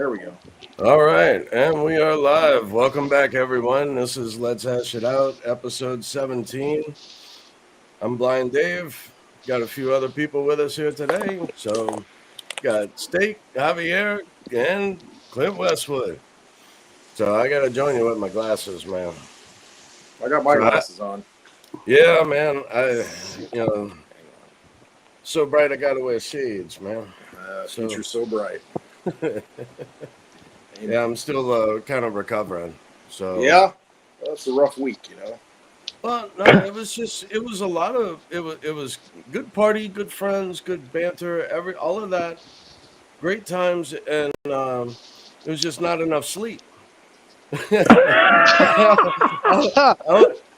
There we go. All right, and we are live. Welcome back, everyone. This is Let's Hash It Out, episode 17. I'm Blind Dave. Got a few other people with us here today. So, got Steak, Javier, and Clint Westwood. So, I got to join you with my glasses, man. I got my glasses on. Yeah, man. So bright I got to wear shades, man. Future's so bright. Yeah, I'm still kind of recovering. So yeah, that's a rough week, Well, no, it was a lot of it was good party, good friends, good banter, all of that, great times, and it was just not enough sleep.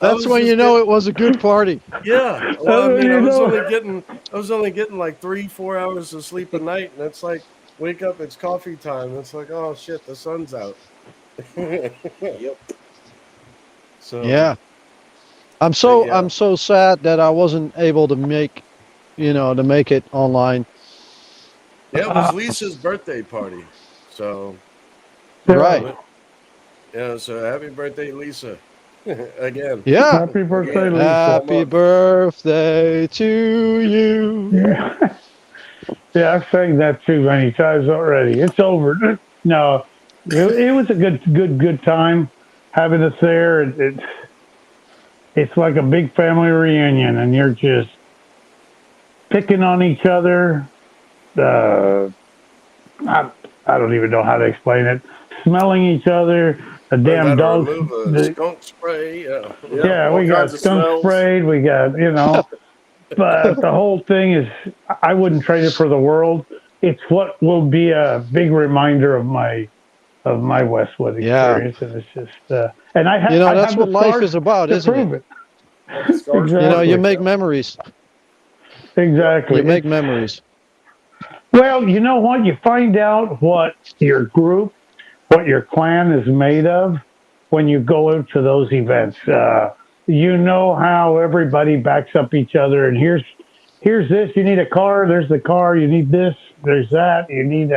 That's when you know it was a good party. Yeah, well, I mean, I was only getting like 3-4 hours of sleep a night, and it's like wake up, it's coffee time. It's like, oh shit, the sun's out. Yep. So yeah, I'm so sad that I wasn't able to make it online. Yeah, it was Lisa's birthday party. So Right. Yeah, so happy birthday, Lisa. Again. Yeah. Happy birthday, Lisa. Happy birthday to you. Yeah. Yeah, I've sang that too many times already. It's over. No, it was a good time having us there. It's like a big family reunion, and you're just picking on each other. I don't even know how to explain it. Smelling each other. The damn dog. Skunk spray. Yeah, we got skunk sprayed. We got, but the whole thing is, I wouldn't trade it for the world. It's what will be a big reminder of my Westwood experience, and it's just, and I have, that's what life is about, isn't it? Exactly. You make memories. Exactly. You make memories. Well, you know what? You find out what your group, what your clan is made of when you go into those events. You know how everybody backs up each other, and here's this. You need a car. There's the car. You need this. There's that. You need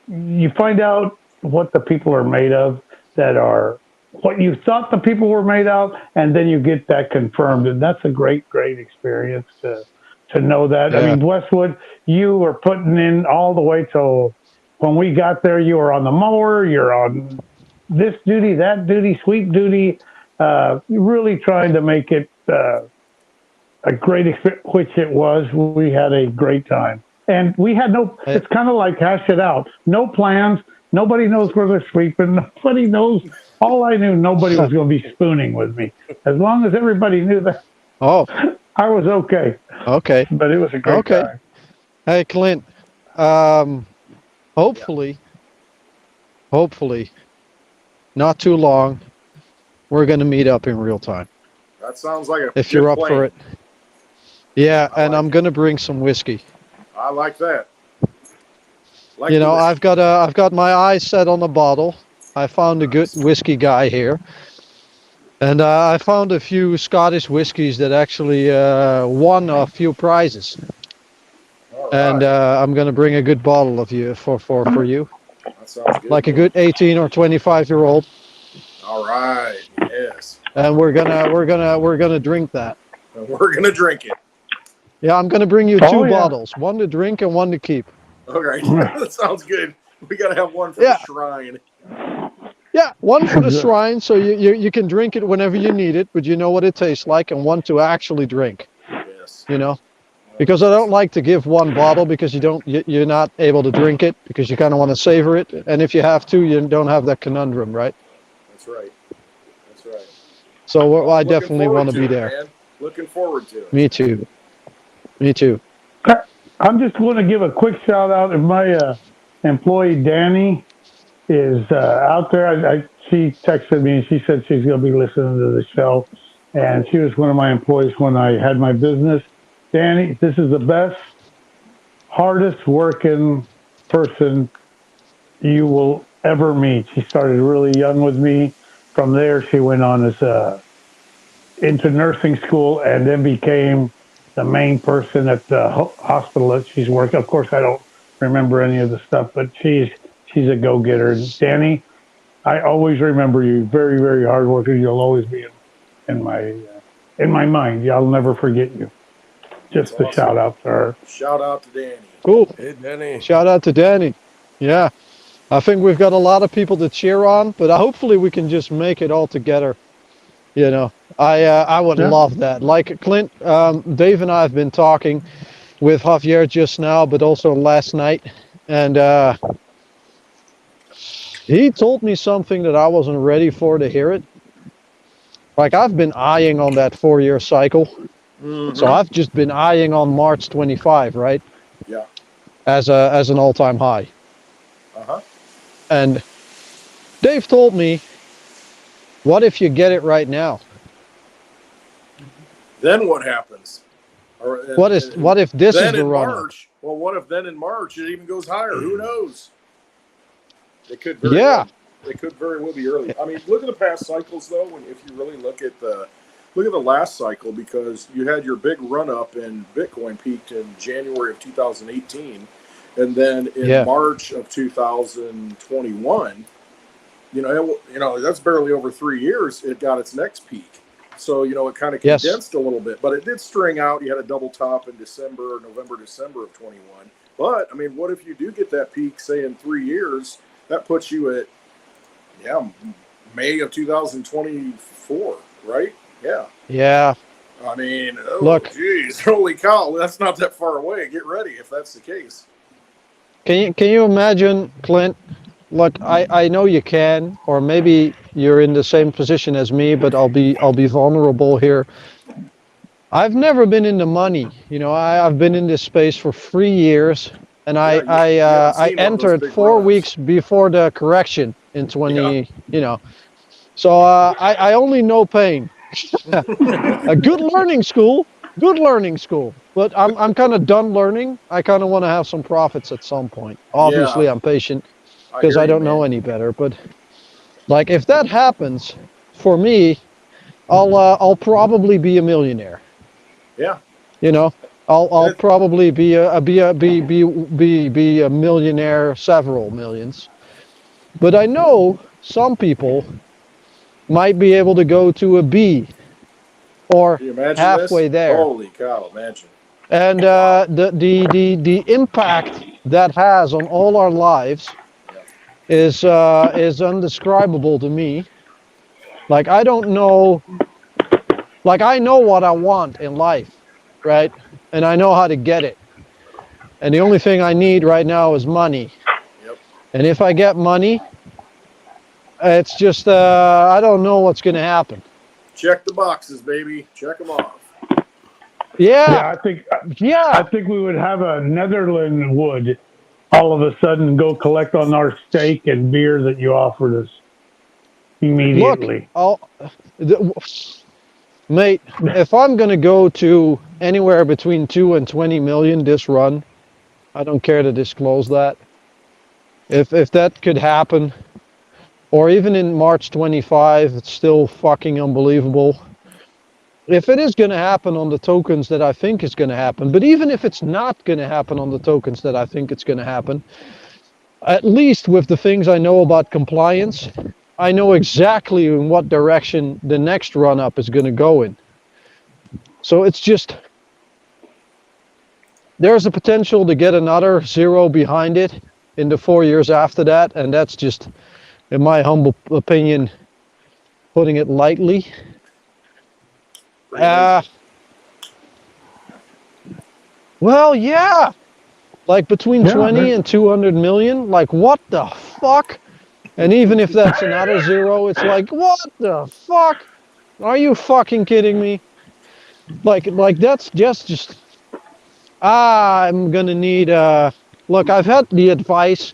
you find out what the people are made of that are what you thought the people were made of, and then you get that confirmed, and that's a great experience to know that. Yeah. I mean, Westwood, you were putting in all the way till when we got there. You were on the mower. You're on this duty, that duty, sweep duty. Really trying to make it a great experience, which it was. We had a great time. And we had it's kind of like hash it out. No plans. Nobody knows where they're sweeping. Nobody knows. All I knew, nobody was going to be spooning with me. As long as everybody knew that, I was okay. Okay. But it was a great time. Hey, Clint, hopefully, not too long, we're going to meet up in real time. That sounds like if you're up for it. Yeah, and I'm going to bring some whiskey. I like that. I've got my eyes set on a bottle. I found a good whiskey guy here. And I found a few Scottish whiskeys that actually won a few prizes. Right. And I'm going to bring a good bottle of you for you. That sounds good. Like a good 18 or 25-year-old. All right. Yes. And we're gonna drink that. We're gonna drink it. Yeah, I'm gonna bring you two bottles, one to drink and one to keep. Okay, that sounds good. We gotta have one for the shrine. Yeah, one for the shrine, so you can drink it whenever you need it, but you know what it tastes like, and one to actually drink. Yes. Because I don't like to give one bottle because you're not able to drink it because you kind of want to savor it, and if you have to, you don't have that conundrum, right? That's right. So I definitely want to be there. Man. Looking forward to it. Me too. I'm just going to give a quick shout out. If my employee Danny is out there, she texted me and she said she's going to be listening to the show, and she was one of my employees when I had my business. Danny, this is the best, hardest working person you will ever meet. She started really young with me. From there, she went on into nursing school and then became the main person at the hospital that she's working. Of course, I don't remember any of the stuff, but she's a go-getter. And Danny, I always remember you. Very, very hard worker. You'll always be in my mind. I'll never forget you. Just That's a awesome. shout out to her. Shout out to Danny. Cool. Hey, Danny. Shout out to Danny. Yeah. I think we've got a lot of people to cheer on, but hopefully we can just make it all together. You know, I would Yeah. love that. Like Clint, Dave and I have been talking with Javier just now, but also last night. And he told me something that I wasn't ready for to hear it. Like I've been eyeing on that 4-year cycle. Mhm. So I've just been eyeing on March 25, right? Yeah. As an all-time high. Uh-huh. And Dave told me, what if you get it right now? Then what happens? Or, What if this is then the in run? March? Well, what if then in March it even goes higher? Who knows? It could very Yeah. well, it could very well be early. I mean, look at the past cycles though. When if you really look at the last cycle, because you had your big run up in Bitcoin peaked in January of 2018, and then in Yeah. March of 2021, you know that's barely over 3 years. It got its next peak. So, it kind of Yes. condensed a little bit, but it did string out. You had a double top in November, December of 21. But, I mean, what if you do get that peak, say, in 3 years? That puts you at, May of 2024, right? Yeah. Yeah. I mean, Look. geez, holy cow, that's not that far away. Get ready if that's the case. Can you imagine, Clint? Look, I know you can, or maybe you're in the same position as me, but I'll be vulnerable here. I've never been in the money. I've been in this space for 3 years, and Yeah, I you haven't seen one of those entered big 4 runs. weeks before the correction in 20. So I only know pain. A good learning school. Good learning school. But I'm kind of done learning. I kind of want to have some profits at some point. Obviously, Yeah. I'm patient because hear I you, don't know man. any better. But like, if that happens, for me, I'll probably be a millionaire. Yeah. I'll It- probably be a millionaire, several millions. But I know some people might be able to go to a B or Can you imagine halfway this? there. Holy cow, imagine. And the impact that has on all our lives is undescribable to me. Like I don't know. Like I know what I want in life, right? And I know how to get it. And the only thing I need right now is money. Yep. And if I get money, it's just I don't know what's going to happen. Check the boxes, baby. Check them off. Yeah. I think we would have a Netherland would all of a sudden go collect on our steak and beer that you offered us immediately. Mate, if I'm going to go to anywhere between 2 and 20 million this run, I don't care to disclose that. If that could happen, or even in March 25, it's still fucking unbelievable. If it is going to happen on the tokens that I think is going to happen, but even if it's not going to happen on the tokens that I think it's going to happen, at least with the things I know about compliance, I know exactly in what direction the next run up is going to go in. So it's just, there's a potential to get another zero behind it in the 4 years after that, and that's just, in my humble opinion, putting it lightly. Well, yeah, like between 20 and 200 million, like what the fuck? And even if that's another zero, it's like, what the fuck? Are you fucking kidding me? Like that's just I'm gonna need look, I've had the advice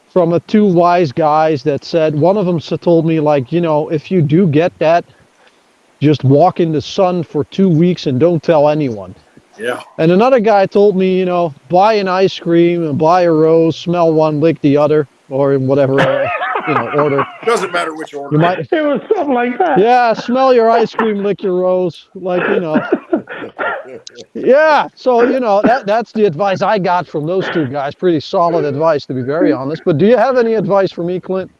from two wise guys that said, one of them told me, like, if you do get that, just walk in the sun for 2 weeks and don't tell anyone. Yeah. And another guy told me, buy an ice cream and buy a rose, smell one, lick the other, or in whatever order. Doesn't matter which order. You might, It was something like that. yeah, smell your ice cream, lick your rose, like. Yeah, so that's the advice I got from those two guys. Pretty solid advice, to be very honest. But do you have any advice for me, Clint?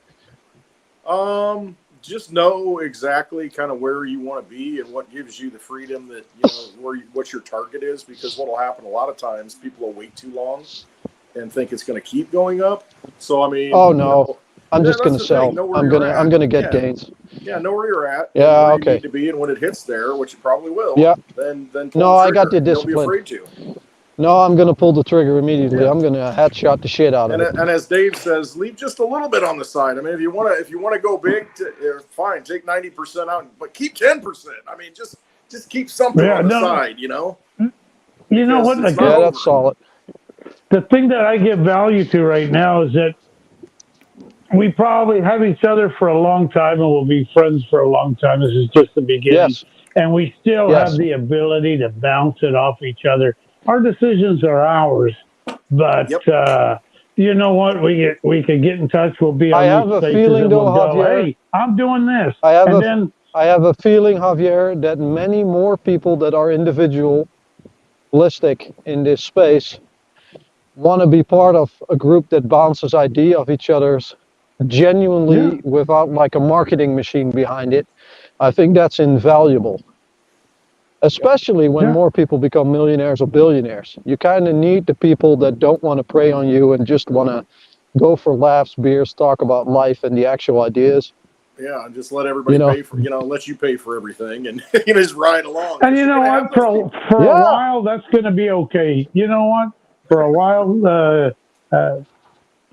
Just know exactly kind of where you want to be and what gives you the freedom that what your target is. Because what will happen a lot of times, people will wait too long and think it's going to keep going up. So I mean, Oh no, I'm just going to that's the thing. sell. Know where I'm you're gonna at. I'm gonna get Yeah. gains. Yeah, know where you're at. Yeah, Where okay. you need to be, and when it hits there, which it probably will. Yeah. Then pull No, the I got trigger. the Don't be discipline. afraid to. No, I'm gonna pull the trigger immediately. Yeah. I'm gonna headshot the shit out of it. And as Dave says, leave just a little bit on the side. I mean, if you want to go big, fine, take 90% out, but keep 10%. I mean, just keep something on the side. You know Because what? it's Like, not Yeah, that's solid. the thing that I give value to right now is that we probably have each other for a long time and we'll be friends for a long time. This is just the beginning. Yes. And we still Yes. have the ability to bounce it off each other. Our decisions are ours, but you know what? We can get in touch. We'll be on I have these a spaces feeling, and though, we'll go, Javier, hey, I'm doing this. I have And a then I have a feeling, Javier, that many more people that are individualistic in this space want to be part of a group that bounces idea of each other's genuinely without like a marketing machine behind it. I think that's invaluable. Especially when more people become millionaires or billionaires. You kind of need the people that don't want to prey on you and just want to go for laughs, beers, talk about life and the actual ideas. Yeah, and just let everybody pay for, let you pay for everything and just ride along. And you know what? For a while, that's going to be okay. You know what? For a while,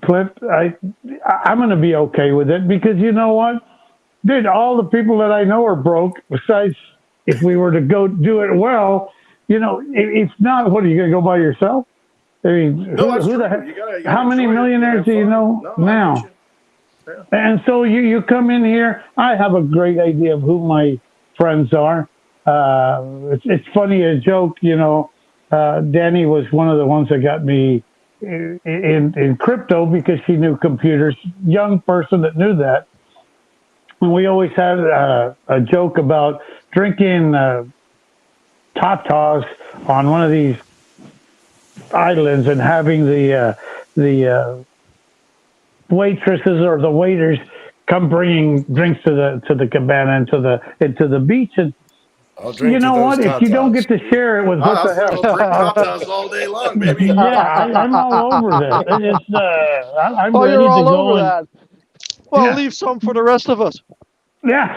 Clint, I'm going to be okay with it because you know what? Dude, all the people that I know are broke. Besides, if we were to go do it well, if not, what are you going to go by yourself? I mean, who the heck? How many millionaires do you know now? Yeah. And so you come in here. I have a great idea of who my friends are. It's funny, a joke, Danny was one of the ones that got me in crypto because she knew computers, young person that knew that. And we always had a joke about drinking tatas on one of these islands and having the waitresses or the waiters come bringing drinks to the cabana into the beach. And you know what? If you don't get to share it with what the hell? I'll drink tatas all day long, baby. Yeah, I'm all over that. It's I'm Oh, ready you're to all go. over that. Well, leave some for the rest of us. Yeah,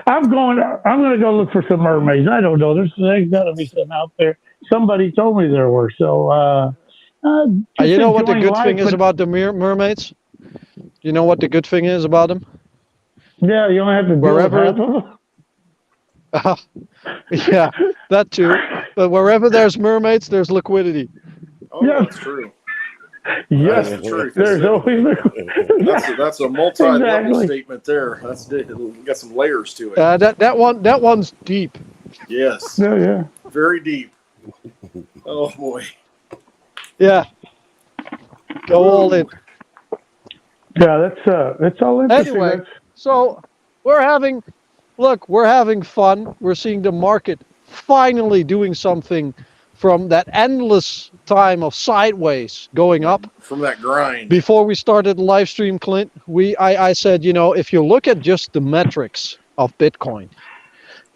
I'm going to go look for some mermaids. I don't know. There's got to be some out there. Somebody told me there were. So, you know what the good thing is but, about the mermaids? You know what the good thing is about them? Yeah, you only have to deal with half of them. Yeah, that too. But wherever there's mermaids, there's liquidity. Oh, yeah, that's true. Yes, that's the truth. There's always that's a multi-level statement there. That's got some layers to it. That one's deep. Yes. Yeah. Very deep. Oh boy. Yeah. Go all in. Yeah, that's all interesting. Anyway, so we're having fun. We're seeing the market finally doing something from that endless time of sideways going up. From that grind. Before we started the live stream, Clint, I said, if you look at just the metrics of Bitcoin,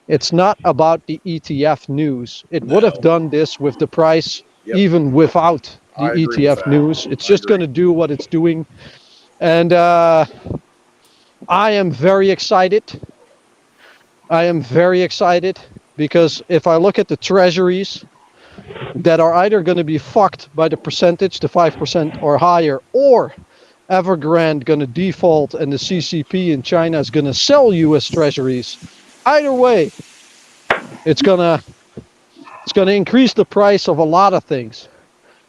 it's not about the ETF news. It would have done this with the price even without the ETF news. It's just going to do what it's doing. And I am very excited. Because if I look at the treasuries that are either going to be fucked by the percentage, the 5% or higher, or Evergrande going to default and the CCP in China is going to sell US treasuries. Either way, it's going to increase the price of a lot of things.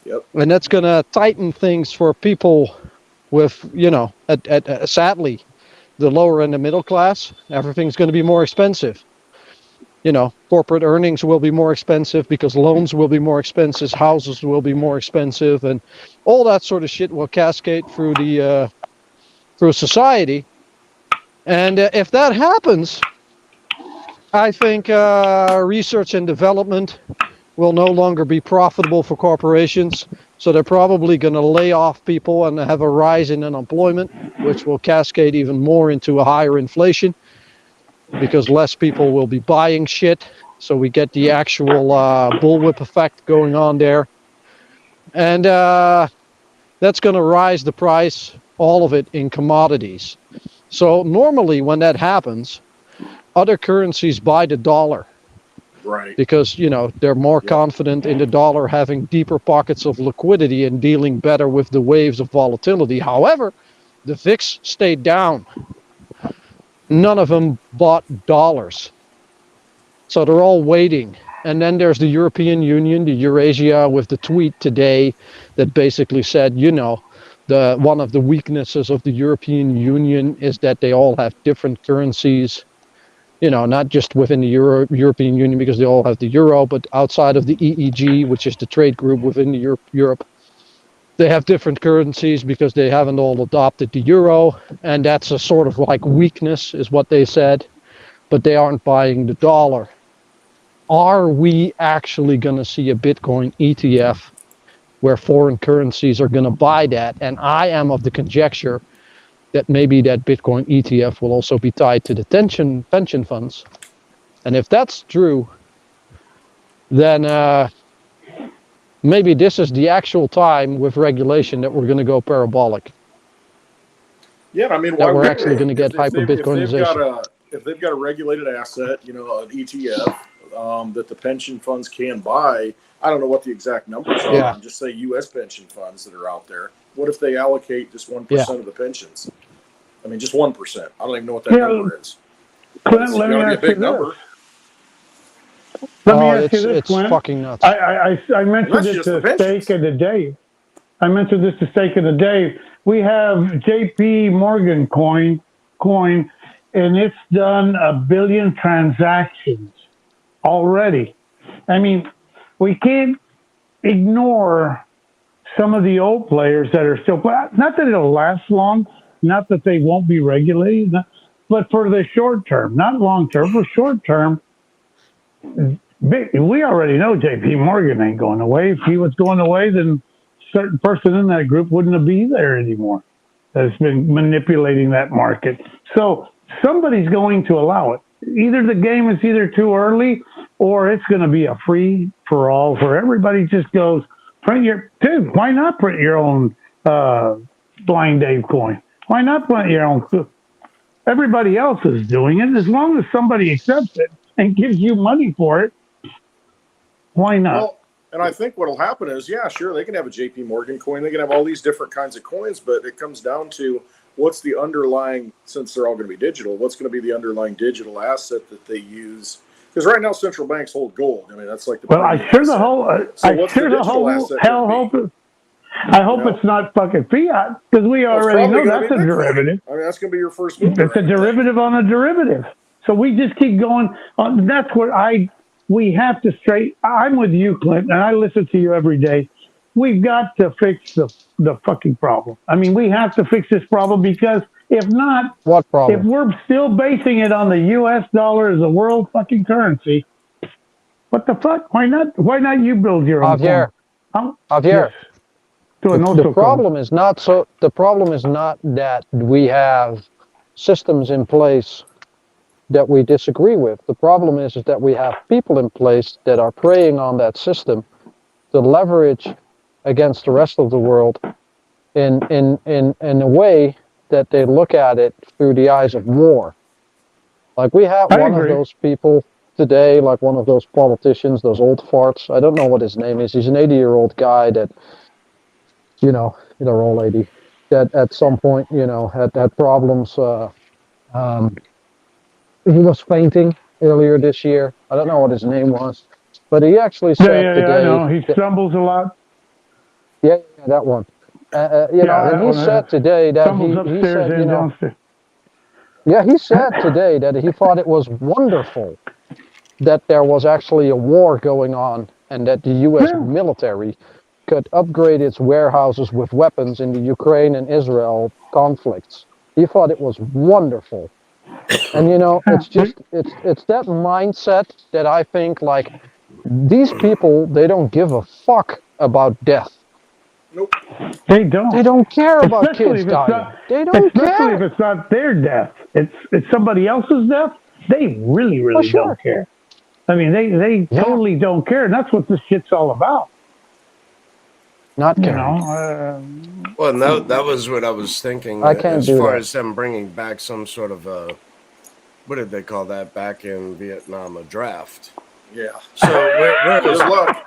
Yep. And that's going to tighten things for people with, sadly, the lower and the middle class. Everything's going to be more expensive. Corporate earnings will be more expensive because loans will be more expensive, houses will be more expensive, and all that sort of shit will cascade through through society. And if that happens, I think research and development will no longer be profitable for corporations. So they're probably going to lay off people and have a rise in unemployment, which will cascade even more into a higher inflation because less people will be buying shit. So we get the actual bullwhip effect going on there. And that's going to rise the price, all of it, in commodities. So normally when that happens, other currencies buy the dollar. Right. Because, you know, they're more confident in the dollar having deeper pockets of liquidity and dealing better with the waves of volatility. However, the VIX stayed down. None of them bought dollars. So they're all waiting. And then there's the European Union, the Eurasia, with the tweet today that basically said, you know, one of the weaknesses of the European Union is that they all have different currencies. You know, not just within the European Union because they all have the euro, but outside of the EEG, which is the trade group within the Europe, they have different currencies because they haven't all adopted the euro, and that's a sort of like weakness, is what they said, but they aren't buying the dollar. Are we actually going to see a Bitcoin ETF where foreign currencies are going to buy that? And I am of the conjecture that maybe that Bitcoin ETF will also be tied to the pension funds. And if that's true, then maybe this is the actual time with regulation that we're going to go parabolic. Yeah, I mean, That we're wouldn't actually they? going to get hyper-Bitcoinization. If they've got a regulated asset, you know, an ETF that the pension funds can buy, I don't know what the exact numbers are. Yeah. Just say U.S. pension funds that are out there. What if they allocate just 1% of the pensions? I mean, just 1%. I don't even know what that number is. Clint, let me ask you this. Let me ask you this, it's Clint. fucking nuts. I mentioned it to Steak of the Day. We have JP Morgan coin, and it's done 1 billion transactions already. I mean, we can't ignore some of the old players that are still, not that it'll last long, not that they won't be regulated, but for the short term, not long term, for short term, we already know JP Morgan ain't going away. If he was going away, then a certain person in that group wouldn't be there anymore that's been manipulating that market. So somebody's going to allow it. Either the game is either too early or it's going to be a free for all where everybody just goes, dude, why not print your own Blind Dave coin? Why not print your own? Everybody else is doing it. As long as somebody accepts it and gives you money for it, why not? Well, and I think what will happen is, yeah, sure, they can have a JP Morgan coin. They can have all these different kinds of coins, but it comes down to what's the underlying, since they're all going to be digital, what's going to be the underlying digital asset that they use? Because right now central banks hold gold. I mean, that's like the. Well, I hope it's not fucking fiat, because we already know that's a derivative. I mean, that's going to be your first move. It's a derivative on a derivative. So we just keep going on. That's what we have to I'm with you, Clint, and I listen to you every day. We've got to fix the fucking problem. I mean, we have to fix this problem, because if not, what problem? If we're still basing it on the U.S. dollar as a world fucking currency, what the fuck? Why not you build your own? Javier. Yes. The problem is not that we have systems in place that we disagree with. The problem is that we have people in place that are preying on that system to leverage against the rest of the world in a way that they look at it through the eyes of war. Like we have one of those people today, like one of those politicians, those old farts. I don't know what his name is. He's an 80-year-old guy that, you know, either old lady, that at some point, you know, had problems. He was fainting earlier this year. I don't know what his name was, but he actually said today. I know. He stumbles a lot. Yeah, that one. You know, and he said today that he said, you know, he said today that he thought it was wonderful that there was actually a war going on and that the U.S. military could upgrade its warehouses with weapons in the Ukraine and Israel conflicts. He thought it was wonderful. And, you know, it's just, it's that mindset that I think, like, these people, they don't give a fuck about death. Nope. They don't. They don't care about Especially kids if it's dying. not- They don't Especially if care. it's not their death. It's somebody else's death. They really sure. don't care. I mean, they Yeah. totally don't care, and that's what this shit's all about. Not You caring. know. Well, no, that was what I was thinking. I can't as do far that. as them bringing back some sort of what did they call that back in Vietnam? A draft. Yeah. So where Good is luck.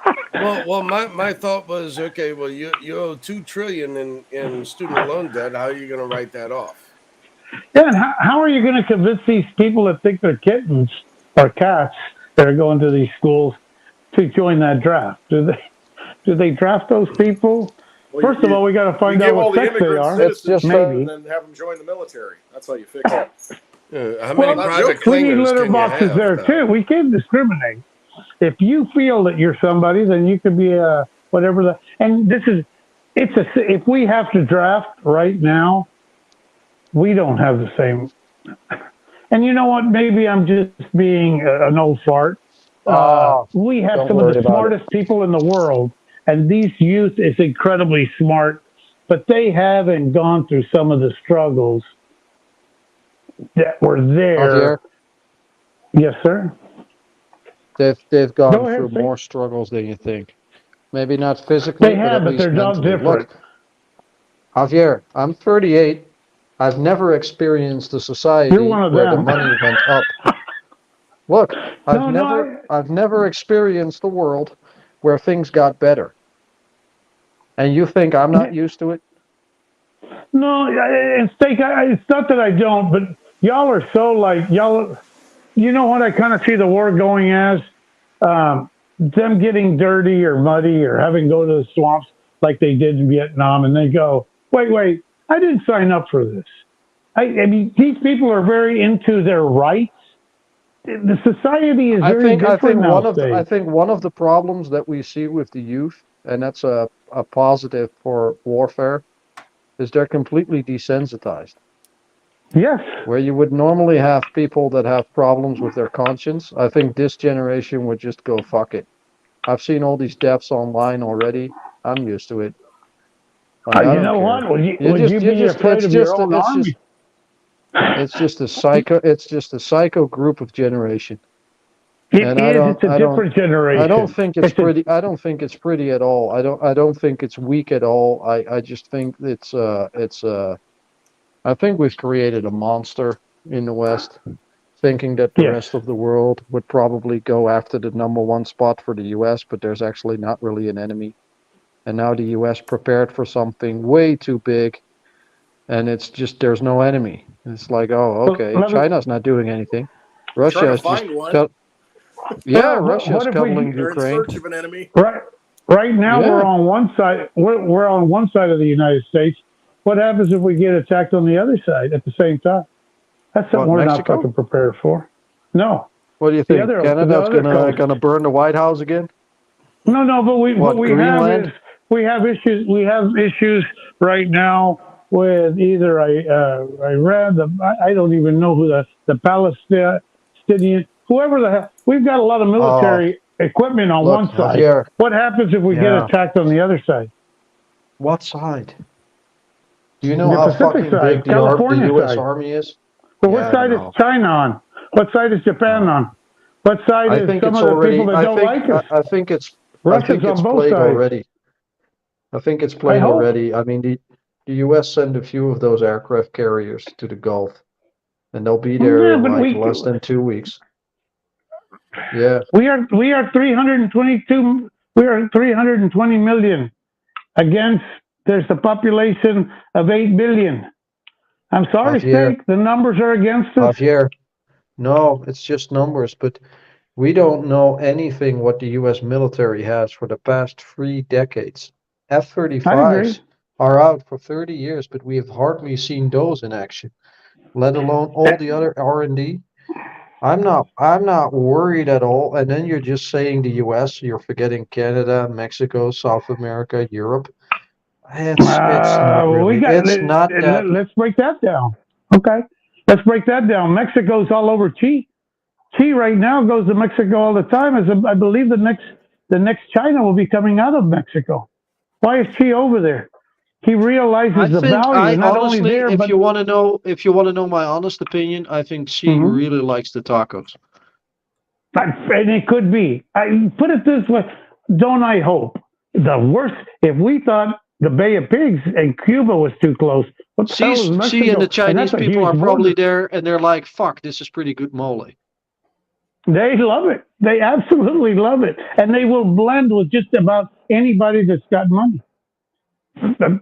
well, my thought was, okay, well, you owe $2 trillion in student loan debt. How are you going to write that off? Yeah, and how are you going to convince these people that think they're kittens or cats that are going to these schools to join that draft? Do they draft those people? Well, First of all, we got to you find out give all what the sex they immigrants are. It's just, citizenship maybe. and then have them join the military. That's how you fix it. How many not private joking. We need clingers litter can you boxes have, there though? too. We can't discriminate. If you feel that you're somebody, then you could be whatever the. And this is, if we have to draft right now, we don't have the same. And you know what? Maybe I'm just being an old fart. We have don't some of worry the about it. smartest people in the world, and these youth is incredibly smart, but they haven't gone through some of the struggles that were there. Javier, Yes, sir. they've gone Go ahead, through Pete. more struggles than you think. Maybe not physically, They have, at but least they're not mentally. different. Look, Javier, I'm 38. I've never experienced a society You're one of where the them. money went up. Look, No, I've never experienced a world where things got better. And you think I'm not used to it? No, and Steak, it's not that I don't, but y'all are so like, y'all, you know what I kind of see the war going as? Them getting dirty or muddy or having to go to the swamps like they did in Vietnam, and they go, wait, I didn't sign up for this. I mean, these people are very into their rights. The society is very different nowadays. I think one of the problems that we see with the youth, and that's a positive for warfare, is they're completely desensitized. Yes. Where you would normally have people that have problems with their conscience, I think this generation would just go, fuck it. I've seen all these deaths online already. I'm used to it. Like, I You don't know care. what? Would you just- be afraid it's of just your own army? It's just a psycho group of generation. It And is. It's a different generation. I don't think it's It's a- pretty. I don't think it's pretty at all. I don't think it's weak at all. I just think I think we've created a monster in the West, thinking that the Yes. rest of the world would probably go after the #1 spot for the U.S., but there's actually not really an enemy. And now the U.S. prepared for something way too big, and it's just there's no enemy. It's like, oh, okay, let me- China's not doing anything. Trying Russia to is just find one. yeah, Well, Russia's what if we- cuddling They're in Ukraine. search of an enemy. Right now, Yeah. we're on one side. We're on one side of the United States. What happens if we get attacked on the other side at the same time? That's something What, we're Mexico? not fucking prepared for. No, What do you think? other- Canada's the other coast. gonna burn the White House again? no. But What, what we Greenland? have is we have issues. We have issues right now with either Iran. I don't even know who the Palestinian, whoever the hell. We've got a lot of military equipment on Look, one side. Javier, What happens if we Yeah. get attacked on the other side? what side? Do you know The how Pacific fucking side, big the California U.S. side. Army is? But Yeah, what I side is know. China on? What side is Japan on? What side I is think some it's of the already. people that I don't like us? think it's. I Russia's think it's on both played sides. already. I think it's played hope. already. I mean, the U.S. sent a few of those aircraft carriers to the Gulf, and they'll be there Yeah, in but like less than 2 weeks. Yeah. We are 322. We are 320 million against. There's a population of 8 billion. I'm sorry, Javier. Steak. The numbers are against us. Javier, no, it's just numbers, but we don't know anything what the U.S. military has for the past 3 decades. I F-35s agree. are out for 30 years, but we have hardly seen those in action, let alone all the other R&D. I'm not worried at all. And then you're just saying the U.S., you're forgetting Canada, Mexico, South America, Europe. It's not really. Let's break that down. Okay, let's break that down. Mexico's all over Chile. YST right now goes to Mexico all the time. I believe the next China will be coming out of Mexico. YST over there. He realizes I the think value not honestly, only there, if but you want to know my honest opinion, I think she Mhm. really likes the tacos. and it could be. I put it this way: don't I hope the worst? If we thought the Bay of Pigs and Cuba was too close, what the hell is Mexico? She and the Chinese that's a people huge are probably border. there, and they're like, "Fuck, this is pretty good mole." They love it. They absolutely love it, and they will blend with just about anybody that's got money. Mole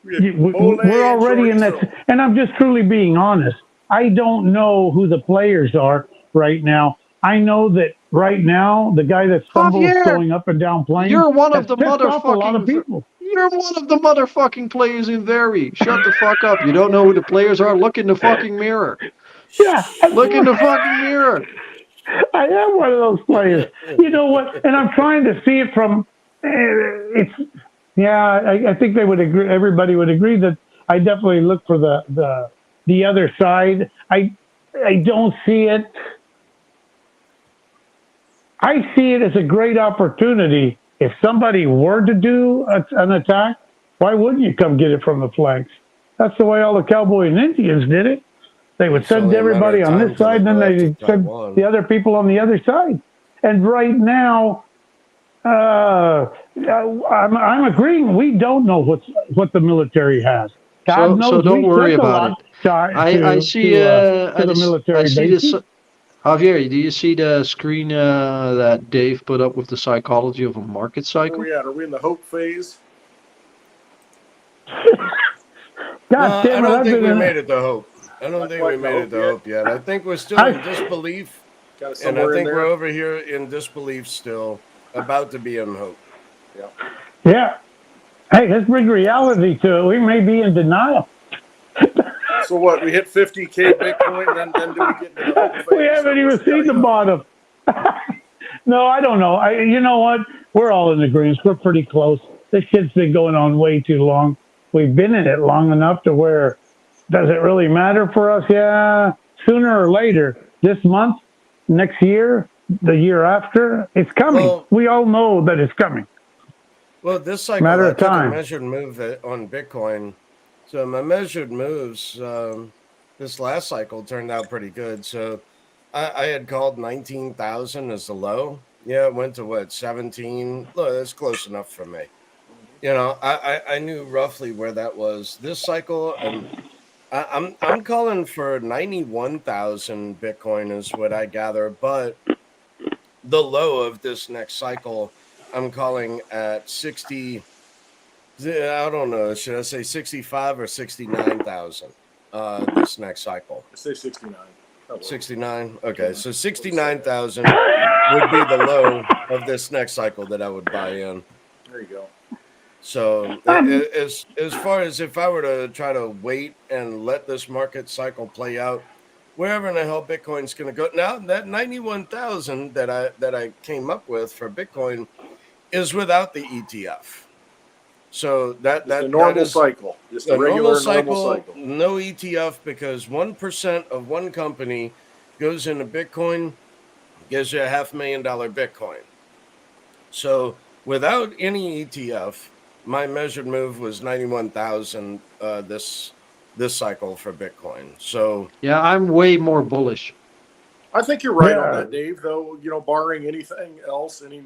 We're and already in that, chorizo. and I'm just truly being honest. I don't know who the players are right now. I know that right now, the guy that stumbles Javier, going up and down planes You're one has of the pissed off a lot of motherfucking. people. You're one of the motherfucking players in Very. Shut the fuck up. You don't know who the players are. Look in the fucking mirror. Yeah, Look in the fucking mirror. I am one of those players. You know what? And I'm trying to see it from. It's yeah. I think they would agree. Everybody would agree that I definitely look for the other side. I don't see it. I see it as a great opportunity. If somebody were to do an attack, why wouldn't you come get it from the flanks? That's the way all the cowboys and Indians did it. They would It's send only a matter everybody of on time this till side, and then go after they send Taiwan. the other people on the other side. And right now, I'm agreeing. We don't know what the military has. God knows So don't we worry send a about lot I see. to the military I see bases. this. Javier, do you see the screen that Dave put up with the psychology of a market Where cycle? are we at? Are we in the hope phase? God No, damn I it! don't I've think been we in made it to hope. I don't Not think quite we to made it hope to yet. hope yet. I think we're still I- in disbelief, Kind of and I somewhere in think there. we're over here in disbelief still, about to be in hope. Yeah. Yeah. Hey, let's bring reality to it. We may be in denial. So what? We hit 50K Bitcoin, then do we get into the hope phase? We haven't even seen the bottom. No, I don't know. You know what? We're all in agreement. We're pretty close. This shit's been going on way too long. We've been in it long enough to where, does it really matter for us? Yeah. Sooner or later, this month, next year, the year after, it's coming. Well- we all know that it's coming. Well, this cycle, Matter I of took a time. measured move on Bitcoin. So my measured moves this last cycle turned out pretty good. So I had called 19,000 as the low. Yeah, it went to what, 17? Look, that's close enough for me. You know, I knew roughly where that was this cycle, and I'm calling for 91,000 Bitcoin is what I gather, but the low of this next cycle, I'm calling at 60. I don't know. Should I say 65 or 69,000 this next cycle? I say 69. 69. Okay, so 69,000 would be the low of this next cycle that I would buy in. There you go. So as far as if I were to try to wait and let this market cycle play out, wherever in the hell Bitcoin's going to go now, that 91,000 that I came up with for Bitcoin is without the ETF. So that The normal is cycle. Just a a regular normal cycle, normal cycle. no ETF, because 1% of one company goes into Bitcoin, gives you a $500,000 Bitcoin. So without any ETF, my measured move was 91,000 this cycle for Bitcoin. So Yeah, I'm way more bullish. I think you're right on Yeah. that, Dave. Though, barring anything else, any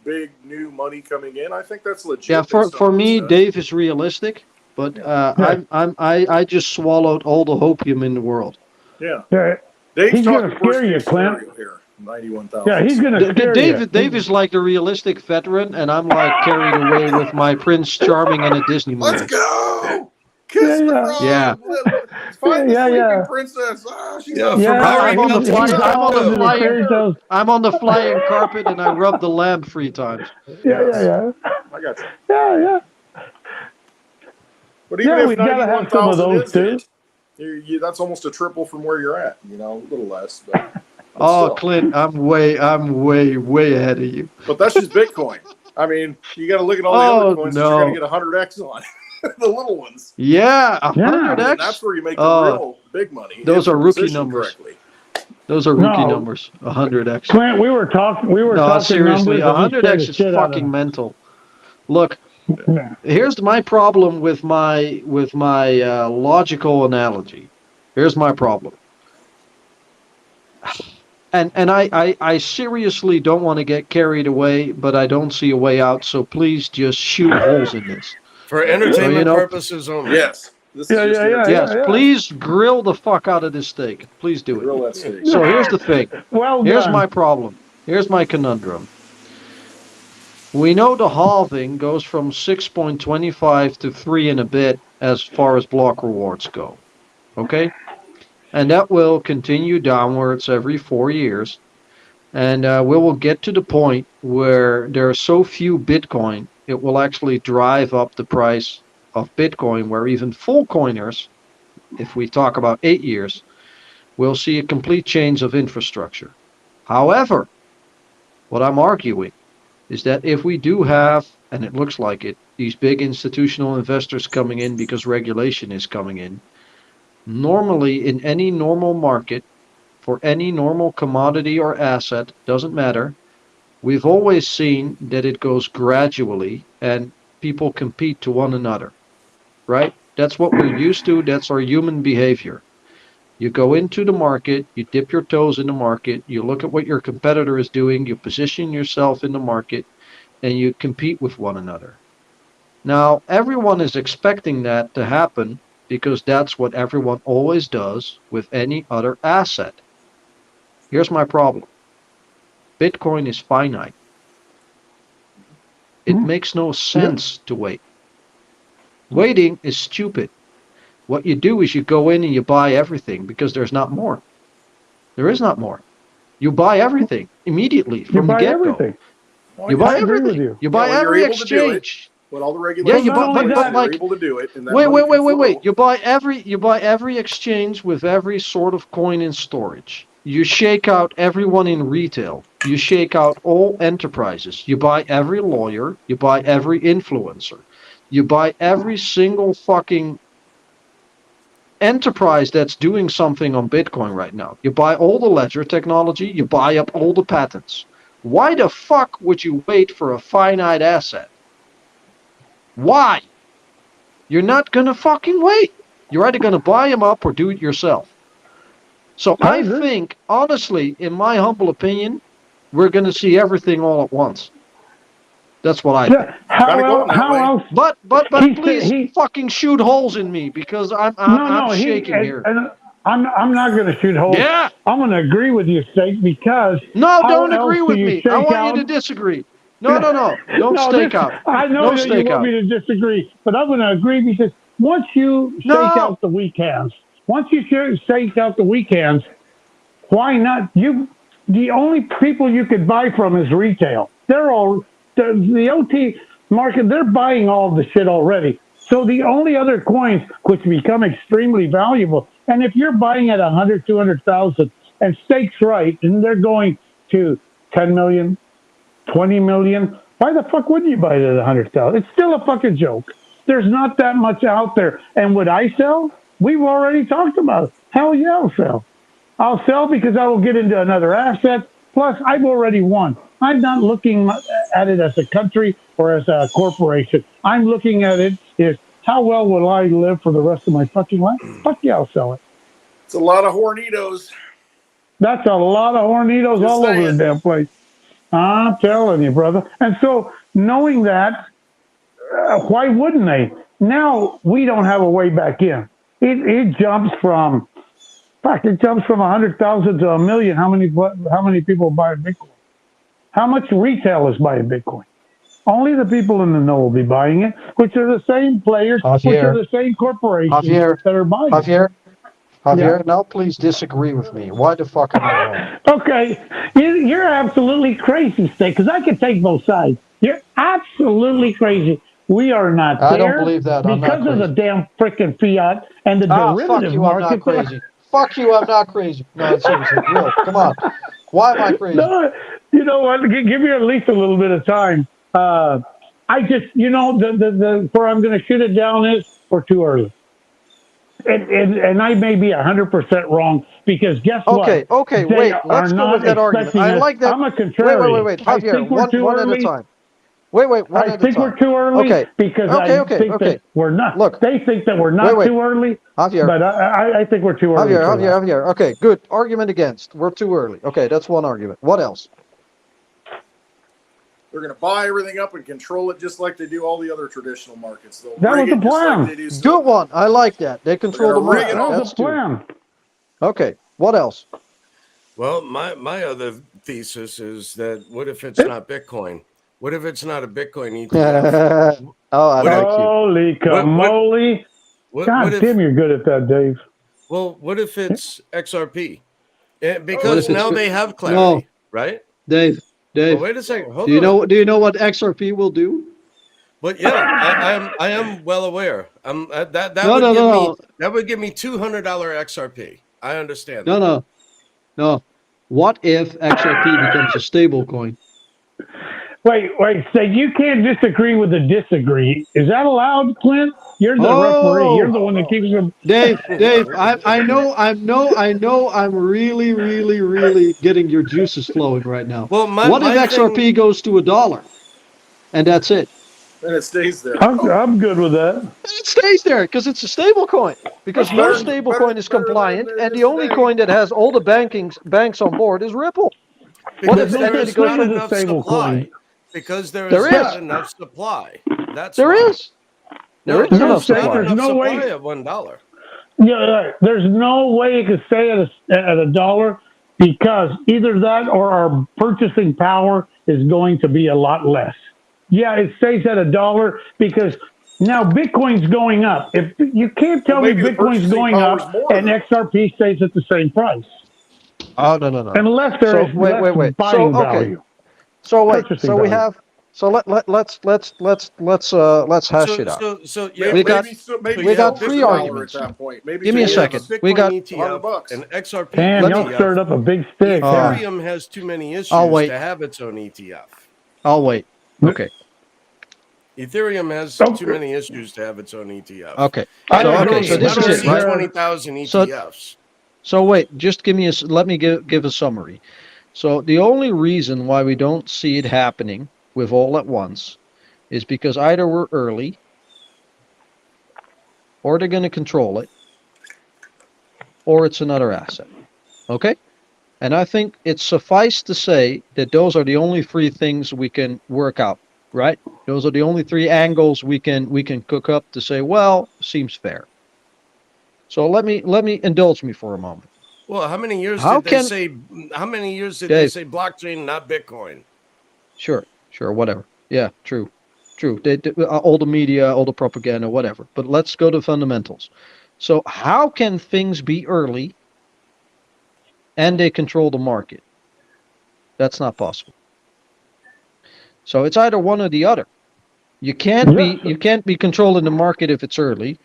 big new money coming in, I think that's legit. Yeah, based on for what it me, says. Dave is realistic, but I just swallowed all the hopium in the world. Yeah, Yeah, Dave's He's talking gonna scare worst you, case Clint. scenario here. 91,000. yeah, he's going to scare you. Dave is like the realistic veteran, and I'm like carried away with my Prince Charming in a Disney movie. Let's go. Kiss the Yeah, frog. yeah. Find the Yeah, sleeping yeah. princess. Ah, she's Yeah, up. for Power I'm on the Rangers, fly- let's I'm on the go. flying- I'm on the flying carpet, and I rub the lamp 3 times. Yeah. I got you. Yeah. But even Yeah, if we've gotta have some of 91,000 those, is too. it, that's almost a triple from where you're at. A little less. But Oh, still. Clint, I'm way ahead of you. But that's just Bitcoin. I mean, you got to look at all the Oh, other coins that no. you're going to get 100x on. The little ones. Yeah, Yeah. 100x. And that's where you make the Oh, real big money. those if are you rookie position numbers. correctly. Those are rookie No. numbers. 100x. Clint, we were talking. We were No, talking seriously, numbers. and you scared 100x the is shit out of fucking mental. Look, here's my problem with my logical analogy. Here's my problem. And I seriously don't want to get carried away, but I don't see a way out. So please just shoot holes in this. For entertainment know- purposes only. Yes. This Yeah, is just yeah, yeah, entertainment. Yes, please grill the fuck out of this steak. Please do Grill it. that steak. So here's the thing. Well Here's done. my problem. Here's my conundrum. We know the halving goes from 6.25 to 3 and a bit as far as block rewards go. Okay? And that will continue downwards every 4 years. And we will get to the point where there are so few Bitcoin, it will actually drive up the price of Bitcoin, where even full coiners, if we talk about 8 years, will see a complete change of infrastructure. However, what I'm arguing is that if we do have, and it looks like it, these big institutional investors coming in because regulation is coming in, normally in any normal market, for any normal commodity or asset, doesn't matter, we've always seen that it goes gradually and people compete to one another, right? That's what we're used to. That's our human behavior. You go into the market, you dip your toes in the market, you look at what your competitor is doing, you position yourself in the market, and you compete with one another. Now, everyone is expecting that to happen because that's what everyone always does with any other asset. Here's my problem. Bitcoin is finite. It makes no sense to wait. Waiting is stupid. What you do is you go in and you buy everything because there's not more. There is not more. You buy everything immediately You from the buy get-go. everything. Oh, You yeah. buy I agree with everything. you. You buy Yeah, when you're every able to do it. exchange. When all the regulations you are buy- in but- place, but you're like- able to do it. And that Wait. money can flow. You buy every exchange with every sort of coin in storage. You shake out everyone in retail. You shake out all enterprises. You buy every lawyer. You buy every influencer. You buy every single fucking enterprise that's doing something on Bitcoin right now. You buy all the ledger technology. You buy up all the patents. Why the fuck would you wait for a finite asset? Why? You're not gonna fucking wait. You're either gonna buy them up or do it yourself. So I I agree. think, honestly, in my humble opinion, we're gonna see everything all at once. That's what I think. Kinda going that way. How else? But He said please fucking shoot holes in me because I'm No, shaking here. and I'm not going to shoot holes. Yeah. I'm going to agree with you, Steak, because No, how don't else agree do with you me. I shake want out? you to disagree. No. Don't No, stake out. I know No that you stake want out. me to disagree, but I'm going to agree because once you shake No. out the weak hands, once you shake out the weak hands, why not? The only people you could buy from is retail. They're all the OT market. They're buying all the shit already. So the only other coins which become extremely valuable, and if you're buying at 100, 200,000, and Stake's right, and they're going to 10 million, 20 million, why the fuck wouldn't you buy it at 100,000? It's still a fucking joke. There's not that much out there. And would I sell? We've already talked about it. Hell yeah, I'll sell. I'll sell because I will get into another asset. Plus, I've already won. I'm not looking at it as a country or as a corporation. I'm looking at it as how well will I live for the rest of my fucking life? Fuck yeah, I'll sell it. It's a lot of hornitos. That's a lot of hornitos Just all over saying. the damn place. I'm telling you, brother. And so, knowing that, why wouldn't they? Now we don't have a way back in. It jumps from, it jumps from 100,000 to 1,000,000. How many people buy Bitcoin? How much retail is buying Bitcoin? Only the people in the know will be buying it, which are the same players, which Javier. are the same corporations Javier. that are buying it. Javier, Yeah. now please disagree with me. Why the fuck am I wrong? Okay, you're absolutely crazy, Steak, because I can take both sides. You're absolutely crazy. We are not there I don't believe that. I'm not because of the crazy. damn freaking fiat and the Fuck derivative you, I'm not market. crazy. Fuck you, I'm not crazy. No, seriously, Will, come on. Why am I crazy? No, you know what? Give me at least a little bit of time. I just, the where I'm going to shoot it down is or too early. and I may be 100% wrong because guess Okay, what? okay, They wait. are Let's go not with that argument. expecting I us. like that. I'm a Wait, contrarian. wait. I Javier, think we're too one at a early. time. Wait, one I at a think we're time. too early Okay, because okay, I think okay. that we're not. Look, They think that we're not wait. too early, Javier, but I think we're too early for that. Javier. Okay, good. Argument against. We're too early. Okay, that's one argument. What else? They're going to buy everything up and control it just like they do all the other traditional markets. They'll That rig was it the just like plan. they do Good silver. one. I like that. They control the gonna rig market. it all. That was That's the two. plan. Okay, what else? Well, my other thesis is that what if it's not Bitcoin? What if it's not a Bitcoin ETF? Oh, I What if- like you. Holy camole. What God if, damn, you're good at that, Dave. well, what if it's XRP? What Because if it's now fi- they have clarity, right? Dave, Well, wait a second. Hold do you on. know what XRP will do? But yeah, I am well aware. That that would give me $200 XRP. I understand that. No. What if XRP becomes a stable coin? Wait. So you can't disagree with a disagree. Is that allowed, Clint? You're the referee. You're the one that keeps them. Dave, I know I'm really getting your juices flowing right now. Well, What if XRP goes to $1? And that's it. And it stays there. I'm good with that. And it stays there because it's a stable coin. Because no Better- stable better- coin is better than compliant, it and is the only today. coin that has all the banks on board is Ripple. What Because if there there is is not not a enough stable supply. coin? Because there There is not is. enough supply. That's There why. is. There is there's enough not supply. There's enough no way- supply of $1. Yeah, there's no way it could stay at $1 because either that or our purchasing power is going to be a lot less. Yeah, it stays at $1 because now Bitcoin's going up. If you can't tell me maybe the Bitcoin's purchasing going power's up more and than- XRP stays at the same price, Oh no. unless there is less wait. buying So, okay. value. So wait. Purchasing So we value. have. So let's hash it out. So Maybe, yeah, We got- maybe we got it's three $1 arguments. at that point. Maybe Give me a it's second. Bitcoin We got- ETF $100. and XRP Damn, Let y'all me- stirred up a big stick. huh? Ethereum has too many issues I'll wait. to have its own ETF. I'll wait. Okay. Ethereum has Okay. too many issues to have its own ETF. Okay. I So agree. okay. So this I don't is it, see right? 20,000 So- ETFs. So wait. Just give me let me give a summary. So the only reason why we don't see it happening with all at once is because either we're early, or they're going to control it, or it's another asset. Okay? And I think it's suffice to say that those are the only three things we can work out, right? Those are the only three angles we can cook up to say, well, seems fair. So let me indulge me for a moment. Well, how many years How did can- they say? How many years did Dave. they say blockchain, not Bitcoin? Sure, whatever. Yeah, true. All the media, all the propaganda, whatever. But let's go to fundamentals. So how can things be early and they control the market? That's not possible. So it's either one or the other. You can't be controlling the market if it's early,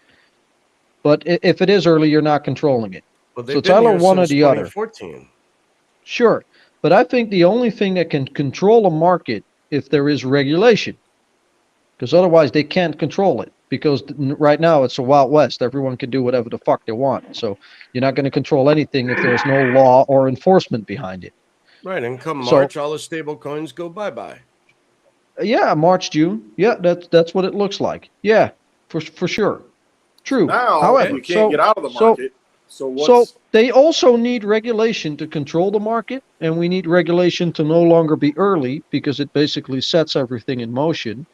but if it is early, you're not controlling it. Well, So it's either one or the other. 2014. Sure, but I think the only thing that can control a market if there is regulation, because otherwise they can't control it. Because right now it's a Wild West. Everyone can do whatever the fuck they want. So you're not going to control anything if there's no law or enforcement behind it. Right, and come So- March, all the stable coins go bye-bye. Yeah, March, June. Yeah, that's what it looks like. Yeah, for sure. True. Now However, you can't get out of the market. So So they also need regulation to control the market, and we need regulation to no longer be early because it basically sets everything in motion.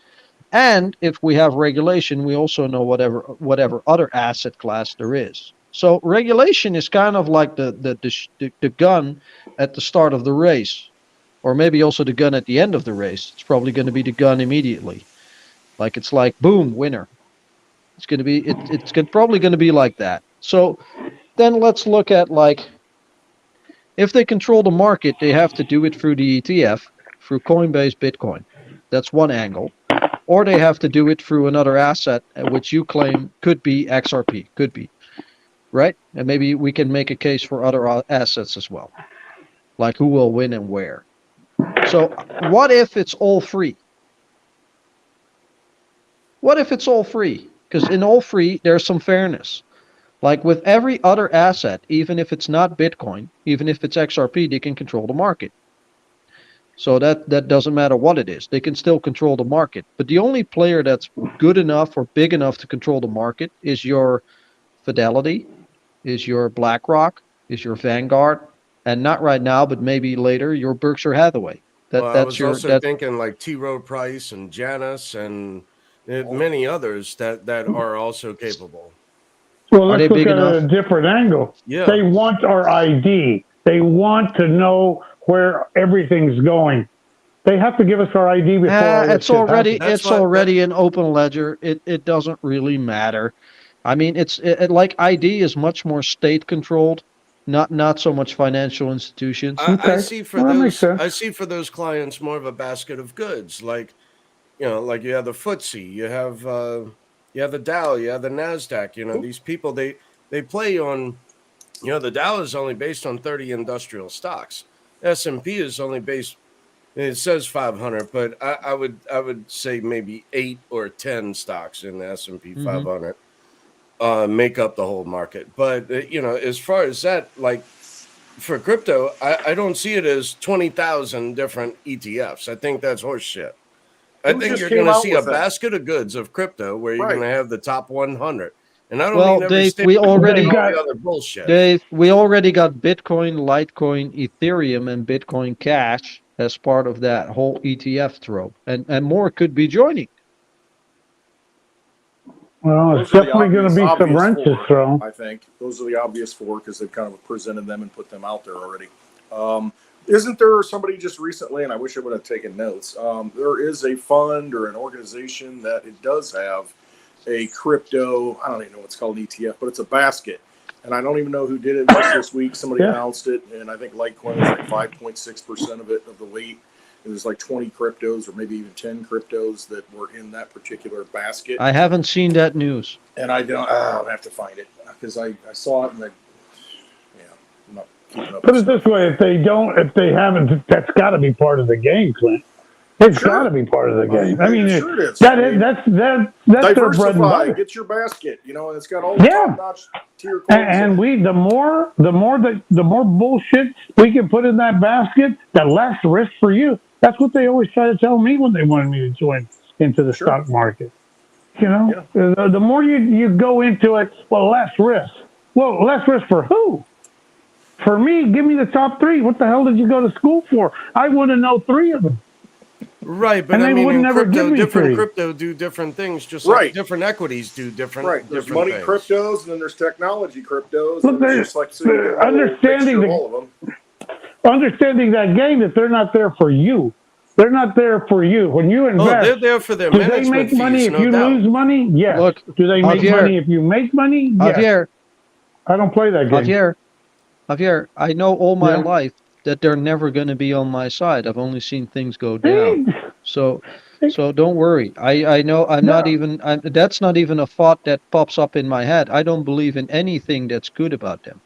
And if we have regulation, we also know whatever other asset class there is. So regulation is kind of like the gun at the start of the race, or maybe also the gun at the end of the race. It's probably going to be the gun immediately. It's like boom, winner. It's going to be probably going to be like that. So then let's look at if they control the market, they have to do it through the ETF, through Coinbase Bitcoin. That's one angle. Or they have to do it through another asset, which you claim could be XRP, could be, right? And maybe we can make a case for other assets as well, like who will win and where. So what if it's all free? What if it's all free? Because in all free, there's some fairness. Like with every other asset, even if it's not Bitcoin, even if it's XRP, they can control the market. So that doesn't matter what it is. They can still control the market. But the only player that's good enough or big enough to control the market is your Fidelity, is your BlackRock, is your Vanguard, and not right now, but maybe later, your Berkshire Hathaway. Well, I That's was your also thinking like T. Rowe Price and Janus and many others that are also capable. Well, Are let's they look big at it enough? at a different angle. Yeah. They want our ID. They want to know where everything's going. They have to give us our ID before all this It's shit already happens. That's it's what- already an open ledger. It doesn't really matter. I mean, like ID is much more state controlled, not so much financial institutions. I Okay. see for Well, that makes those sense. I see for those clients more of a basket of goods, like like you have the FTSE, you have the Dow, you have the Nasdaq. These people they play on. The Dow is only based on 30 industrial stocks. S&P is only based. It says 500, but I would say maybe 8 or 10 stocks in the S&P 500 make up the whole market. But as far as that, like for crypto, I don't see it as 20,000 different ETFs. I think that's horse shit. I Who think just you're came going to out see a with that? basket of goods of crypto where you're going Right. to have the top 100. And I don't Well, mean every Dave, state we and all already the got- other bullshit. we already got Bitcoin, Litecoin, Ethereum, and Bitcoin Cash as part of that whole ETF throw, and more could be joining. Well, Those it's are the definitely going to be some obvious wrenches four, thrown. I think those are the obvious four because they've kind of presented them and put them out there already. Isn't there somebody just recently, and I wish I would have taken notes, there is a fund or an organization that it does have a crypto, I don't even know what's called an ETF, but it's a basket. And I don't even know who did it just this week. Somebody Yeah. announced it, and I think Litecoin was like 5.6% of it, of the weight. It was like 20 cryptos or maybe even 10 cryptos that were in that particular basket. I haven't seen that news. And I don't, I'll have to find it because I saw it and I'm not keeping up. Put with it this way: if they haven't, that's got to be part of the game, Clint. It's Sure. got to be part of the Well, game. I mean, sure it is. that I is mean, that's their bread and diversify, butter. get your basket, and it's got all the Yeah. top-notch tier coins. And we, the more bullshit we can put in that basket, the less risk for you. That's what they always try to tell me when they wanted me to join into the Sure. stock market. The more you go into it, well, less risk. Well, less risk for who? For me, give me the top three. What the hell did you go to school for? I want to know three of them. Right, but And I they mean, would in never give crypto, me different three. crypto do different things, just Right. like different equities do different. Right, there's different money things. cryptos, and then there's technology cryptos. Look, and it's there's- just like so you get a whole understanding mixture of the- all of them. Understanding that game, that they're not there for you. They're not there for you. When you Oh, invest, they're there for their do they management make fees, money if no you doubt. lose money? Yes. Look, Do they make Javier- money if you make money? Yes. Javier, I don't play that game. Javier, I know all my Yeah. life that they're never going to be on my side. I've only seen things go down. So don't worry. I know I'm not No. even. That's not even a thought that pops up in my head. I don't believe in anything that's good about them,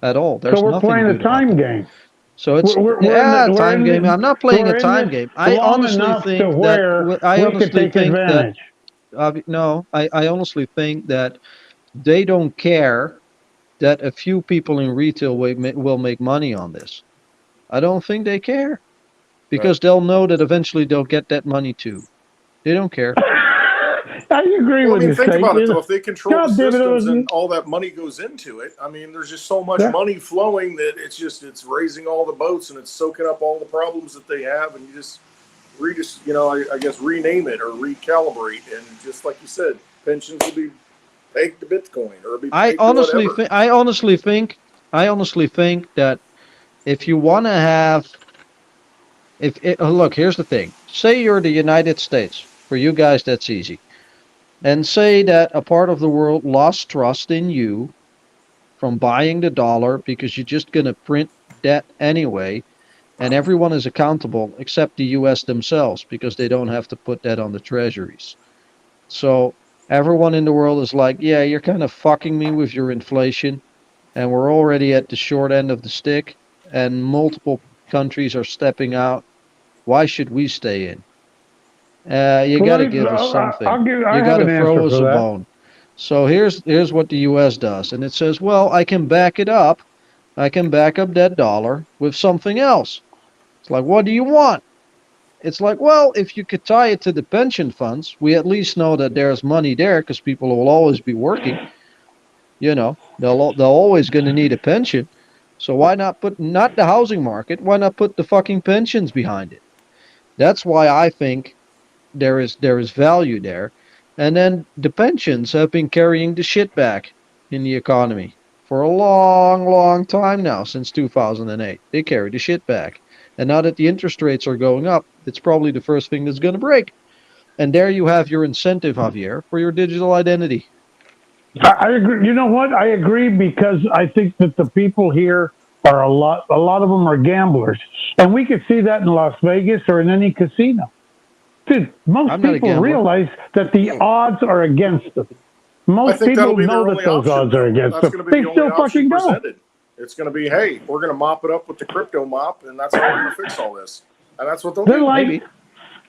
at all. There's So we're nothing playing good a about time them. game. So it's We're in the- time we're in game. the- I'm not playing we're a in time this game. I long honestly enough think to where that I we could honestly take think advantage. that no, I honestly think that they don't care that a few people in retail will make money on this. I don't think they care because they'll know that eventually they'll get that money too. They don't care. I agree Well, I with mean, you. think Tate. about it though. If they control God the damn it, systems it was- and all that money goes into it, I mean, there's just so much Yeah. money flowing that it's raising all the boats and it's soaking up all the problems that they have, and you just I guess rename it or recalibrate, and just like you said, pensions will be pegged to Bitcoin or be I pegged to honestly whatever. I honestly think that if you want to have, look, here's the thing. Say you're the United States. For you guys, that's easy. And say that a part of the world lost trust in you from buying the dollar because you're just going to print debt anyway, and everyone is accountable except the U.S. themselves because they don't have to put that on the treasuries. So everyone in the world is like, yeah, you're kind of fucking me with your inflation, and we're already at the short end of the stick, and multiple countries are stepping out. Why should we stay in? You got to give us something. I You have got an to answer throw us for a that. bone. So here's what the U.S. does, and it says, well, I can back it up. I can back up that dollar with something else. It's like, what do you want? It's like, well, if you could tie it to the pension funds, we at least know that there's money there because people will always be working. You know, they're always going to need a pension. So why not put not the housing market? Why not put the fucking pensions behind it? That's why I think there is value there. And then the pensions have been carrying the shit back in the economy for a long, long time now, since 2008. They carry the shit back. And now that the interest rates are going up, it's probably the first thing that's going to break. And there you have your incentive, Javier, for your digital identity. I agree. You know what? I agree because I think that the people here are a lot of them are gamblers. And we could see that in Las Vegas or in any casino. Dude, most I'm not a people gambler. realize that the odds are against them. I Most think that'll people be their know that only those option. odds are against That's them. going to be They the still only option fucking go. presented. It's going to be, hey, we're going to mop it up with the crypto mop, and that's how we're going to fix all this. And that's what they'll They're do. like, Maybe.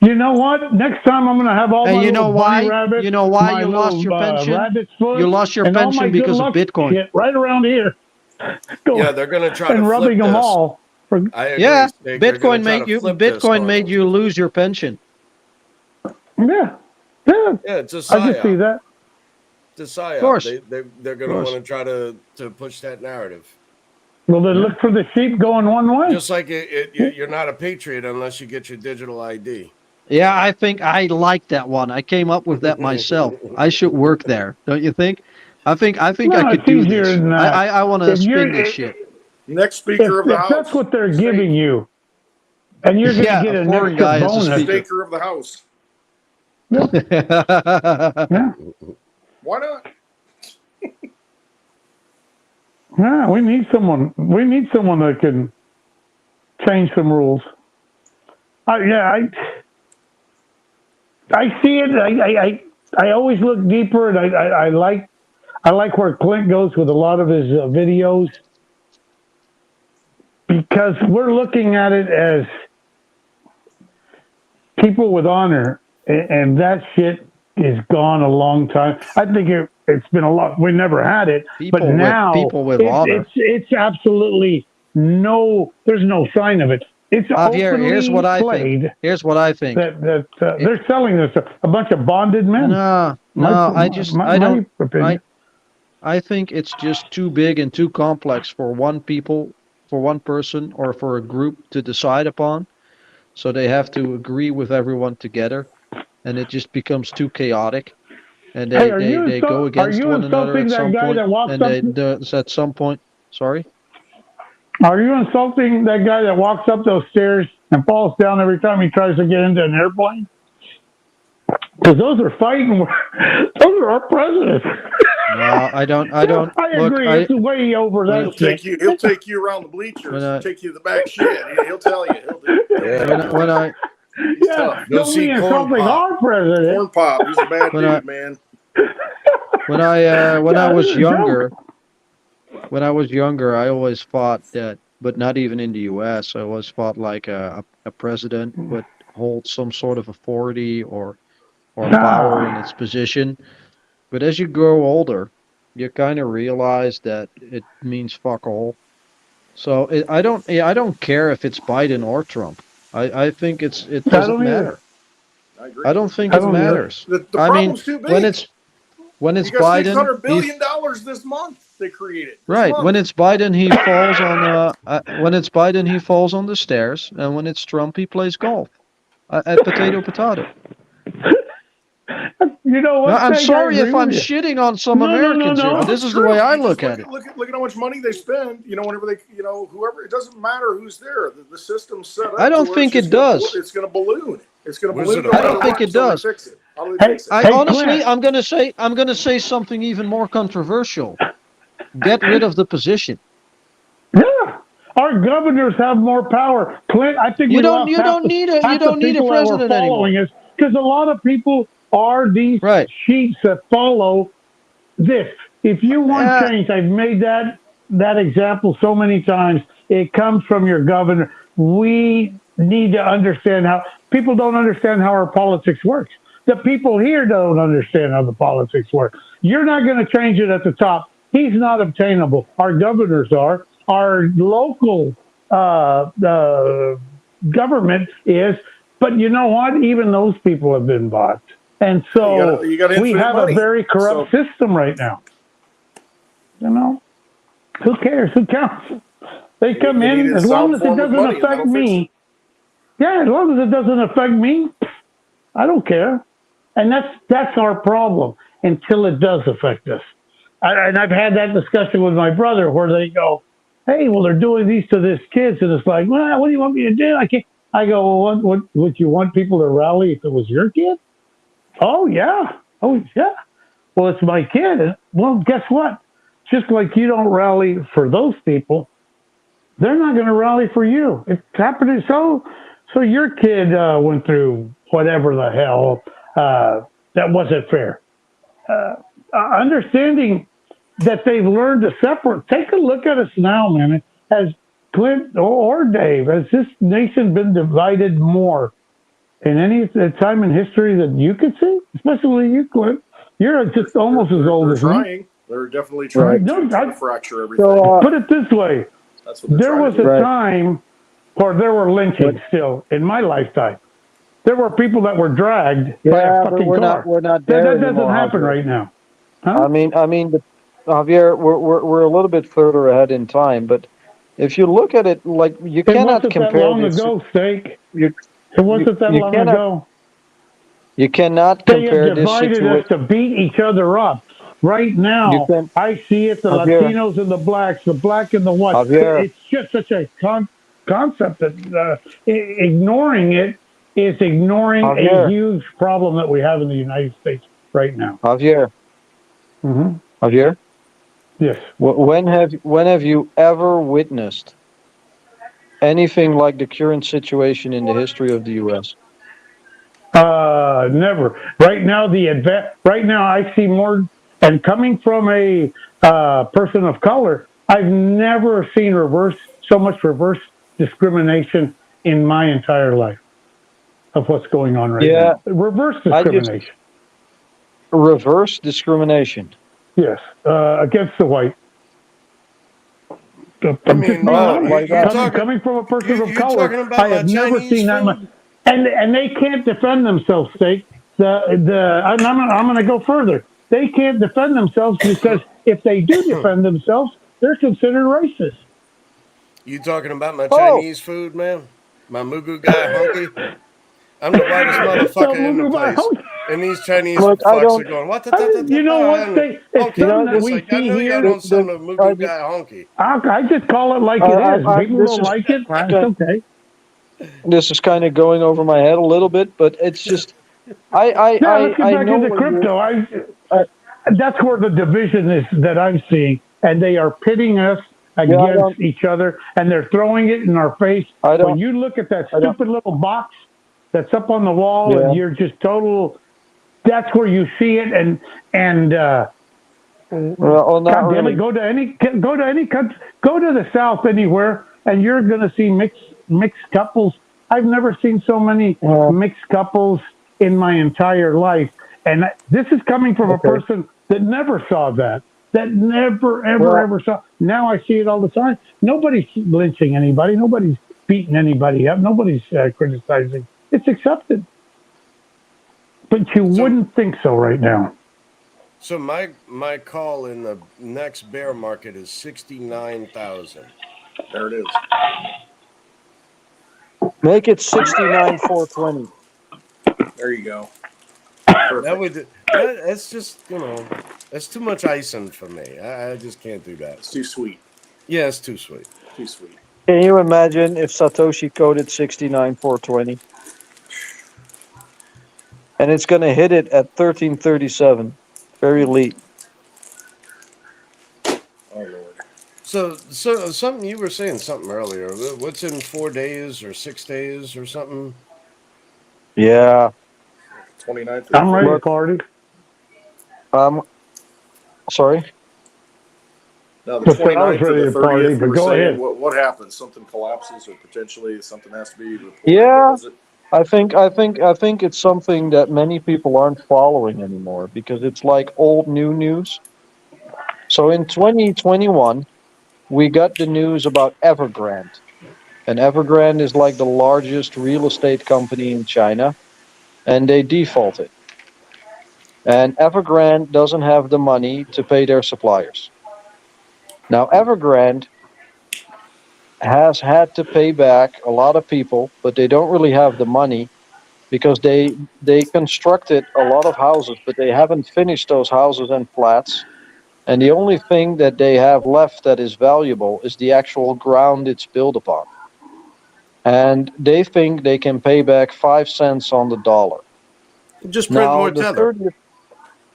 you know what? Next time I'm going to have all And my you know little why? bunny rabbits, You know why my you lost little, your pension? rabbit's foot, You lost your and all my pension good because of luck Bitcoin. shit right around here. Go Yeah, they're going to try to and flip rubbing them this. all. For, I agree. Yeah, Steak. They're gonna try to flip this Bitcoin on made them. you lose your pension. yeah. Yeah, it's a I can see psyop. that. It's a psyop. Of course. They're going to course. want to try to push that narrative. Well, they look for the sheep going one way. Just like you're not a patriot unless you get your digital ID. Yeah, I think I like that one. I came up with that myself. I should work there, don't you think? I think No, I could it's do easier this. than that. I want to If you're- spin this shit. Next Speaker of the If House. that's what they're giving you, and you're going to Yeah, get a an foreign extra guy as a bonus. speaker. Speaker of the House. Yeah. Why not? Yeah, we need someone. We need someone that can change some rules. I see it. I always look deeper, and I like where Clint goes with a lot of his videos because we're looking at it as people with honor, and that shit is gone a long time. I think it's been a lot. We never had it, but now people with honor. It's absolutely no. There's no sign of it. It's Javier, openly here's what I played think. Here's what I think. that they're selling this a bunch of bonded men. No, My I don't. opinion. I think it's just too big and too complex for one person, or for a group to decide upon. So they have to agree with everyone together, and it just becomes too chaotic. And Hey, are you they go against you one another insulting at that some guy point. that walks And up? at some point, sorry. Are you insulting that guy that walks up those stairs and falls down every time he tries to get into an airplane? Because those are fighting. Those are our presidents. No, I don't. I don't. I look, agree. It's way over He'll that take shit. you. He'll take you around the bleachers. Take you to the back shed. He'll tell you. He'll do. Yeah. when I He's Yeah, tough. Go don't see be Corn insulting Pop. our president. Corn Pop. He's a bad When I- dude, man. when I was this is a younger, I always thought that, but not even in the U.S. I always thought like a president would hold some sort of authority or power in its position. But as you grow older, you kind of realize that it means fuck all. So I don't care if it's Biden or Trump. I think it doesn't don't either. matter. I agree. I don't think I it don't either. matters. The I mean, problem's too big. when it's you got Biden, $600 billion this month they created. right. When it's Biden, he falls on when it's Biden, he falls on the stairs, and when it's Trump, he plays golf. Potato. You know what? No, I'm Jake, I sorry if agree I'm with you. shitting on some No, no, Americans no, here, no. but this It's is the true. way I You just look at it. Look at how much money they spend. Whenever they, whoever, it doesn't matter who's there. The system's set up. I don't to where think it's it just does. It's going to balloon. It's going to Wizard balloon. of no Oz. matter I don't think what, it until they does. fix it. How do they Hey, fix it? I Hey, honestly, Clint. I'm gonna say something even more controversial. Get rid of the position. Yeah, our governors have more power. Clint, I think You we don't- lost you half don't the- need a- half you the don't need a people that were president anymore. following us because a lot of people are these Right. sheets that follow this. If you want Yeah. change, I've made that example so many times. It comes from your governor. We need to understand how people don't understand how our politics works. The people here don't understand how the politics work. You're not going to change it at the top. He's not obtainable. Our governors are. Our local government is. But you know what? Even those people have been bought. And so You got we infinite have money. a very corrupt system right now. You know? Who cares? Who counts? They come You need in, a as long sound as it form of doesn't money, and affect that'll fix me. Yeah, as long as it doesn't affect me, I don't care. And that's our problem until it does affect us. And I've had that discussion with my brother where they go, "Hey, well, they're doing these to this kids," and it's like, "Well, what do you want me to do? I can't." I go, "Well, what would you want people to rally if it was your kid?" "Oh yeah, oh yeah." "Well, it's my kid." Well, guess what? Just like you don't rally for those people, they're not going to rally for you. It's happening. So your kid went through whatever the hell that wasn't fair. Understanding that they've learned to separate. Take a look at us now, man. Has Clint or Dave, has this nation been divided more in any time in history that you could see? Especially you, Clint. You're just almost as old They're as me. trying. They're definitely trying No, to fracture everything. So, put it this way. That's what they're There trying was to do. a time where there were lynchings still in my lifetime. There were people that were dragged by a yeah, but fucking we're car. not there That doesn't anymore, happen Javier. right now. Huh? I mean, but Javier, we're a little bit further ahead in time, but if you look at it, like you It cannot wasn't that compare long this. ago, Steak. You, It wasn't that you long cannot ago. you cannot They have compare this divided us situation. to beat each other up. Right You now, can, I see it, the Javier, Latinos and the blacks, the black and the white. Javier, It's just such a concept that ignoring it is ignoring a Javier, huge problem that we have in the United States right now. Javier, Hmm. Javier. Yes. When have you ever witnessed anything like the current situation in the history of the U.S.? Never. Right now, I see more. And coming from a person of color, I've never seen so much reverse discrimination in my entire life of what's going on right Yeah, now. Reverse I just discrimination. reverse discrimination. Yes, against the white. I I'm just mean, being Oh, like honest. that. Coming from a person of you're color, talking about I my have never Chinese seen that much. food? And they can't defend themselves, Steak. I'm going to go further. They can't defend themselves because if they do defend themselves, they're considered racist. You talking about my Oh, Chinese food, man? My Mugu guy hunky? I'm the whitest motherfucker in the place. And these Chinese look, I fucks are don't. going, what the You know what, Steak? It's You know, something that It's this, we like, I see know y'all here. don't send a I Mugu mean, guy honky. I just call it like it is. People this don't is like it. It's kind okay. this is kind of going over my head a little bit, but it's just Now let's get I back know into what you're. crypto. That's where the division is that I'm seeing, and they are pitting us Yeah, I against each other, and they're throwing it in our face. When don't. you look at that I don't. stupid little box that's up on the wall, Yeah. and you're just total. That's where you see it, and Well, not God damn it, really. go to any country, go to the South anywhere, and you're going to see mixed couples. I've never seen so many mixed couples in my entire life, and this is coming from a person that never saw that. That never, ever saw. Now I see it all the time. Nobody's lynching anybody. Nobody's beating anybody up. Nobody's criticizing. It's accepted. But you wouldn't think so right now. So my call in the next bear market is 69,000. There it is. Make it 69,420. There you go. That's just, that's too much icing for me. I just can't do that. It's too sweet. Yeah, it's too sweet. Too sweet. Can you imagine if Satoshi coded 69,420? And it's going to hit it at 1337. Very elite. Oh Lord. So something you were saying something earlier. What's in 4 days or 6 days or something? Yeah. 29th. I'm ready to party. Sorry. No, the Just say I 29th was to ready the to party, 30th. You but were go saying ahead. what happens? Something collapses, or potentially something has to be reported. Yeah. What was it? I think it's something that many people aren't following anymore because it's like old new news. So in 2021, we got the news about Evergrande. And Evergrande is like the largest real estate company in China, and they defaulted. And Evergrande doesn't have the money to pay their suppliers. Now, Evergrande has had to pay back a lot of people, but they don't really have the money because they constructed a lot of houses, but they haven't finished those houses and flats. And the only thing that they have left that is valuable is the actual ground it's built upon. And they think they can pay back 5 cents on the dollar. Just print Now, more the tether. 30th,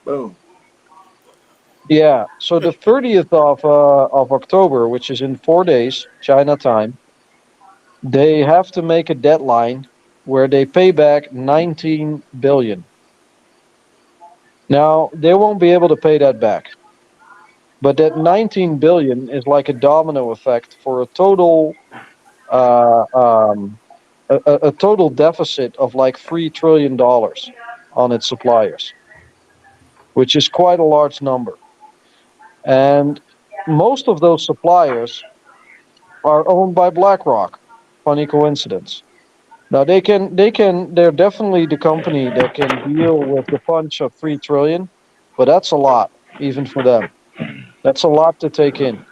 Boom. yeah, so the 30th of October, which is in 4 days, China time, they have to make a deadline where they pay back 19 billion. Now, they won't be able to pay that back. But that 19 billion is like a domino effect for a total uh, um, a total deficit of like $3 trillion on its suppliers, which is quite a large number. And most of those suppliers are owned by BlackRock. Funny coincidence. Now they're definitely the company that can deal with the punch of 3 trillion, but that's a lot even for them. That's a lot to take in.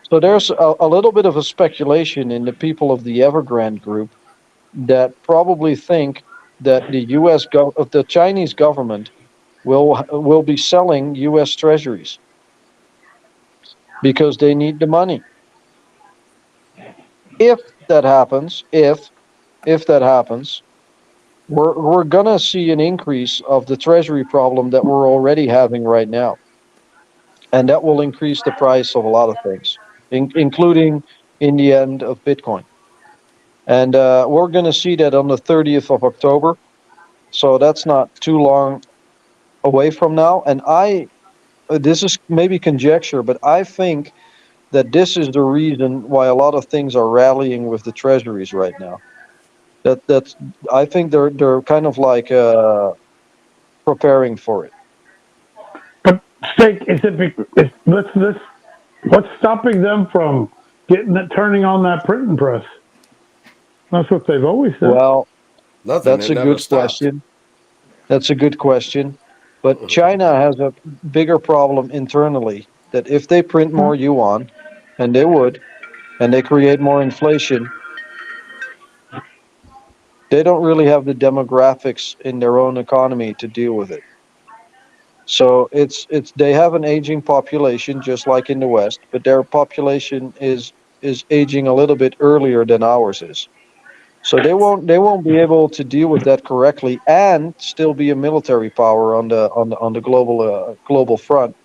So there's a little bit of a speculation in the people of the Evergrande group that probably think that the Chinese government will be selling U.S. treasuries because they need the money. If that happens, if that happens, we're gonna see an increase of the treasury problem that we're already having right now, and that will increase the price of a lot of things, including in the end of Bitcoin. And we're gonna see that on the 30th of October, so that's not too long away from now. And this is maybe conjecture, but I think that this is the reason why a lot of things are rallying with the treasuries right now. That's I think they're kind of like preparing for it. But Steak, is it? What's stopping them from turning on that printing press? That's what they've always said. Well, Nothing. that's It a never good stopped. question. That's a good question. But China has a bigger problem internally that if they print more yuan, and they would, and they create more inflation, they don't really have the demographics in their own economy to deal with it. So it's they have an aging population just like in the West, but their population is aging a little bit earlier than ours is. So they won't be able to deal with that correctly and still be a military power on the global front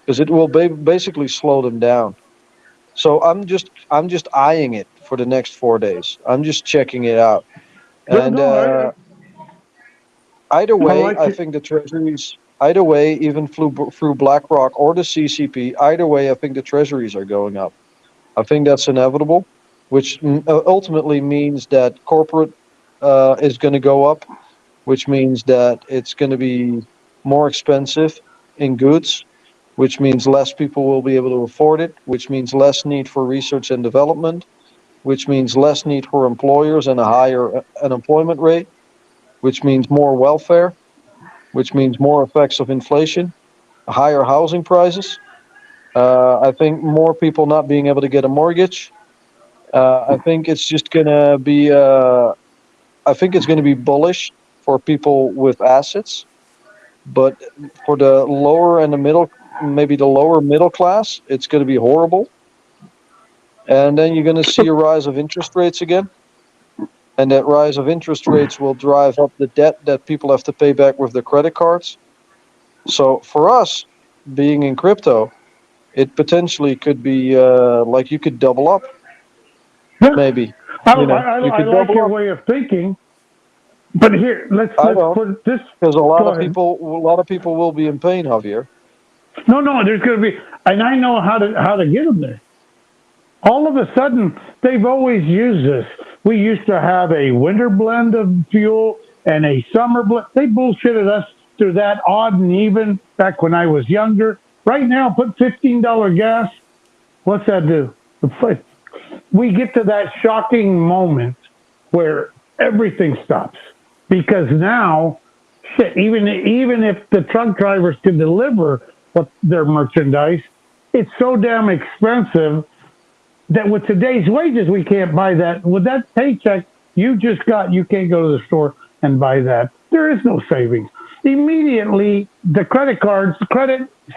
because it will basically slow them down. So I'm just eyeing it for the next 4 days. I'm just checking it out. No, And no, either I way, like I it. think the treasuries. Either way, even through BlackRock or the CCP. Either way, I think the treasuries are going up. I think that's inevitable, which ultimately means that corporate is going to go up, which means that it's going to be more expensive in goods, which means less people will be able to afford it, which means less need for research and development, which means less need for employers and a higher unemployment rate, which means more welfare, which means more effects of inflation, higher housing prices. I think more people not being able to get a mortgage. I think it's just gonna be. I think it's gonna be bullish for people with assets, but for the lower and the middle, maybe the lower middle class, it's gonna be horrible. And then you're gonna see a rise of interest rates again, and that rise of interest rates will drive up the debt that people have to pay back with their credit cards. So for us, being in crypto, it potentially could be like you could double up, Yeah, maybe. You I could like double your up. way of thinking. But here, I let's don't, put it this. because Go ahead. a lot of people will be in pain, Javier. No, no, there's going to be, and I know how to get them there. All of a sudden, they've always used this. We used to have a winter blend of fuel and a summer blend. They bullshitted us through that odd and even back when I was younger. Right now, put $15 gas. What's that do? We get to that shocking moment where everything stops because now, shit, even if the truck drivers can deliver their merchandise, it's so damn expensive that with today's wages, we can't buy that. With that paycheck you just got, you can't go to the store and buy that. There is no savings. Immediately, the credit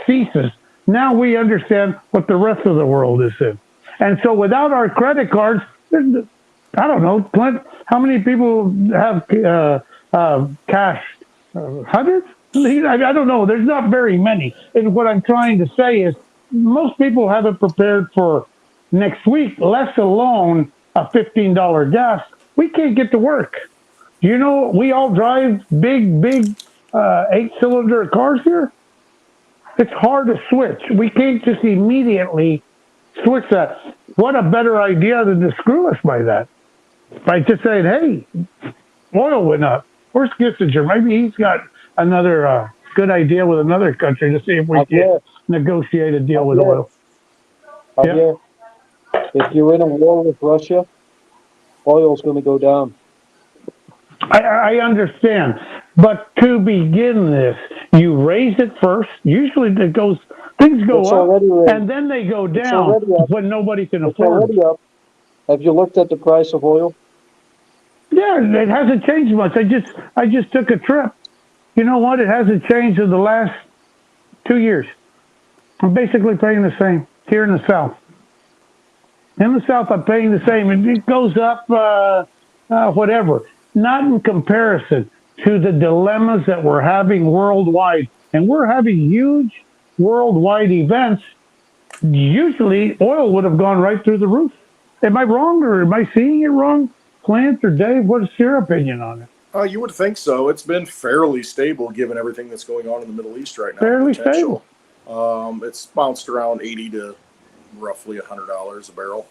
ceases. Now we understand what the rest of the world is in. And so without our credit cards, I don't know, Clint, how many people have cash? Hundreds? I don't know. There's not very many. And what I'm trying to say is most people haven't prepared for next week, let alone a $15 gas. We can't get to work. You know, we all drive big 8-cylinder cars here. It's hard to switch. We can't just immediately switch that. What a better idea than to screw us by that. By just saying, hey, oil went up. Where's Kissinger? Maybe he's got another good idea with another country to see if we can negotiate a deal with oil. Javier, if you're in a war with Russia, oil's going to go down. I understand. But to begin this, you raise it first. Usually things go It's already up, raised. and then they go It's down already up. when nobody can It's afford already it. up. Have you looked at the price of oil? Yeah, it hasn't changed much. I just took a trip. You know what? It hasn't changed in the last 2 years. I'm basically paying the same here in the South. In the South, I'm paying the same. And it goes up, whatever. Not in comparison to the dilemmas that we're having worldwide. And we're having huge worldwide events. Usually, oil would have gone right through the roof. Am I wrong, or am I seeing it wrong? Clint or Dave, what's your opinion on it? You would think so. It's been fairly stable given everything that's going on in the Middle East right now. Fairly Potential. stable. It's bounced around 80 to roughly $100 a barrel.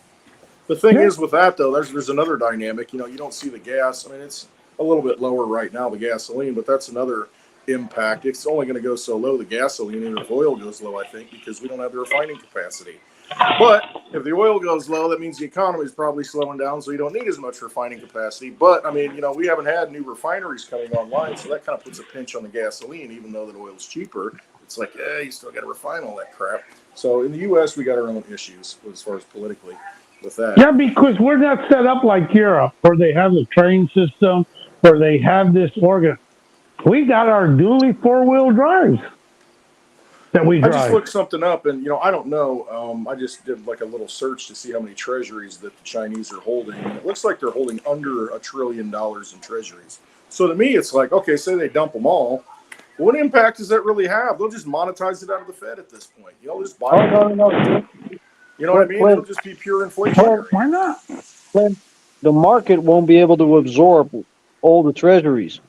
The thing Yeah. is with that though, there's another dynamic. You know, you don't see the gas. I mean, it's a little bit lower right now, the gasoline, but that's another impact. It's only going to go so low, the gasoline, and if oil goes low, I think, because we don't have the refining capacity. But if the oil goes low, that means the economy is probably slowing down, so you don't need as much refining capacity. But, I mean, you know, we haven't had new refineries coming online, so that kind of puts a pinch on the gasoline, even though that oil's cheaper. It's like, you still got to refine all that crap. So in the U.S., we got our own issues as far as politically with that. Yeah, because we're not set up like Europe, where they have the train system, where they have this organ. We got our dually 4-wheel drives that we I just drive. looked something up, and you know, I don't know. I just did like a little search to see how many treasuries that the Chinese are holding, and it looks like they're holding under $1 trillion in treasuries. So to me, it's like, okay, say they dump them all. What impact does that really have? They'll just monetize it out of the Fed at this point. You know, they'll just buy it. No. You know what I mean? It'll just be pure inflation. Why not? The market won't be able to absorb all the treasuries.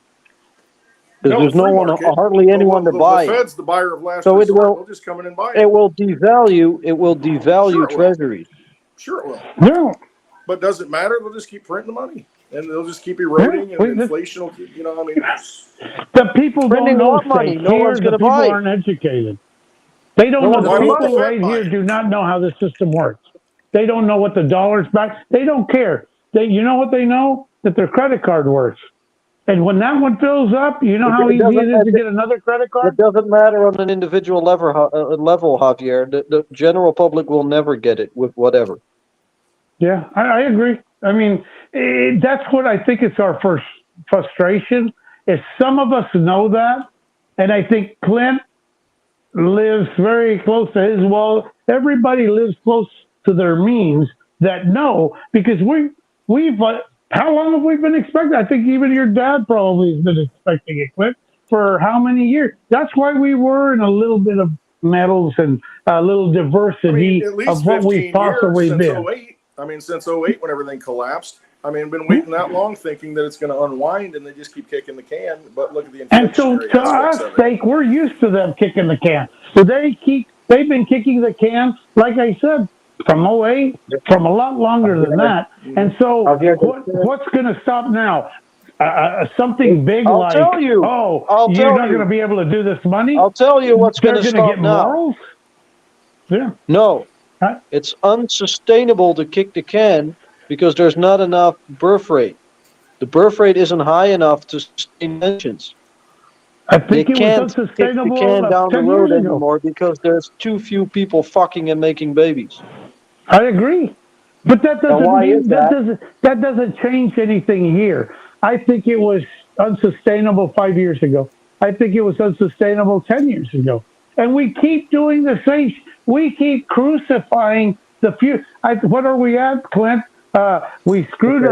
Because there's no one, hardly anyone to buy The it. Fed's the buyer of last So it resort. will- They'll just come in and buy It will devalue Sure it will. treasuries. Sure it will. No. But does it matter? They'll just keep printing the money. And they'll just keep eroding, Yeah, and inflation will keep, you know, I mean, The people Printing don't know what money? things. No Here, one's the gonna people buy it. aren't educated. They don't No know. one's The gonna buy people it. right here do not know how the system works. They don't know what the dollar's back. They don't care. You know what they know? That their credit card works. And when that one fills up, you know how It easy it doesn't- is to get another credit It card? doesn't matter on an individual level, Javier. The general public will never get it with whatever. Yeah, I agree. I mean, that's what I think is our first frustration, is some of us know that. And I think Clint lives very close to his, well, everybody lives close to their means that know, because we've, how long have we been expecting? I think even your dad probably has been expecting it, Clint, for how many years? That's why we were in a little bit of metals and a little I diversity mean, at least of what 15 we've possibly years been. since 08. I mean, since 08 when everything collapsed. I mean, been waiting that long thinking that it's going to unwind, and they just keep kicking the can. But look at the And so, inflationary to aspects us, of it. we're used to them kicking the can. So they've been kicking the can. Like I said, from '08, from a lot longer than that. And so, Javier, what's going to stop now? Something big I'll like, tell you. oh, I'll you're tell not you. going to be able to do this money. I'll tell you what's They're going to going to stop get now. morals. Yeah. No, Huh? it's unsustainable to kick the can because there's not enough birth rate. The birth rate isn't high enough to sustain pensions. I They think it was can't kick the unsustainable can down the 10 road years ago. anymore because there's too few people fucking and making babies. I agree, but that doesn't why mean is that? that doesn't change anything here. I think it was unsustainable 5 years ago. I think it was unsustainable 10 years ago, and we keep doing the same. We keep crucifying the few. What are we at, Clint? We screwed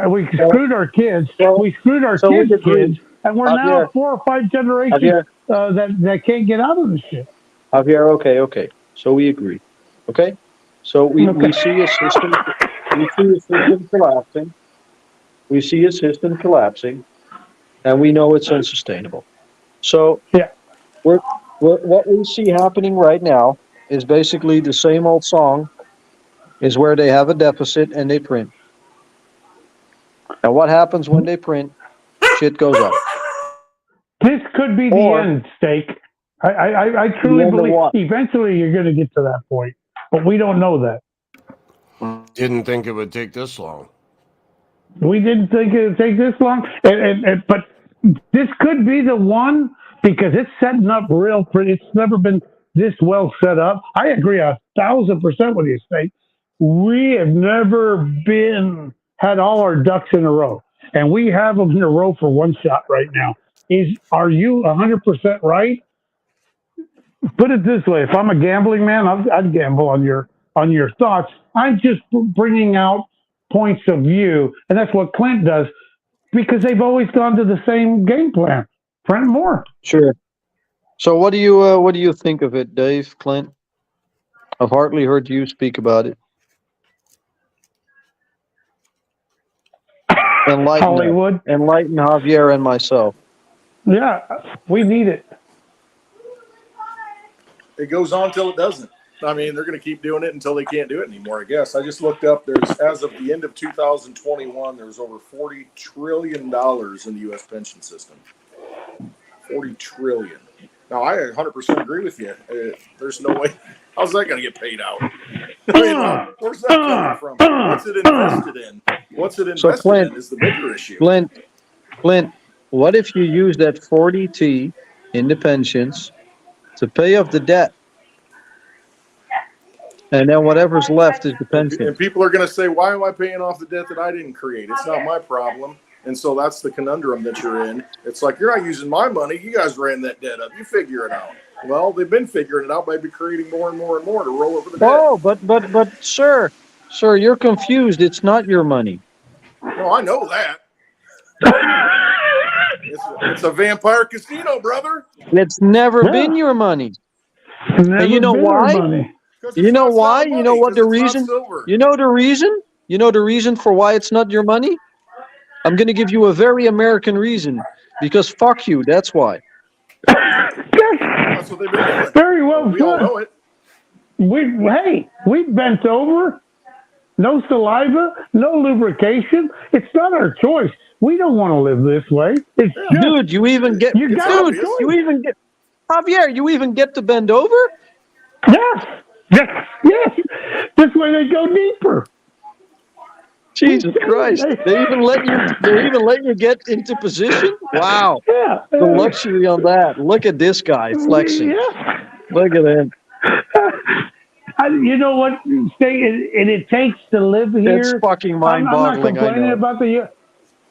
we screwed our kids. We screwed our we kids' agree. kids, and we're Javier, now 4 or 5 generations Javier. that can't get out of this shit. Javier, okay. So we agree. Okay? So we see a system collapsing. We see a system collapsing, and we know it's unsustainable. So Yeah. what we see happening right now is basically the same old song, is where they have a deficit and they print. And what happens when they print? Shit goes up. This could be the Or- end, Steak. I truly end of believe what? eventually you're going to get to that point, but we don't know that. Didn't think it would take this long. We didn't think it would take this long, but this could be the one because it's setting up real pretty. It's never been this well set up. I agree 1,000% with you, Steak. We have never had all our ducks in a row, and we have them in a row for one shot right now. Are you 100% right? Put it this way: if I'm a gambling man, I'd gamble on your thoughts. I'm just bringing out points of view, and that's what Clint does because they've always gone to the same game plan. Trent Moore. Sure. So what do you think of it, Dave, Clint? I've hardly heard you speak about it. Hollywood. Enlighten Javier and myself. Yeah, we need it. It goes on till it doesn't. I mean, they're going to keep doing it until they can't do it anymore, I guess. I just looked up. As of the end of 2021, there's over $40 trillion in the U.S. pension system. $40 trillion. Now, I 100% agree with you. There's no way. How's that going to get paid out? I mean, where's that coming from? What's it invested in? What's it invested Clint, in is the bigger issue. Clint, what if you use that 40T in the pensions to pay off the debt? And then whatever's left is the pension. And people are going to say, why am I paying off the debt that I didn't create? It's not my problem. And so that's the conundrum that you're in. It's like, you're not using my money. You guys ran that debt up. You figure it out. Well, they've been figuring it out by creating more and more and more to roll over the debt. Oh, but sir, you're confused. It's not your money. No, I know that. It's a vampire casino, brother. It's never been your money. Never you know been our why? money. You know why? Money, you know what the reason? silver. You know the reason? You know the reason for why it's not your money? I'm going to give you a very American reason. Because fuck you, that's why. That's what they've been doing. Very well We all said. know it. We bent over. No saliva, no lubrication. It's not our choice. We don't want to live this way. It's just, Dude, you even get You got dude, obvious. you even get Javier, you even get to bend over? yes. This way they go deeper. Jesus Christ. They even let you get into position? Wow. Yeah. The luxury on that. Look at this guy flexing. Yeah. Look at him. You know what? It takes to live here. It's fucking I'm not mind-boggling, I complaining know. about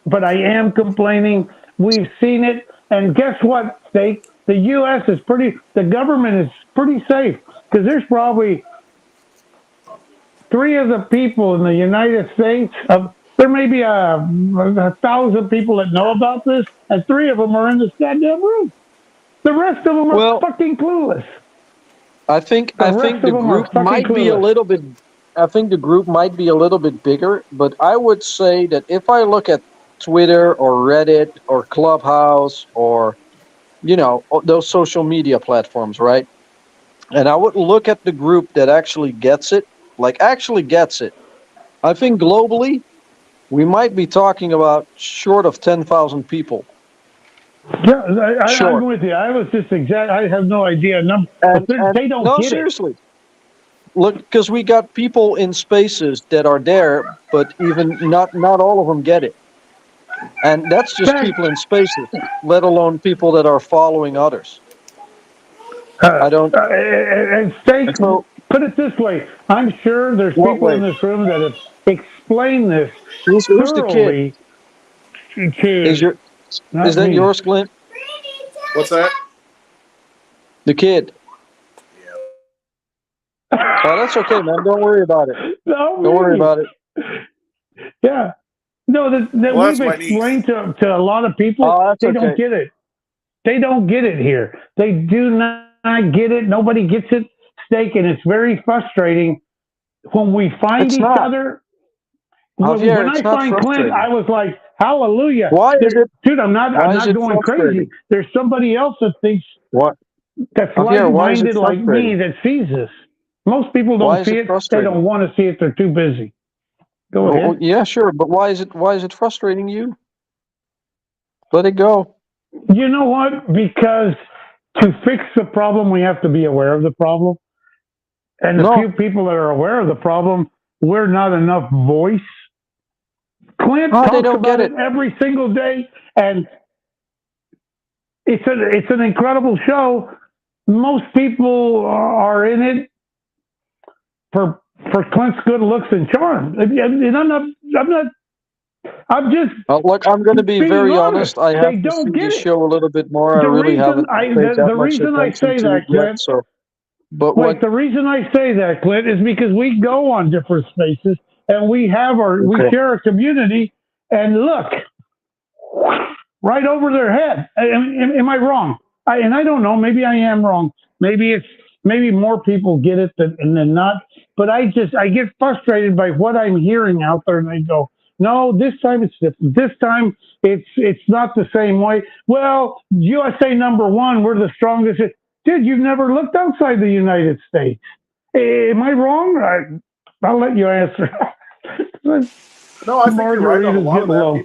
but I am complaining. We've seen it, and guess what? The U.S. the government is pretty safe because there's probably 3 of the people in the United States. There may be 1,000 people that know about this, and 3 of them are in this goddamn room. The rest of them are fucking clueless. I think the group might be a little bit. I think the group might be a little bit bigger, but I would say that if I look at Twitter or Reddit or Clubhouse or, those social media platforms, right? And I would look at the group that actually gets it, like actually gets it, I think globally, we might be talking about short of 10,000 people. Yeah, I'm Short. with you. I was just I have no idea number, but And they don't no, get it. seriously. Look, because we got people in spaces that are there, but even not all of them get it. And that's just Fact, people in spaces, let alone people that are following others. uh, I don't. and Steak, So put it this way: I'm sure there's what people in way? this room that have explained this Who's the kid? thoroughly Is to your is not that me. yours, Clint? What's that? The kid. Yeah. Oh, that's okay, man. Don't worry about it. No, Don't worry me. about it. Yeah. No, that Well, we've that's my niece. explained to a lot of people, Oh, that's they okay. don't get it. They don't get it here. They do not get it. Nobody gets it, Steak, and it's very frustrating when we find It's each not. other. Javier, When I it's not find Clint, I frustrating. was like, "Hallelujah, Why is it? dude!" I'm not Why is it going crazy. frustrating? There's somebody else that thinks What, that's Javier? Why is it like-minded like me frustrating? that sees this. Most people Why don't is see it it. They frustrating? don't want to see it. They're too busy. Go Oh, ahead. yeah, sure, but why is it frustrating you? Let it go. You know what? Because to fix the problem, we have to be aware of the problem. And the few No, people that are aware of the problem, we're not enough voice. Clint they talks don't get about it it. every single day, and it's an incredible show. Most people are in it for Clint's good looks and charm. And I'm just Look, I'm going to be being very honest. honest. I They have to see don't get the it. show a little bit more. I really haven't paid that The much reason I attention say to that, it yet. Clint, So, but wait, what? the reason I say that, Clint, is because we go on different spaces and we Okay. share a community, and look, right over their head. Am I wrong? And I don't know. Maybe I am wrong. Maybe more people get it than not. But I get frustrated by what I'm hearing out there, and I go, no, this time it's different. This time it's not the same way. Well, USA number one, we're the strongest. Dude, you've never looked outside the United States. Am I wrong? I'll let you answer. No, I think you're right on a Margarita's lot of getting that. low.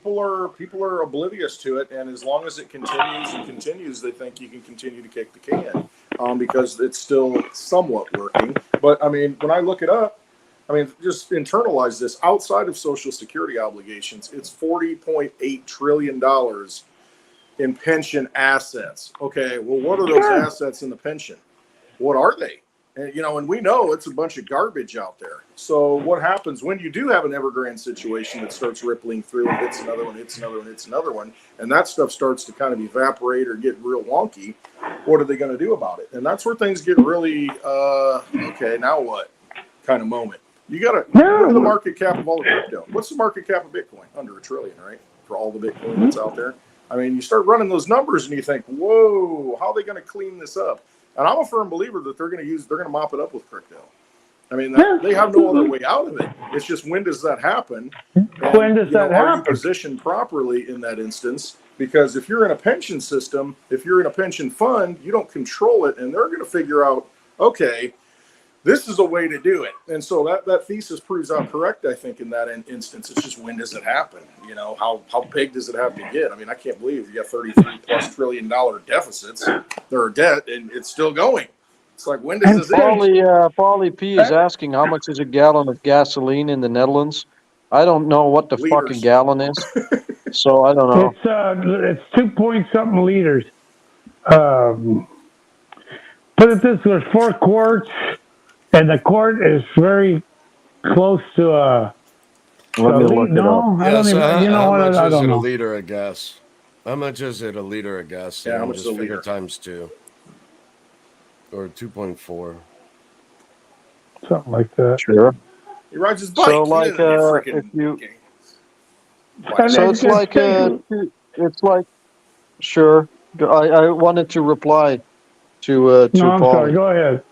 People are oblivious to it, and as long as it continues and continues, they think you can continue to kick the can because it's still somewhat working. But I mean, when I look it up, I mean, just internalize this. Outside of Social Security obligations, it's $40.8 trillion in pension assets. Okay, well, what are those Sure. assets in the pension? What are they? And, and we know it's a bunch of garbage out there. So what happens when you do have an Evergrande situation that starts rippling through and hits another one, hits another one, hits another one, and that stuff starts to kind of evaporate or get real wonky? What are they going to do about it? And that's where things get really, okay, now what kind of moment. You got to look at the market cap of all the crypto. What's the market cap of Bitcoin? Under $1 trillion, right? For all the Bitcoin that's out there. I mean, you start running those numbers and you think, whoa, how are they going to clean this up? And I'm a firm believer that they're going to mop it up with crypto. I mean, they have no other way out of it. It's just, when does that happen? And, when does that happen? Are you positioned properly in that instance? Because if you're in a pension system, if you're in a pension fund, you don't control it, and they're going to figure out, okay, this is a way to do it. And so that thesis proves out correct, I think, in that instance. It's just, when does it happen? How big does it have to get? I mean, I can't believe you got $33+ trillion deficits. They're debt, and it's still going. It's like, when does this end? Paulie P is asking how much is a gallon of gasoline in the Netherlands. I don't know what the fuck a Liters. gallon is, so I don't know. It's 2-point-something liters. Put it this way: 4 quarts, and the quart is very close to a. Let me look it up. No, I Yeah, don't so even. You know how what? much I is don't it a know. liter of gas? How much is it a liter of gas? Yeah, how much is a figure liter? times 2. Or 2.4. Something like that. Sure. He rides his bike. So, He like, doesn't need if freaking you, And so it's like, it's like, sure. I wanted to reply to no, I'm sorry. Paulie. Go ahead.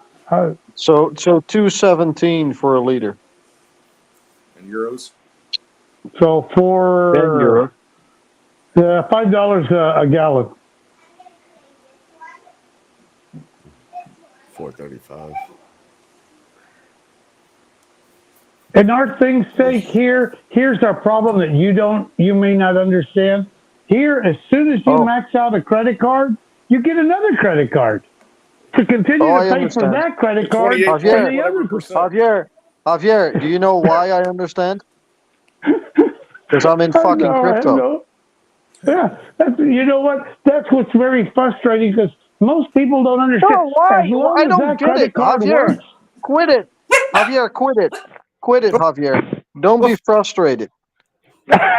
So 217 for a liter. in euros. So 10 for euro. $5 a gallon. 4.35. And our thing's sake here's our problem that you may not understand. Here, as soon as you max out a credit card, you get another credit card to continue to pay for that credit card and the other. Javier, do you know why I understand? Because I'm in fucking crypto. Yeah, you know what? That's what's very frustrating because most people don't understand. No, why? As long I as don't that get credit it, card Javier. works, Quit it. Javier, quit it. Quit it, Javier. Don't be frustrated.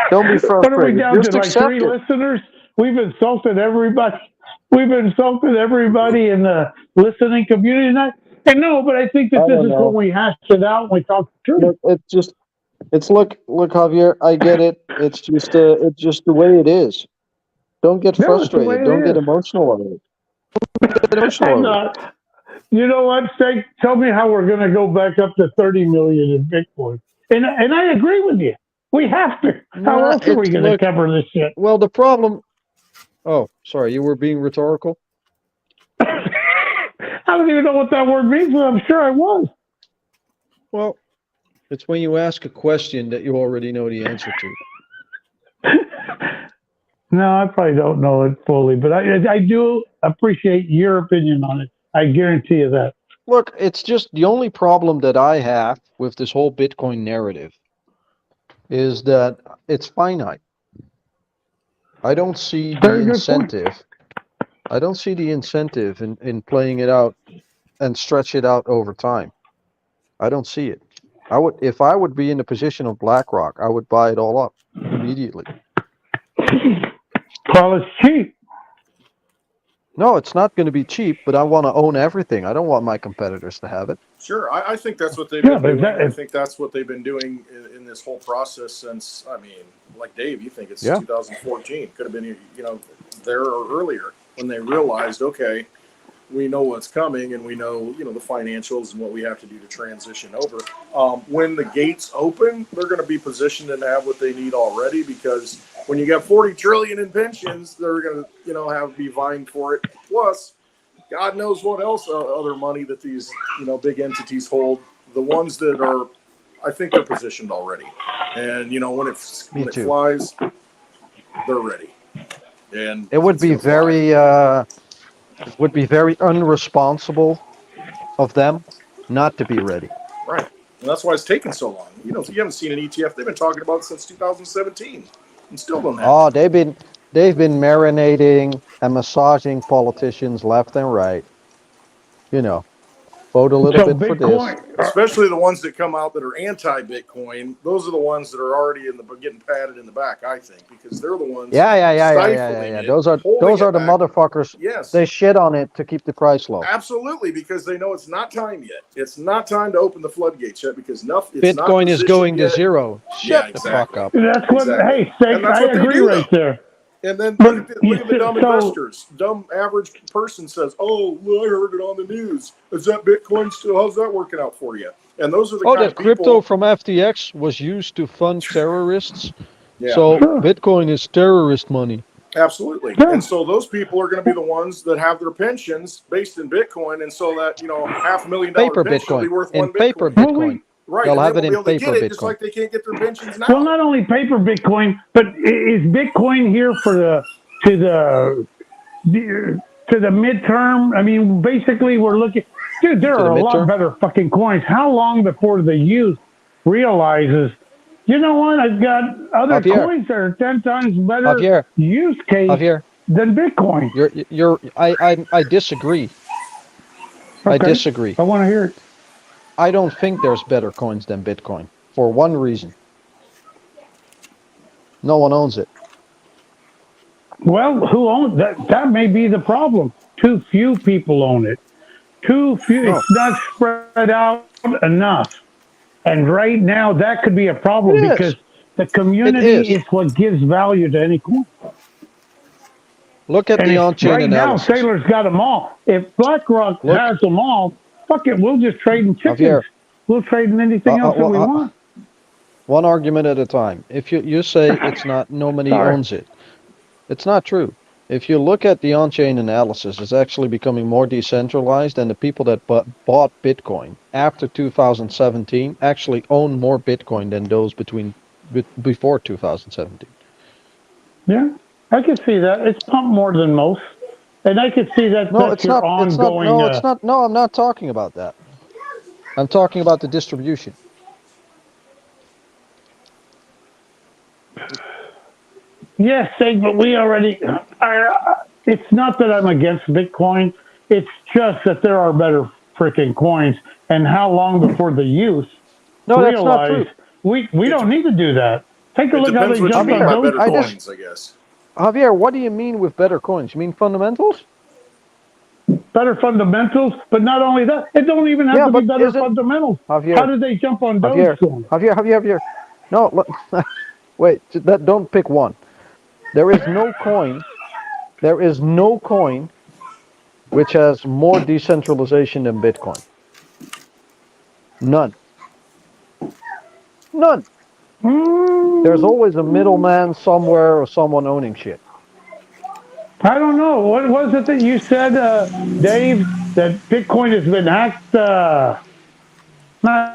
Don't be frustrated. What are we down Just to, like accept 3 it. listeners? We've insulted everybody. We've insulted everybody in the listening community tonight. And no, but I think that this is when we hash it out and we talk the truth. Look, Javier, I get it. It's just the way it is. Don't get frustrated. Don't get emotional over it. You know what, Steak? Tell me how we're going to go back up to 30 million in Bitcoin. And I agree with you. We have to. How else are we going to cover this shit? Well, the problem. Oh, sorry, you were being rhetorical. I don't even know what that word means, but I'm sure I was. Well, it's when you ask a question that you already know the answer to. No, I probably don't know it fully, but I do appreciate your opinion on it. I guarantee you that. Look, it's just the only problem that I have with this whole Bitcoin narrative is that it's finite. I don't see the incentive. I don't see the incentive in playing it out and stretch it out over time. I don't see it. If I would be in the position of BlackRock, I would buy it all up immediately. Well, it's cheap. No, it's not going to be cheap, but I want to own everything. I don't want my competitors to have it. Sure, I think that's what they've been doing. I think that's what they've been doing in this whole process since, I mean, like Dave, you think it's 2014. Could have been, there or earlier when they realized, okay, we know what's coming and we know, the financials and what we have to do to transition over. When the gates open, they're going to be positioned and have what they need already, because when you got 40 trillion in pensions, they're going to, be vying for it. Plus, God knows what else other money that these, big entities hold. The ones that are, I think they're positioned already. And, when it flies, they're ready. And it would be very, it would be very unresponsible of them not to be ready. Right. And that's why it's taken so long. You haven't seen an ETF. They've been talking about it since 2017 and still don't have it. They've been marinating and massaging politicians left and right. Vote a little bit Bitcoin, for this. Especially the ones that come out that are anti-Bitcoin. Those are the ones that are already getting patted in the back, I think, because they're the ones. Yeah. Those are the motherfuckers. Yes. They shit on it to keep the price low. Absolutely, because they know it's not time yet. It's not time to open the floodgates yet, because Bitcoin is going to zero. Shut the fuck up. That's what. Exactly. Hey, Steak, I agree right there. And then look at the dumb investors. Dumb average person says, "Oh, well, I heard it on the news. Is that Bitcoin still? How's that working out for you?" And those are the kind of people. Crypto from FTX was used to fund terrorists. Yeah. So Bitcoin is terrorist money. Absolutely. And so those people are going to be the ones that have their pensions based in Bitcoin, and so that $500,000 paper pension will be worth one paper Bitcoin. Right, they'll have it in paper Bitcoin. Just like they can't get their pensions now. Well, not only paper Bitcoin, but is Bitcoin here for to the midterm? I mean, basically, we're looking. Dude, there are a lot better fucking coins. How long before the youth realizes, you know what? I've got other coins that are 10 times better use case than Bitcoin. I disagree. Okay. I disagree. I want to hear it. I don't think there's better coins than Bitcoin for one reason. No one owns it. Well, who owns that? That may be the problem. Too few people own it. Too few. No. It's not spread out enough. And right now, that could be a problem because the community is what gives value to any coin. Look at the on-chain analysis. Right now, Saylor's got them all. If BlackRock has them all, fuck it, we'll just trade in chickens. Javier, we'll trade in anything else that we want. One argument at a time. If you say it's not, nobody owns it. It's not true. if you look at the on-chain analysis, it's actually becoming more decentralized, and the people that bought Bitcoin after 2017 actually own more Bitcoin than those before 2017. Yeah, I can see that. It's pumped more than most. And I could see that No, that's your ongoing. No, it's not. No, I'm not talking about that. I'm talking about the distribution. Yes, but we already. It's not that I'm against Bitcoin. It's just that there are better freaking coins. And how long before the youth realize we don't need to do that? Take a look how they jump on better coins, I guess. Javier, what do you mean with better coins? You mean fundamentals? Better fundamentals, but not only that, it don't even have to be better fundamentals. Javier, how did they jump on Dogecoin? Javier. No, wait. Don't pick one. There is no coin. There is no coin which has more decentralization than Bitcoin. None. None. There's always a middleman somewhere or someone owning shit. I don't know. What was it that you said, Dave, that Bitcoin has been hacked? Not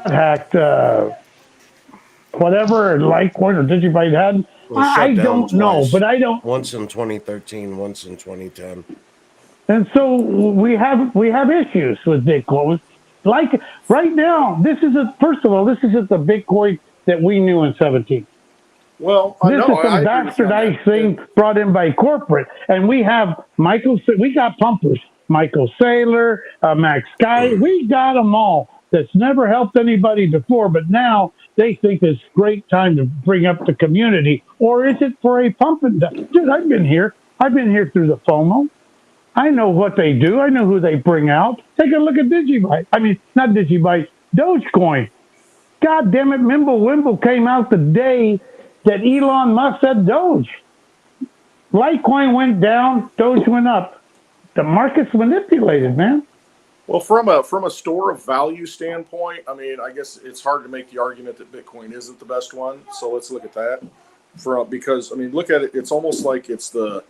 hacked. Whatever Litecoin or Digibyte had. I don't know, but I don't. Once in 2013, once in 2010. And so we have issues with Bitcoin. Like right now, first of all, this isn't the Bitcoin that we knew in 17. Well, this is some bastardized thing brought in by corporate, and we got pumpers, Michael Saylor, Max Guy, we got them all. That's never helped anybody before, but now they think it's a great time to bring up the community. Or is it for a pump and dump? Dude, I've been here through the FOMO. I know what they do. I know who they bring out. Take a look at Digibyte. I mean, not Digibyte, Dogecoin. God damn it, Mimblewimble came out the day that Elon Musk said Doge. Litecoin went down, Doge went up. The market's manipulated, man. Well, from a store of value standpoint, I mean, I guess it's hard to make the argument that Bitcoin isn't the best one. So let's look at that. Because I mean, look at it. It's almost like it's that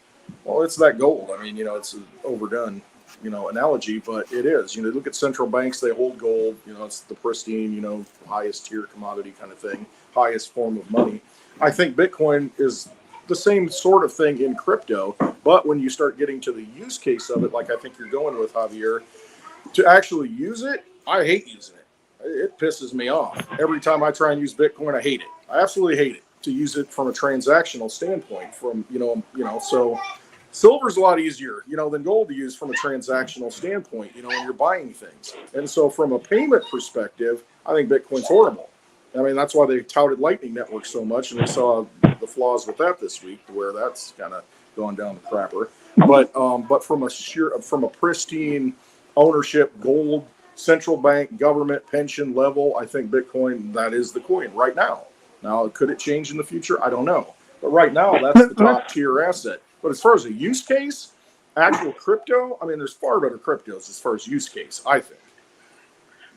gold. I mean, it's an overdone, analogy, but it is. Look at central banks; they hold gold. It's the pristine, highest tier commodity kind of thing, highest form of money. I think Bitcoin is the same sort of thing in crypto, but when you start getting to the use case of it, like I think you're going with, Javier, to actually use it, I hate using it. It pisses me off. Every time I try and use Bitcoin, I hate it. I absolutely hate it to use it from a transactional standpoint. So silver's a lot easier, than gold to use from a transactional standpoint, when you're buying things. And so from a payment perspective, I think Bitcoin's horrible. I mean, that's why they touted Lightning Network so much, and they saw the flaws with that this week, where that's kind of going down the crapper. But from a pristine ownership, gold, central bank, government, pension level, I think Bitcoin, that is the coin right now. Now, could it change in the future? I don't know. But right now, that's the top tier asset. But as far as a use case, actual crypto, I mean, there's far better cryptos as far as use case, I think.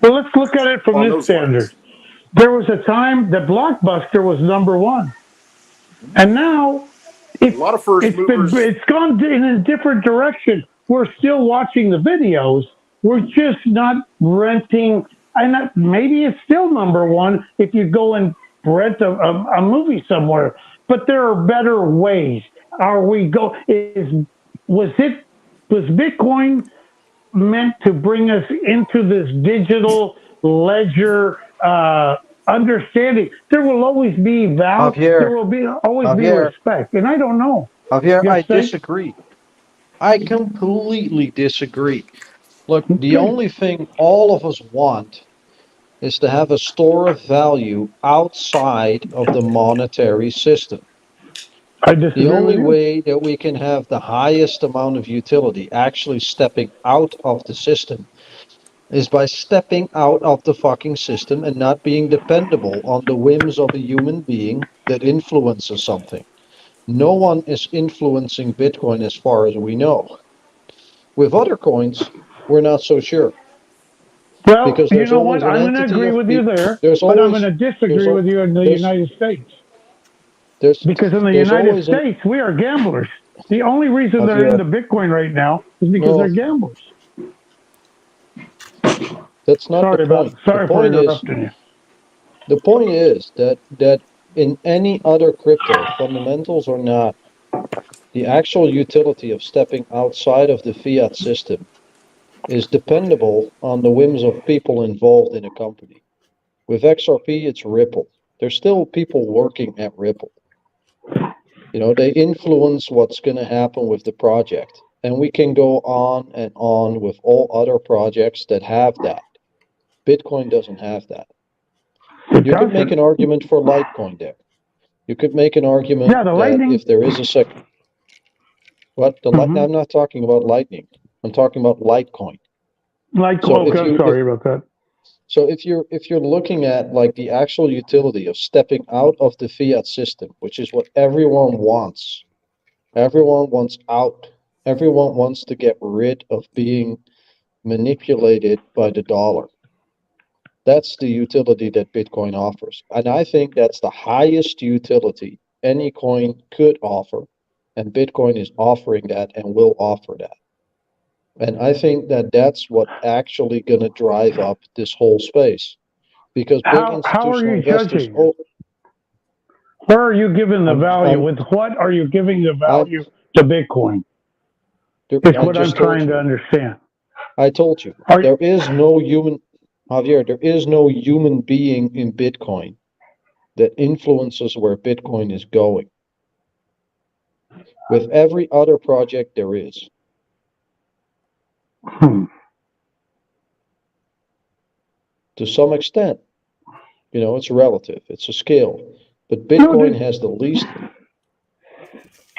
Well, let's look at it from this standard. There was a time that Blockbuster was number one. And now a lot of first movers. It's gone in a different direction. We're still watching the videos. We're just not renting. And maybe it's still number one if you go and rent a movie somewhere. But there are better ways. Was Bitcoin meant to bring us into this digital ledger understanding? There will always be value. There will always be respect. And I don't know. Javier, I disagree. I completely disagree. Look, the only thing all of us want is to have a store of value outside of the monetary system. The only way that we can have the highest amount of utility actually stepping out of the system is by stepping out of the fucking system and not being dependable on the whims of a human being that influences something. No one is influencing Bitcoin as far as we know. With other coins, we're not so sure. Well, because you know what? I'm going to agree with you there, but I'm going to disagree with you in the United States. Because in the United States, we are gamblers. The only reason they're Javier, into Bitcoin right now is because no, they're gamblers. that's not the point. Sorry for interrupting you. The point is that in any other crypto, fundamentals or not, the actual utility of stepping outside of the fiat system is dependable on the whims of people involved in a company. With XRP, it's Ripple. There's still people working at Ripple. You know, they influence what's going to happen with the project. And we can go on and on with all other projects that have that. Bitcoin doesn't have that. It You could make an doesn't. argument for Litecoin there. You could make an argument Yeah, the that Lightning. if there is a Mhm. I'm not talking about Lightning. I'm talking about Litecoin. Like, So okay, I'm sorry about that. So if you're looking at like the actual utility of stepping out of the fiat system, which is what everyone wants. Everyone wants out. Everyone wants to get rid of being manipulated by the dollar. That's the utility that Bitcoin offers. And I think that's the highest utility any coin could offer. And Bitcoin is offering that and will offer that. And I think that that's what actually going to drive up this whole space. Because big How are institutional you investors, judging? Where are you giving the value? I'm, With what are you giving the I'm, value to Bitcoin? Is I what I'm just told trying to you. understand. I told you. Are, There is no human, Javier, there is no human being in Bitcoin that influences where Bitcoin is going. With every other project, there is. To some extent, you know, it's relative, it's a scale. But Bitcoin has the least.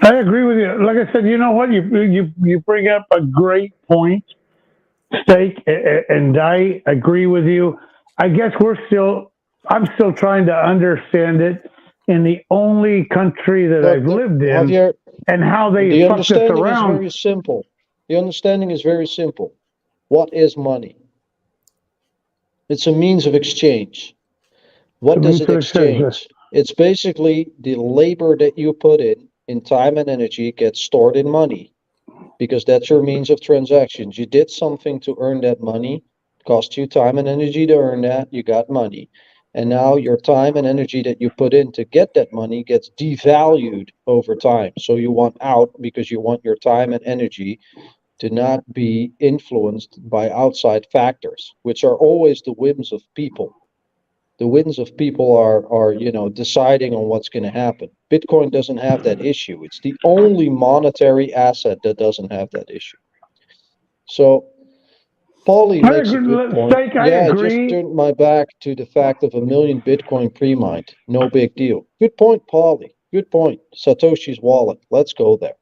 I agree with you. Like I said, you know what? You bring up a great point, Steak, and I agree with you. I guess I'm still trying to understand it in the only country that I've lived in, Javier, and how they the fuck this understanding is around. very simple. The understanding is very simple. What is money? It's a means of exchange. What does it exchange? It's basically the labor that you put in time and energy gets stored in money, because that's your means of transactions. You did something to earn that money, cost you time and energy to earn that, you got money. And now your time and energy that you put in to get that money gets devalued over time. So you want out because you want your time and energy to not be influenced by outside factors, which are always the whims of people. The whims of people are you know, deciding on what's going to happen. Bitcoin doesn't have that issue. It's the only monetary asset that doesn't have that issue. So Paulie makes a good point. I just turned my back to the fact of 1 million Bitcoin pre-mined. No big deal. Good point, Paulie. Good point. Satoshi's wallet. Let's go there.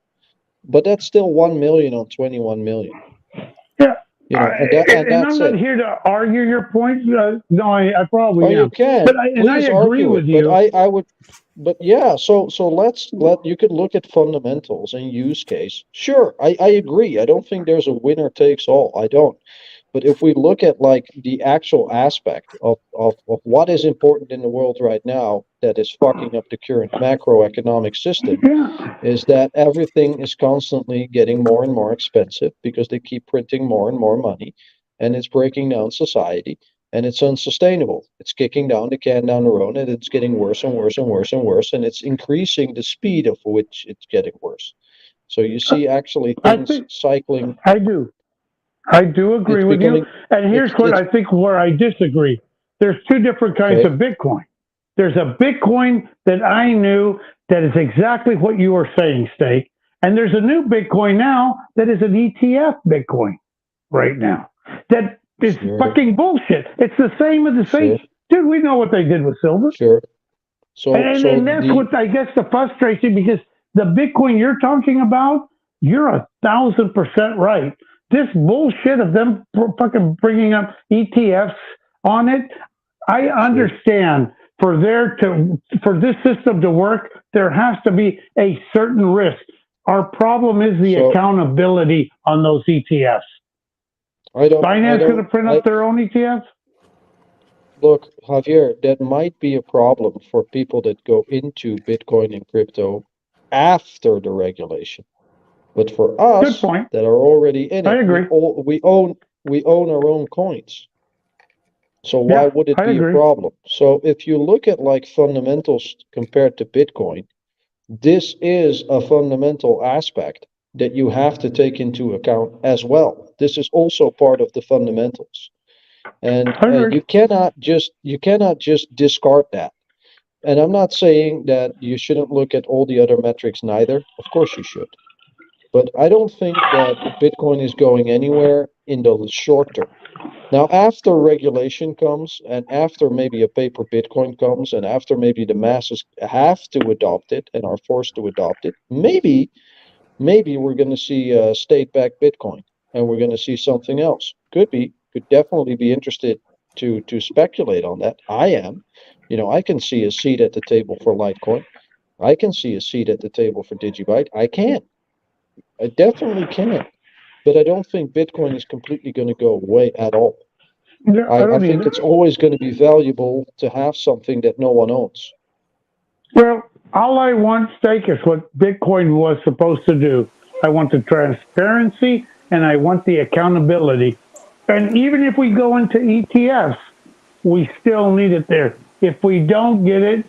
But that's still 1 million on 21 million. Yeah. You know, and I'm not here to argue your point. No, I probably am. You can. But I agree with you. But I would. But yeah, so you could look at fundamentals and use case. Sure, I agree. I don't think there's a winner takes all. I don't. But if we look at like the actual aspect of what is important in the world right now that is fucking up the current macroeconomic system, is that everything is constantly getting more and more expensive because they keep printing more and more money, and it's breaking down society, and it's unsustainable. It's kicking down the can down the road, and it's getting worse and worse and worse and worse, and it's increasing the speed of which it's getting worse. So you see actually things cycling. I do agree with you. And here's what I think where I disagree. There's two different kinds of Bitcoin. There's a Bitcoin that I knew that is exactly what you were saying, Steak. And there's a new Bitcoin now that is an ETF Bitcoin right now. That is fucking bullshit. It's the same as the same. Dude, we know what they did with silver. Sure. And that's what I guess the frustration, because the Bitcoin you're talking about, you're 1,000% right. This bullshit of them fucking bringing up ETFs on it, I understand. For this system to work, there has to be a certain risk. Our problem is the accountability on those ETFs. Binance going to print up their own ETFs? Look, Javier, that might be a problem for people that go into Bitcoin and crypto after the regulation. But for us Good point. that are already in it, I agree. we own our own coins. So why Yeah, would it I be agree. a problem? So if you look at like fundamentals compared to Bitcoin, this is a fundamental aspect that you have to take into account as well. This is also part of the fundamentals. And I agree. you cannot just discard that. And I'm not saying that you shouldn't look at all the other metrics neither. Of course you should. But I don't think that Bitcoin is going anywhere in the short term. Now, after regulation comes, and after maybe a paper Bitcoin comes, and after maybe the masses have to adopt it and are forced to adopt it, maybe we're going to see state-backed Bitcoin, and we're going to see something else. Could definitely be interested to speculate on that. I am. I can see a seat at the table for Litecoin. I can see a seat at the table for Digibyte. I definitely can. But I don't think Bitcoin is completely going to go away at all. Yeah, I I don't think either. it's always going to be valuable to have something that no one owns. Well, all I want, Stake, is what Bitcoin was supposed to do. I want the transparency and I want the accountability. And even if we go into ETFs, we still need it there. If we don't get it,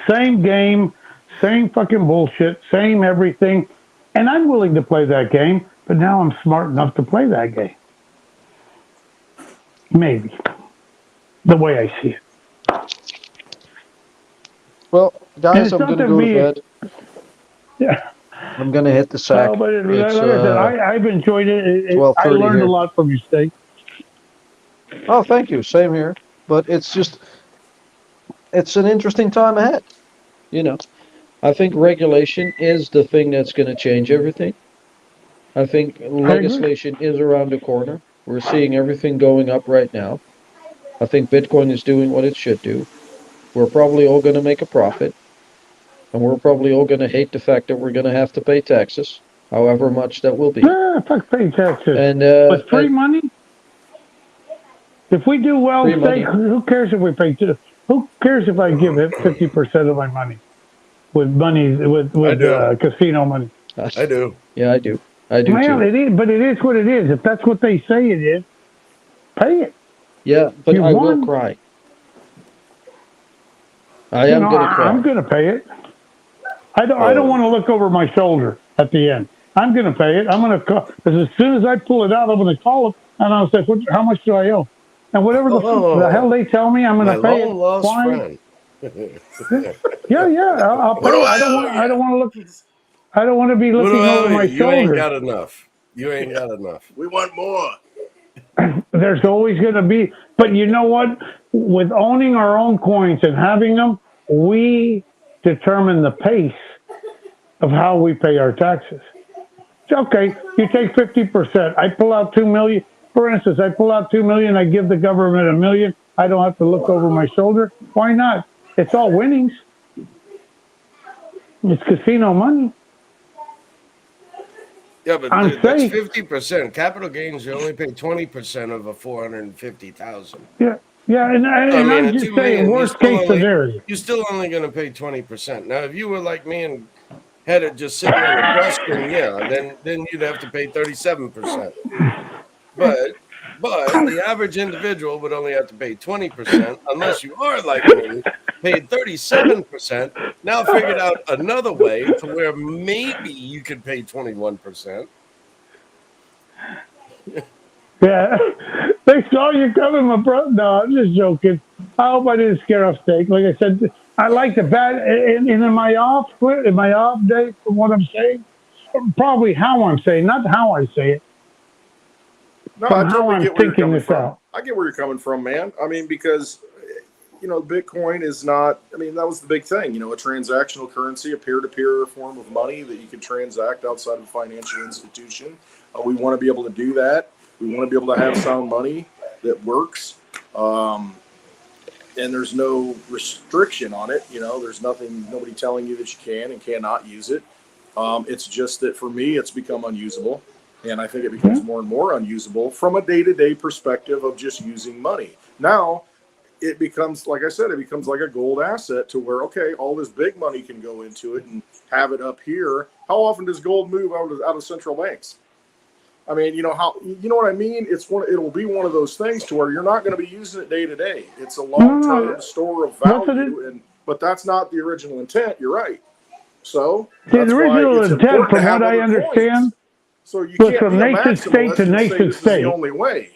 same game, same fucking bullshit, same everything. And I'm willing to play that game, but now I'm smart enough to play that game. Maybe. The way I see it. Well, guys, it's I'm not going to to go to be- bed. Yeah. I'm going to hit the sack. Well, but It's, like I said, I've enjoyed it. I 12:30 learned here. a lot from you, Stake. Oh, thank you. Same here. But it's an interesting time ahead. I think regulation is the thing that's going to change everything. I think legislation is around the corner. We're seeing everything going up right now. I think Bitcoin is doing what it should do. We're probably all going to make a profit. And we're probably all going to hate the fact that we're going to have to pay taxes, however much that will be. Yeah, fuck pay taxes. And With free money? If we do well, Free money. Stake, who cares if we pay? Who cares if I give it 50% of my money with casino money? I do. Yeah, I do. I do Well, too. it is, but it is what it is. If that's what they say it is, pay it. Yeah, but You I won. will cry. I am going to cry. I'm going to pay it. I don't want to look over my shoulder at the end. I'm going to pay it. I'm going to call, because as soon as I pull it out, I'm going to call them and I'll say, how much do I owe? And whatever the hell they tell me, I'm going to pay it. Why? Friend. Yeah, I'll pay it. I don't want to be looking over my You shoulder. ain't got enough. You ain't got enough. We want more. There's always going to be, but you know what? With owning our own coins and having them, we determine the pace of how we pay our taxes. It's okay, you take 50%. I pull out 2 million. For instance, I pull out 2 million. I give the government $1 million. I don't have to look over my shoulder. Why not? It's all winnings. It's casino money. Yeah, but I'm that's safe. 50%. Capital gains, you only pay 20% of a 450,000. Yeah, and I'm just saying, worst case scenario. You're still only going to pay 20%. Now, if you were like me and had it just sitting on a question, yeah, then you'd have to pay 37%. But the average individual would only have to pay 20%, unless you are like me, paid 37%. Now figured out another way to where maybe you could pay 21%. Yeah, they saw you coming, my brother. No, I'm just joking. I hope I didn't scare off Stake. Like I said, I like the bat. And in my off day, from what I'm saying, probably how I'm saying, not how I say it. No, I totally I'm get where you're thinking coming this from. out. I get where you're coming from, man. I mean, because Bitcoin is not. I mean, that was the big thing. A transactional currency, a peer-to-peer form of money that you can transact outside of a financial institution. We want to be able to do that. We want to be able to have sound money that works, and there's no restriction on it. There's nobody telling you that you can and cannot use it. It's just that for me, it's become unusable. And I think it becomes more and more unusable from a day-to-day perspective of just using money. Now, it becomes, like I said, it becomes like a gold asset to where, okay, all this big money can go into it and have it up here. How often does gold move out of central banks? I mean, you know what I mean? It'll be one of those things to where you're not going to be using it day to day. It's a long-term store of value, but that's not the original intent. You're right. So the original intent, from what I understand, so you was can't from nation state to nation state. The only way.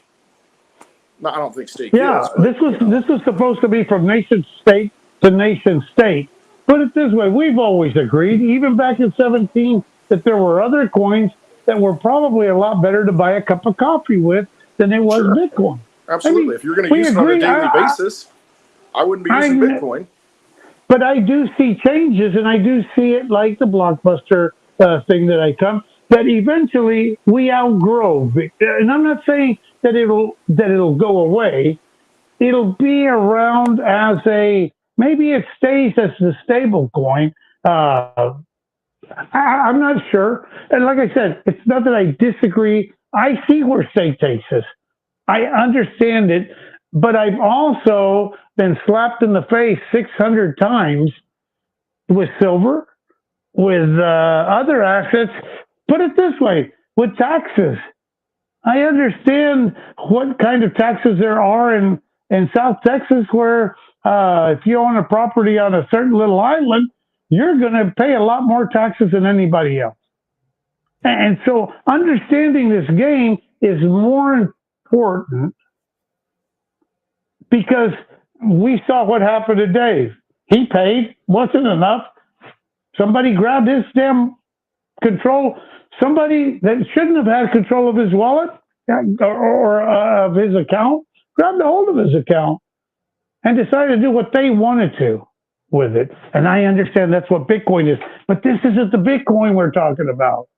No, I don't think state. Yeah, is, but, this was supposed to be from nation state to nation state. Put it this way: we've always agreed, even back in 17, that there were other coins that were probably a lot better to buy a cup of coffee with than it was Bitcoin. Absolutely. I mean, if you're going to use it on a daily basis, I wouldn't be using Bitcoin. But I do see changes, and I do see it like the Blockbuster thing that I come, that eventually we outgrow. And I'm not saying that it'll go away. It'll be around as maybe it stays as the stable coin. I'm not sure. And like I said, it's not that I disagree. I see where state takes us. I understand it, but I've also been slapped in the face 600 times with silver, with other assets. Put it this way, with taxes. I understand what kind of taxes there are in South Texas, where if you own a property on a certain little island, you're going to pay a lot more taxes than anybody else. And so understanding this game is more important, because we saw what happened to Dave. He paid, wasn't enough. Somebody grabbed his damn control. Somebody that shouldn't have had control of his wallet or of his account grabbed a hold of his account and decided to do what they wanted to with it. And I understand that's what Bitcoin is. But this isn't the Bitcoin we're talking about.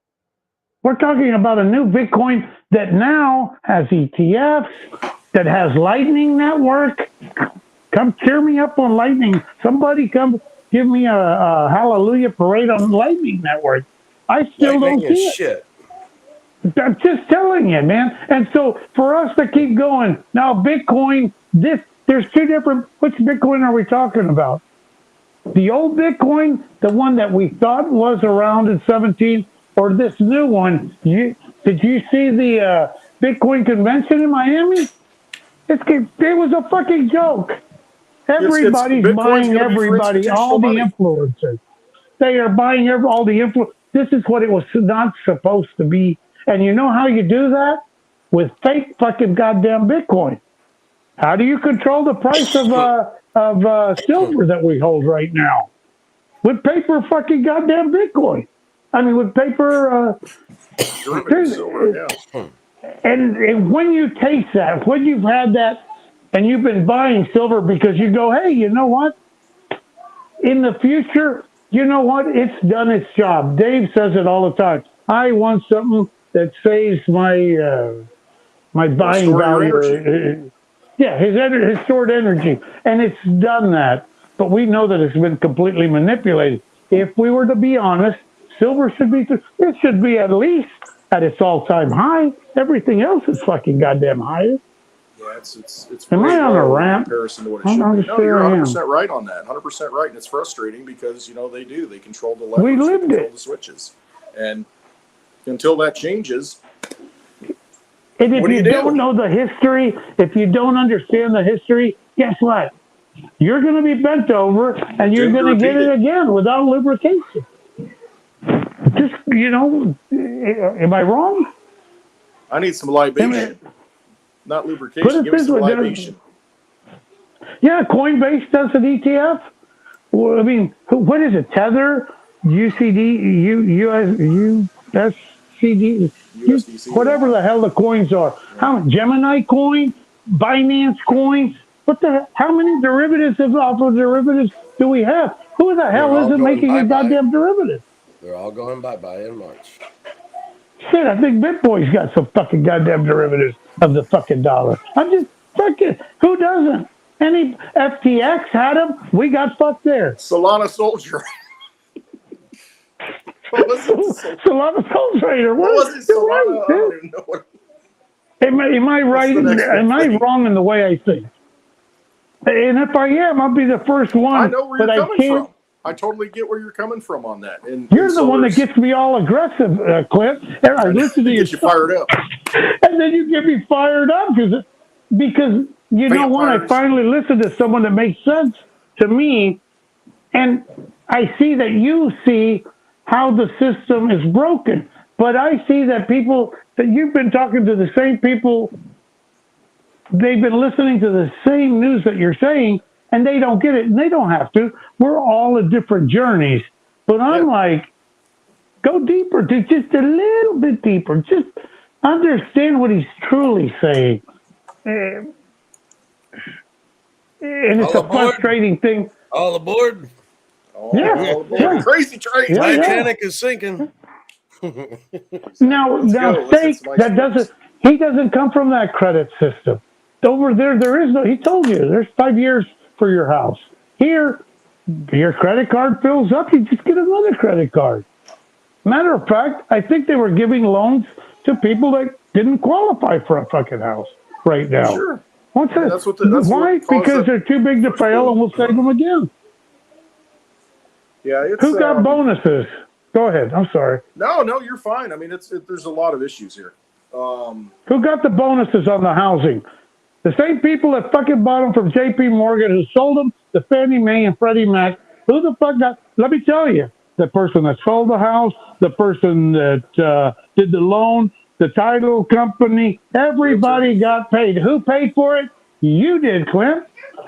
We're talking about a new Bitcoin that now has ETFs, that has Lightning Network. Come cheer me up on Lightning. Somebody come give me a hallelujah parade on Lightning Network. I still don't see it. Shit. I'm just telling you, man. And so for us to keep going, now Bitcoin, there's two different, which Bitcoin are we talking about? The old Bitcoin, the one that we thought was around in 17, or this new one? Did you see the Bitcoin convention in Miami? It was a fucking joke. Everybody's buying everybody, all the influencers. They are buying all the influence. This is what it was not supposed to be. And you know how you do that? With fake fucking goddamn Bitcoin. How do you control the price of silver that we hold right now? With paper fucking goddamn Bitcoin. I mean, with paper. Silver, yeah. And when you taste that, when you've had that, and you've been buying silver because you go, hey, you know what? In the future, you know what? It's done its job. Dave says it all the time. I want something that saves my buying value. Yeah, his stored energy. And it's done that. But we know that it's been completely manipulated. If we were to be honest, silver should be at least at its all-time high. Everything else is fucking goddamn higher. Yeah, it's Am I on a rant? in comparison to what it should be. No, you're 100% right on that. 100% right, and it's frustrating because they control the levers, we lived control the switches, and until that changes. And if you don't know the history, if you don't understand the history, guess what? You're going to be bent over, and you're going to get it again without lubrication. Just, am I wrong? I need some libation. Not lubrication. Give me some libation. Yeah, Coinbase does an ETF. Well, I mean, what is it? Tether, USDC, whatever the hell the coins are. Gemini coin, Binance coins. How many derivatives off of derivatives do we have? Who the hell isn't making a goddamn derivative? They're all going bye-bye in March. Shit, I think BitBoy's got some fucking goddamn derivatives of the fucking dollar. I'm just fucking, who doesn't? Any FTX had them, we got fucked there. Solana Soldier. What was it? Solana Soldier. What was it? Solana? Right, I don't even know what. Am I right? Am I wrong in the way I think? And if I am, I'll be the first one. I know where but you're I coming can't. from. I totally get where you're coming from on that. And You're so the one that gets me all aggressive, Cliff. And I listen to you get you fired up. and then you get me fired up because you know what? I Vampires. finally listened to someone that makes sense to me, and I see that you see how the system is broken. But I see that people that you've been talking to the same people, they've been listening to the same news that you're saying, and they don't get it, and they don't have to. We're all at different journeys. But I'm like, go deeper, dude, just a little bit deeper. Just understand what he's truly saying. And it's All a aboard. frustrating thing. All aboard. Yeah. Crazy train. Yeah. Titanic is sinking. Now, go. Steak, Let's hit some he doesn't come from that credit system. Over there is no, he told you, there's 5 years for your house. Here, your credit card fills up, you just get another credit card. Matter of fact, I think they were giving loans to people that didn't qualify for a fucking house right now. Sure. What's that? That's what Why? what caused Because that they're too big to fail, and we'll save them again. Yeah, it's Who got bonuses? Go ahead. I'm sorry. No, you're fine. I mean, there's a lot of issues here. Who got the bonuses on the housing? The same people that fucking bought them from J.P. Morgan, who sold them to Fannie Mae and Freddie Mac. Who the fuck got? Let me tell you, the person that sold the house, the person that did the loan, the title company, everybody got paid. Who paid for it? You did, Clint.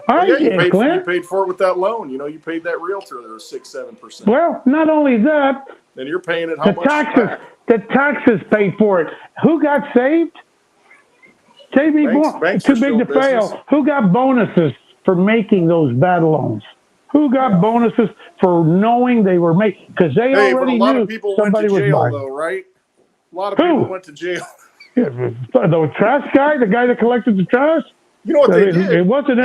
I did, Clint. You paid for it with that loan. You know, you paid that realtor there was 6-7%. Well, not only that, and you're paying it how much? The taxes paid for it. Who got saved? J.B. Morgan, too big to fail. Who got bonuses for making those bad loans? Who got bonuses for knowing they were making? Because they already knew somebody was buying. Though, right? A lot of people went to jail. The trash guy, the guy that collected the trash. You know what they did? It wasn't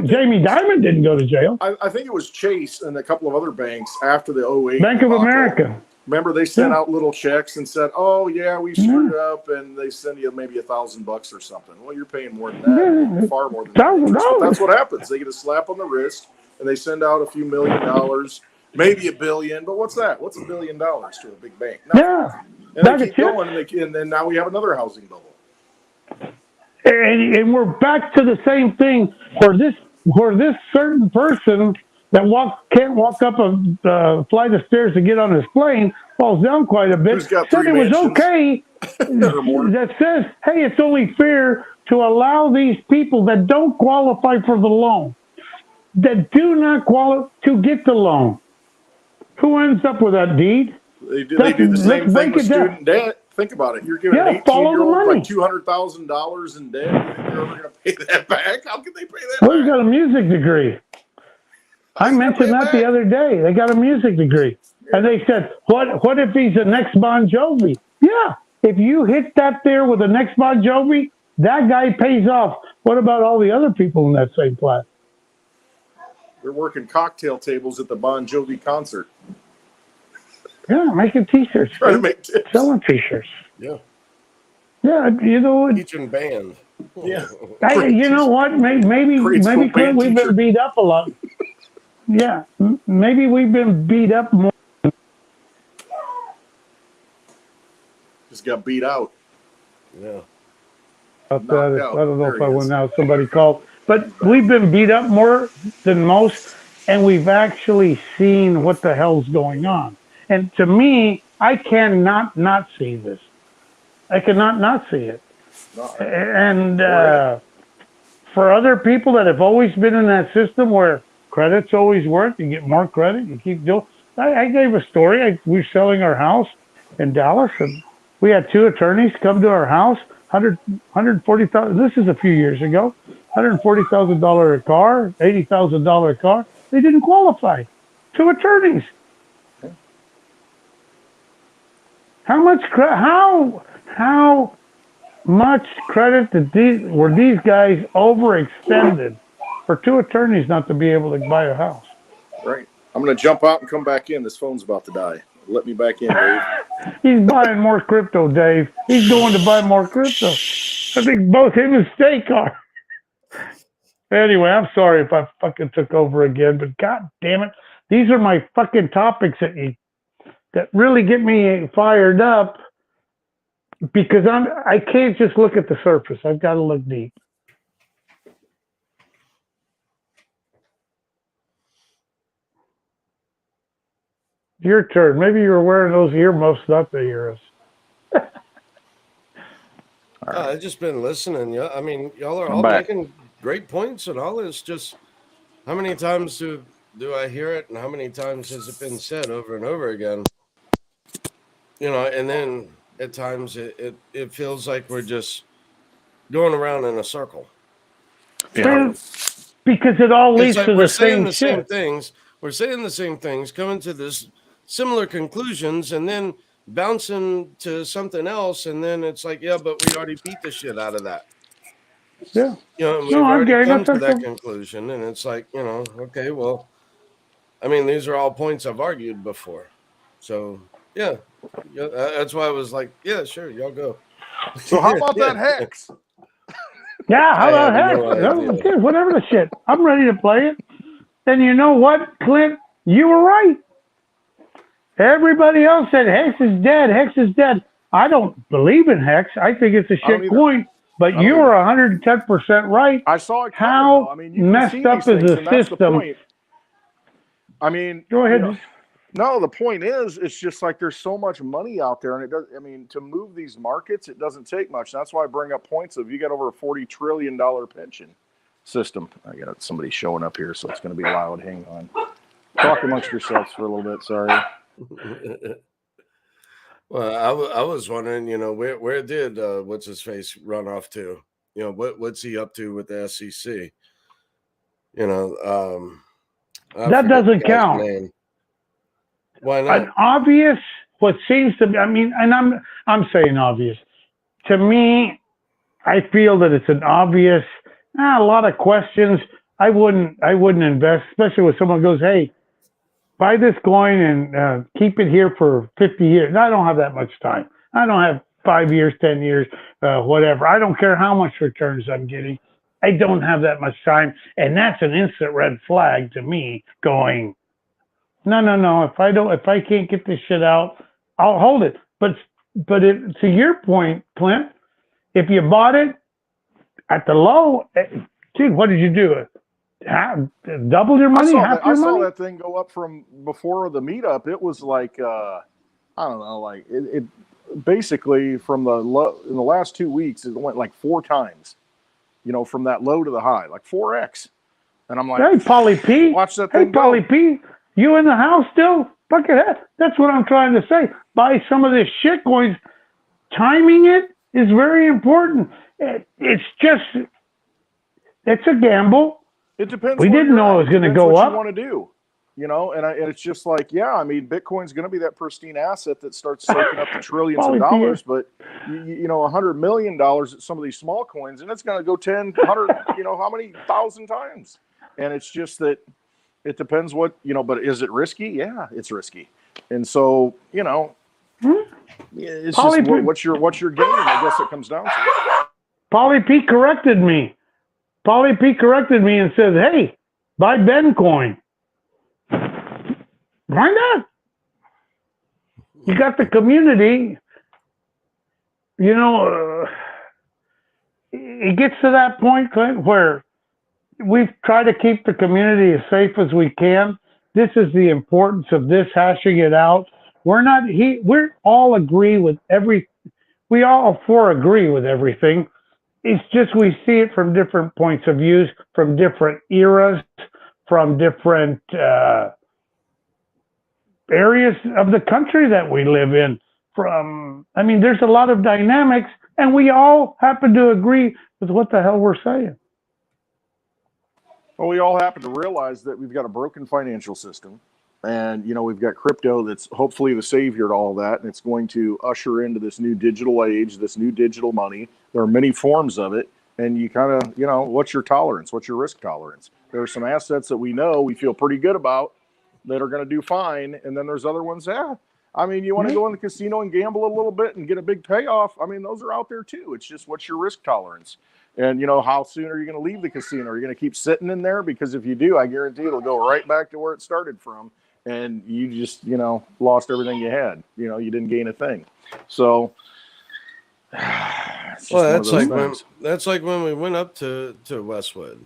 Jamie Dimon didn't go to jail. I think it was Chase and a couple of other banks after the 2008 Bank of America. Remember, they sent out little checks and said, "Oh yeah, we screwed up," and they send you maybe $1,000 or something. Well, you're paying more than that, far more than that. But that's what happens. They get a slap on the wrist, and they send out a few $1 million, maybe $1 billion. But what's that? What's $1 billion to a big bank? Nothing. Yeah, and they keep going, and then now we have another housing bubble. And we're back to the same thing where this certain person that can't walk up a flight of stairs to get on his plane, falls down quite a bit, said it was okay. That says, hey, it's only fair to allow these people that don't qualify for the loan, that do not qualify to get the loan. Who ends up with that deed? They do the same thing with student debt. Think about it. You're giving an 18-year-old like $200,000 in debt. You think they're ever going to pay that back? How can they pay that back? Well, you got a music degree. I mentioned that the other day. They got a music degree. And they said, what if he's the next Bon Jovi? Yeah. If you hit that there with the next Bon Jovi, that guy pays off. What about all the other people in that same class? They're working cocktail tables at the Bon Jovi concert. Yeah, making T-shirts. Trying to make tips. Selling T-shirts. Yeah. Yeah, you know. Teaching band. Yeah. You know what? Maybe Clint, we've been beat up a lot. Yeah, maybe we've been beat up more. Just got beat out. Yeah. I don't know if I went out. Somebody called. But we've been beat up more than most, and we've actually seen what the hell's going on. And to me, I cannot not see this. I cannot not see it. And for other people that have always been in that system where credit's always worked, you get more credit, you keep doing. I gave a story. We were selling our house in Dallas, and we had 2 attorneys come to our house. $140,000. This is a few years ago. $140,000 a car, $80,000 a car. They didn't qualify. 2 attorneys. How much credit were these guys overextended for 2 attorneys not to be able to buy a house? Right. I'm going to jump out and come back in. This phone's about to die. Let me back in, Dave. He's buying more crypto, Dave. He's going to buy more crypto. I think both him and Steak are. Anyway, I'm sorry if I fucking took over again, but god damn it, these are my fucking topics that really get me fired up because I can't just look at the surface. I've got to look deep. Your turn. Maybe you were wearing those earmuffs not to hear us. I've just been listening. Yeah, I mean, y'all are all making great points and all this. Just how many times do I hear it, and how many times has it been said over and over again? You know, and then at times it feels like we're just going around in a circle. Yeah. Because it all leads to the same same things. We're saying the same things, coming to this similar conclusions, and then bouncing to something else, and then it's like, yeah, but we already beat the shit out of that. Yeah. You know, we've already come to that conclusion, and it's like, you know, okay, well, I mean, these are all points I've argued before. So, yeah, that's why I was like, yeah, sure, y'all go. So how about that hex? Yeah, how about hex? Okay, whatever the shit. I'm ready to play it. And you know what, Clint? You were right. Everybody else said Hex is dead. Hex is dead. I don't believe in Hex. I think it's a shit coin. But you were 110% right. I saw it. How messed up is the system? I mean, go ahead. You know, no, the point is, it's just like there's so much money out there, and it does. I mean, to move these markets, it doesn't take much. That's why I bring up points of you got over a $40 trillion pension system. I got somebody showing up here, so it's going to be loud. Hang on. Talk amongst yourselves for a little bit. Sorry. Well, I was wondering, you know, where did what's his face run off to? You know, what's he up to with the SEC? You know, that doesn't count. Name. Why not? An obvious, what seems to be, I mean, and I'm saying obvious. To me, I feel that it's an obvious. A lot of questions. I wouldn't invest, especially when someone goes, "Hey, buy this coin and keep it here for 50 years." I don't have that much time. I don't have 5 years, 10 years, whatever. I don't care how much returns I'm getting. I don't have that much time. And that's an instant red flag to me going, no. If I can't get this shit out, I'll hold it. But to your point, Clint, if you bought it at the low, dude, what did you do? Double your money, half your money? I saw that thing go up from before the meetup. It was like, I don't know, like it basically from the low in the last 2 weeks, it went like 4 times, you know, from that low to the high, like 4x. And I'm like, hey, Pauly P, watch that thing. Hey, Pauly P, you in the house still? Fuck it. That's what I'm trying to say. Buy some of this shit coins. Timing it is very important. It's a gamble. It depends. We didn't know it was going to go up. What you want to do, you know, and it's just like, yeah, I mean, Bitcoin's going to be that pristine asset that starts soaking up the trillions of dollars, but you know, $100 million at some of these small coins, and it's going to go 10, 100, you know, how many thousand times? And it's just that it depends what, you know, but is it risky? Yeah, it's risky. And so, you know, it's just what's your game? I guess it comes down to. Pauly P corrected me. Pauly P corrected me and says, hey, buy Bencoin. Why not? You got the community. You know, it gets to that point, Clint, where we've tried to keep the community as safe as we can. This is the importance of this, hashing it out. We're all agree with we all agree with everything. It's just we see it from different points of views, from different eras, from different areas of the country that we live in. I mean, there's a lot of dynamics, and we all happen to agree with what the hell we're saying. Well, we all happen to realize that we've got a broken financial system, and, you know, we've got crypto that's hopefully the savior to all that, and it's going to usher into this new digital age, this new digital money. There are many forms of it, and you kind of, you know, what's your tolerance? What's your risk tolerance? There are some assets that we know we feel pretty good about that are going to do fine, and then there's other ones, I mean, you want to go in the casino and gamble a little bit and get a big payoff. I mean, those are out there too. It's just what's your risk tolerance? And, how soon are you going to leave the casino? Are you going to keep sitting in there? Because if you do, I guarantee it'll go right back to where it started from. And you just, lost everything you had. You didn't gain a thing. So, that's like when we went up to Westwood.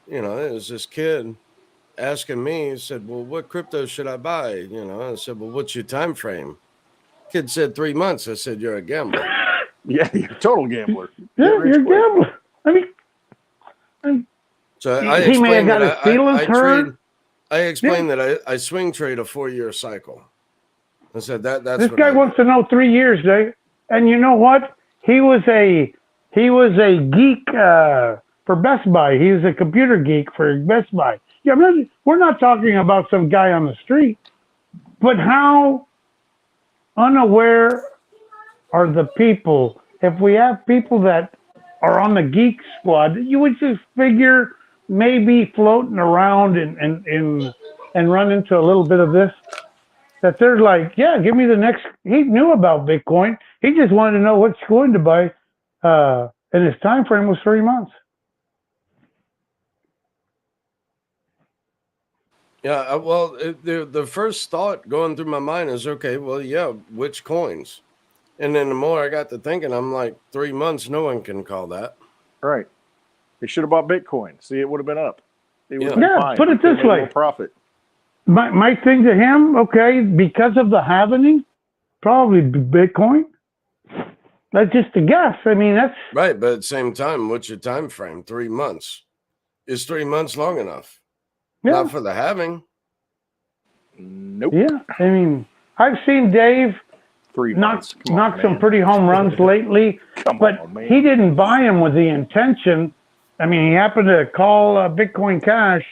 It was this kid asking me, he said, well, what crypto should I buy? I said, well, what's your time frame? Kid said 3 months. I said, you're a gambler. Yeah, you're a total gambler. Yeah, you're a gambler. So I explained that I swing trade a 4-year cycle. I said that's this guy wants to know 3 years, Dave. And you know what? He was a geek for Best Buy. He was a computer geek for Best Buy. Yeah, we're not talking about some guy on the street, but how unaware are the people? If we have people that are on the geek squad, you would just figure maybe floating around and run into a little bit of this, that they're like, yeah, give me the next. He knew about Bitcoin. He just wanted to know which coin to buy, and his time frame was 3 months. Yeah, well, the first thought going through my mind is, okay, well, yeah, which coins? And then the more I got to thinking, I'm like, 3 months, no one can call that. Right. They should have bought Bitcoin. See, it would have been up. Yeah, put it this way. Profit. My thing to him, okay, because of the halvening, probably Bitcoin. That's just a guess. I mean, that's right. But at the same time, what's your time frame? 3 months. Is 3 months long enough? Yeah. Not for the halving. Nope. Yeah, I mean, I've seen Dave knock some pretty home runs lately, but he didn't buy them with the intention. I mean, he happened to call Bitcoin Cash,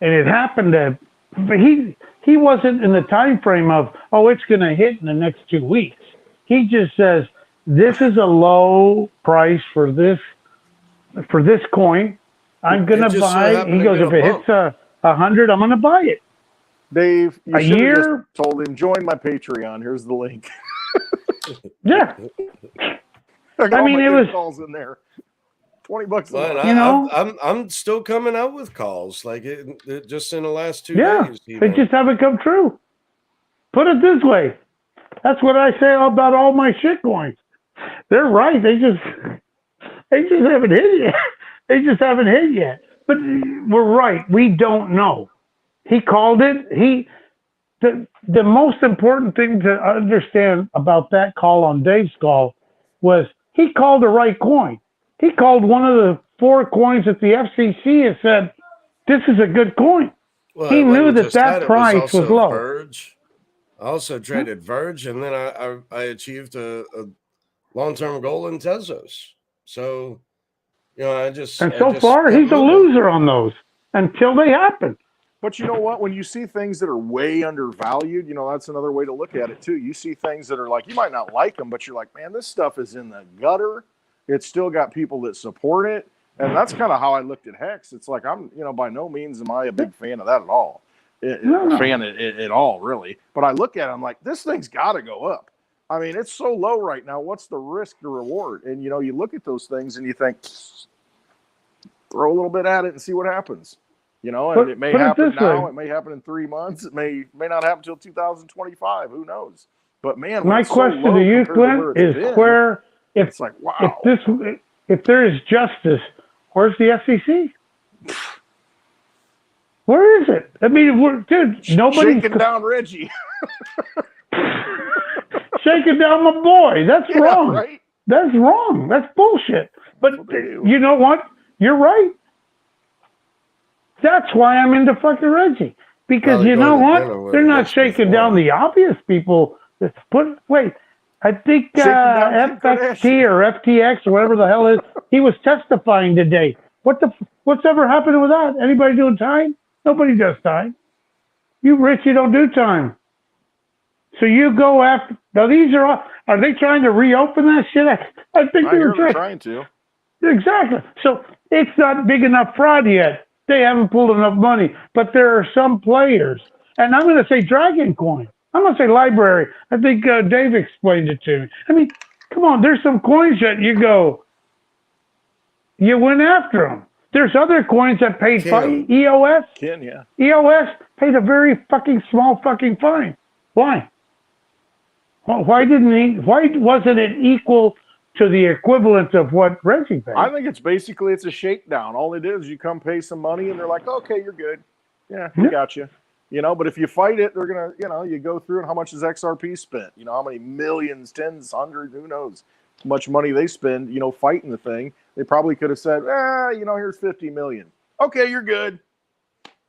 and it happened to. But he wasn't in the time frame of, it's going to hit in the next 2 weeks. He just says, this is a low price for this coin. I'm going to buy it. He goes, if it hits 100, I'm going to buy it. Dave, you should have just told him, join my Patreon. Here's the link. Yeah. I mean, it was calls in there. $20 a month. I'm still coming out with calls like it just in the last 2 days. They just haven't come true. Put it this way. That's what I say about all my shit coins. They're right. They just haven't hit yet. They just haven't hit yet. But we're right. We don't know. He called it. The most important thing to understand about that call on Dave's call was he called the right coin. He called one of the 4 coins that the FCC has said, this is a good coin. Well, he knew that price was low. Verge. I also traded Verge, and then I achieved a long-term goal in Tezos. So, And so far, he's a loser on those until they happen. But you know what? When you see things that are way undervalued, that's another way to look at it, too. You see things that are like, you might not like them, but you're like, man, this stuff is in the gutter. It's still got people that support it. And that's kind of how I looked at Hex. It's like, I'm, by no means am I a big fan of that at all. At all, really. But I look at it, I'm like, this thing's got to go up. I mean, it's so low right now. What's the risk to reward? And, you look at those things and you think, throw a little bit at it and see what happens. And it may happen now. It may happen in 3 months. It may not happen until 2025. Who knows? But, man, my question to you, Clint, is where... It's like, wow. If there is justice, where's the FCC? Where is it? I mean, nobody's shaking down Reggie. Shaking down my boy. That's wrong. Right? That's wrong. That's bullshit. But you know what? You're right. That's why I'm into fucking Reggie. Because you know what? They're not shaking down the obvious people. I think FXT or FTX or whatever the hell is, he was testifying today. What's ever happened with that? Anybody doing time? Nobody does time. You rich, you don't do time. So you go after. Now these are they trying to reopen that shit? I think they're trying to. Exactly. So it's not big enough fraud yet. They haven't pulled enough money, but there are some players, and I'm going to say Dragon Coin. I'm going to say library. I think Dave explained it to me. I mean, come on, there's some coins that you go, You went after them. There's other coins that paid fine. EOS. Yeah. EOS paid a very fucking small fucking fine. Why? Well, why wasn't it equal to the equivalent of what Reggie paid? I think it's a shakedown. All it is you come pay some money and they're like, okay, you're good. Yeah, we got you. But if you fight it, they're going to, you go through and how much has XRP spent? How many millions, tens, hundreds, who knows how much money they spend, fighting the thing. They probably could have said, here's 50 million. Okay, you're good.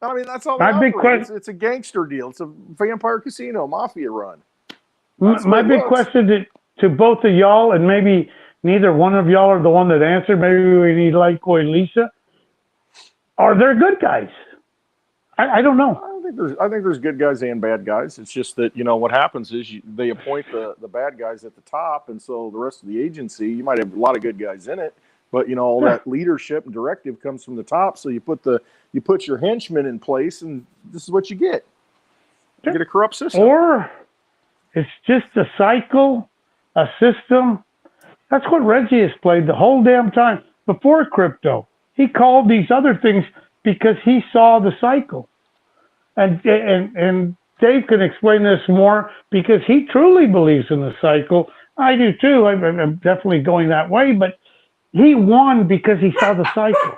I mean, that's all. It's a gangster deal. It's a vampire casino, mafia run. My big question to both of y'all, and maybe neither one of y'all are the one that answered. Maybe we need Litecoin and Lisa. Are there good guys? I don't know. I think there's good guys and bad guys. It's just that what happens is they appoint the bad guys at the top, and so the rest of the agency, you might have a lot of good guys in it, but all that leadership and directive comes from the top. So you put your henchmen in place, and this is what you get. You get a corrupt system. Or it's just a cycle, a system. That's what Reggie has played the whole damn time before crypto. He called these other things because he saw the cycle. And Dave can explain this more because he truly believes in the cycle. I do too. I'm definitely going that way, but he won because he saw the cycle.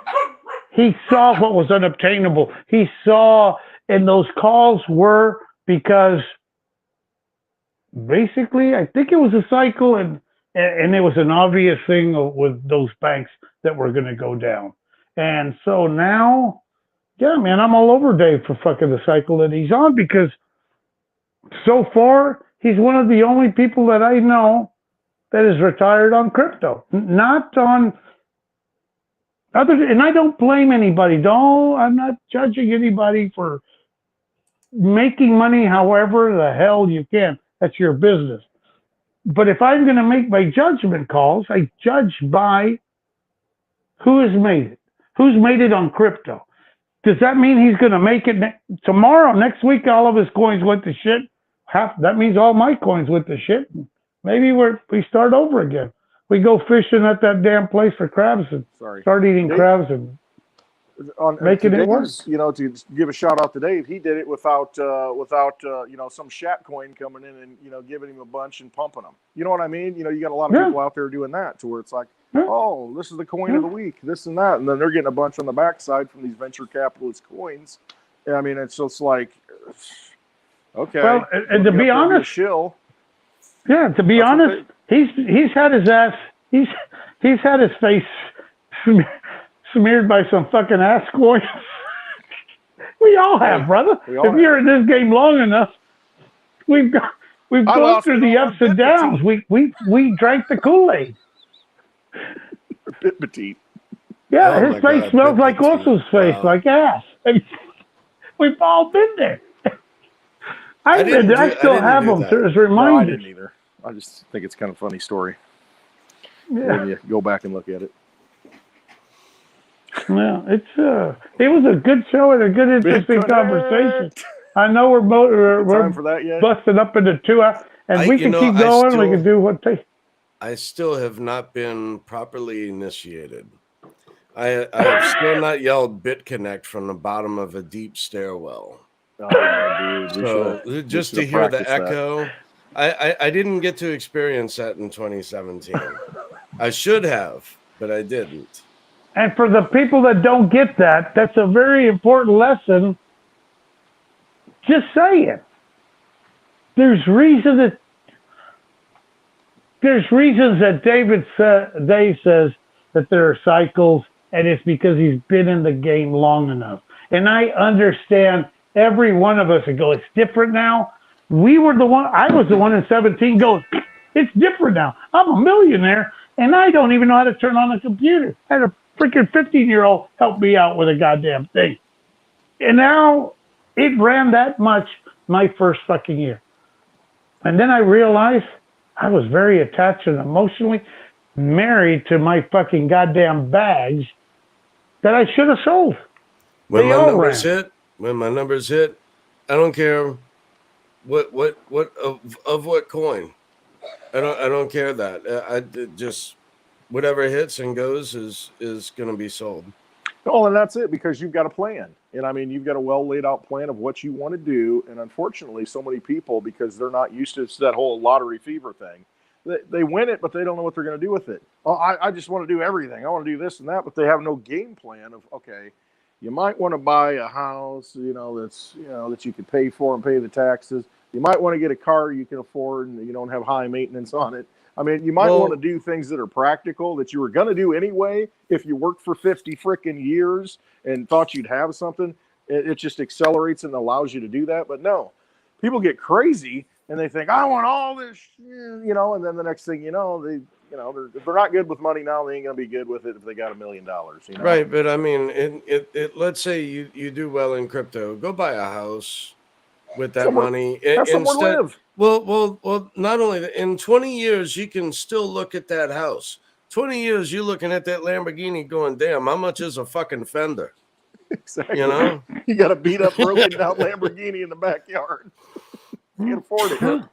He saw what was unobtainable. He saw, and those calls were because basically, I think it was a cycle, and it was an obvious thing with those banks that were going to go down. And so now, yeah, man, I'm all over Dave for fucking the cycle that he's on because so far, he's one of the only people that I know that is retired on crypto, not on other. And I don't blame anybody. I'm not judging anybody for making money however the hell you can. That's your business. But if I'm going to make my judgment calls, I judge by who has made it. Who's made it on crypto? Does that mean he's going to make it tomorrow? Next week, all of his coins went to shit. That means all my coins went to shit. Maybe we start over again. We go fishing at that damn place for crabs and start eating crabs and making it work. To give a shout out to Dave, he did it without some shat coin coming in and giving him a bunch and pumping them. You know what I mean? You got a lot of people out there doing that to where it's like, oh, this is the coin of the week, this and that, and then they're getting a bunch on the backside from these venture capitalist coins. I mean, it's just like, okay. Well, and to be honest, shill. Yeah, to be honest, he's had his ass, he's had his face smeared by some fucking ass coins. We all have, brother. If you're in this game long enough, we've gone through the ups and downs. We drank the Kool-Aid. Bit petite. Yeah, his face smells like Osso's face, like ass. We've all been there. I still have them as reminders. No, I didn't either. I just think it's kind of a funny story. Yeah. When you go back and look at it. Well, it was a good show and a good, interesting conversation. I know we're time for that yet? busting up into 2 hours, and we can keep going. We can do what they. I still have not been properly initiated. I have still not yelled BitConnect from the bottom of a deep stairwell. Oh, dude, so just to hear the echo, I didn't get to experience that in 2017. I should have, but I didn't. And for the people that don't get that, that's a very important lesson. Just say it. There's reasons that Dave says that there are cycles, and it's because he's been in the game long enough. And I understand every one of us would go, it's different now. I was the one in 17 goes, it's different now. I'm a millionaire, and I don't even know how to turn on a computer. I had a freaking 15-year-old help me out with a goddamn thing. And now it ran that much my first fucking year. And then I realized I was very attached and emotionally married to my fucking goddamn bags that I should have sold. When my numbers hit, I don't care what what coin. I don't care that. whatever hits and goes is going to be sold. Oh, and that's it, because you've got a plan. And I mean, you've got a well laid out plan of what you want to do. And unfortunately, so many people, because they're not used to that whole lottery fever thing, they win it, but they don't know what they're going to do with it. Oh, I just want to do everything. I want to do this and that, but they have no game plan of, okay, you might want to buy a house, that's, that you could pay for and pay the taxes. You might want to get a car you can afford and you don't have high maintenance on it. I mean, you might want to do things that are practical that you were going to do anyway if you worked for 50 freaking years and thought you'd have something. It just accelerates and allows you to do that. But no, people get crazy and they think, I want all this, and then the next thing you know, if they're not good with money now, they ain't going to be good with it if they got $1 million. Right, but I mean, let's say you do well in crypto, go buy a house with that money. Have somewhere to live. Well, not only that, in 20 years, you can still look at that house. 20 years, you're looking at that Lamborghini going, damn, how much is a fucking fender? Exactly. You got a beat up, broken down Lamborghini in the backyard. You can afford it.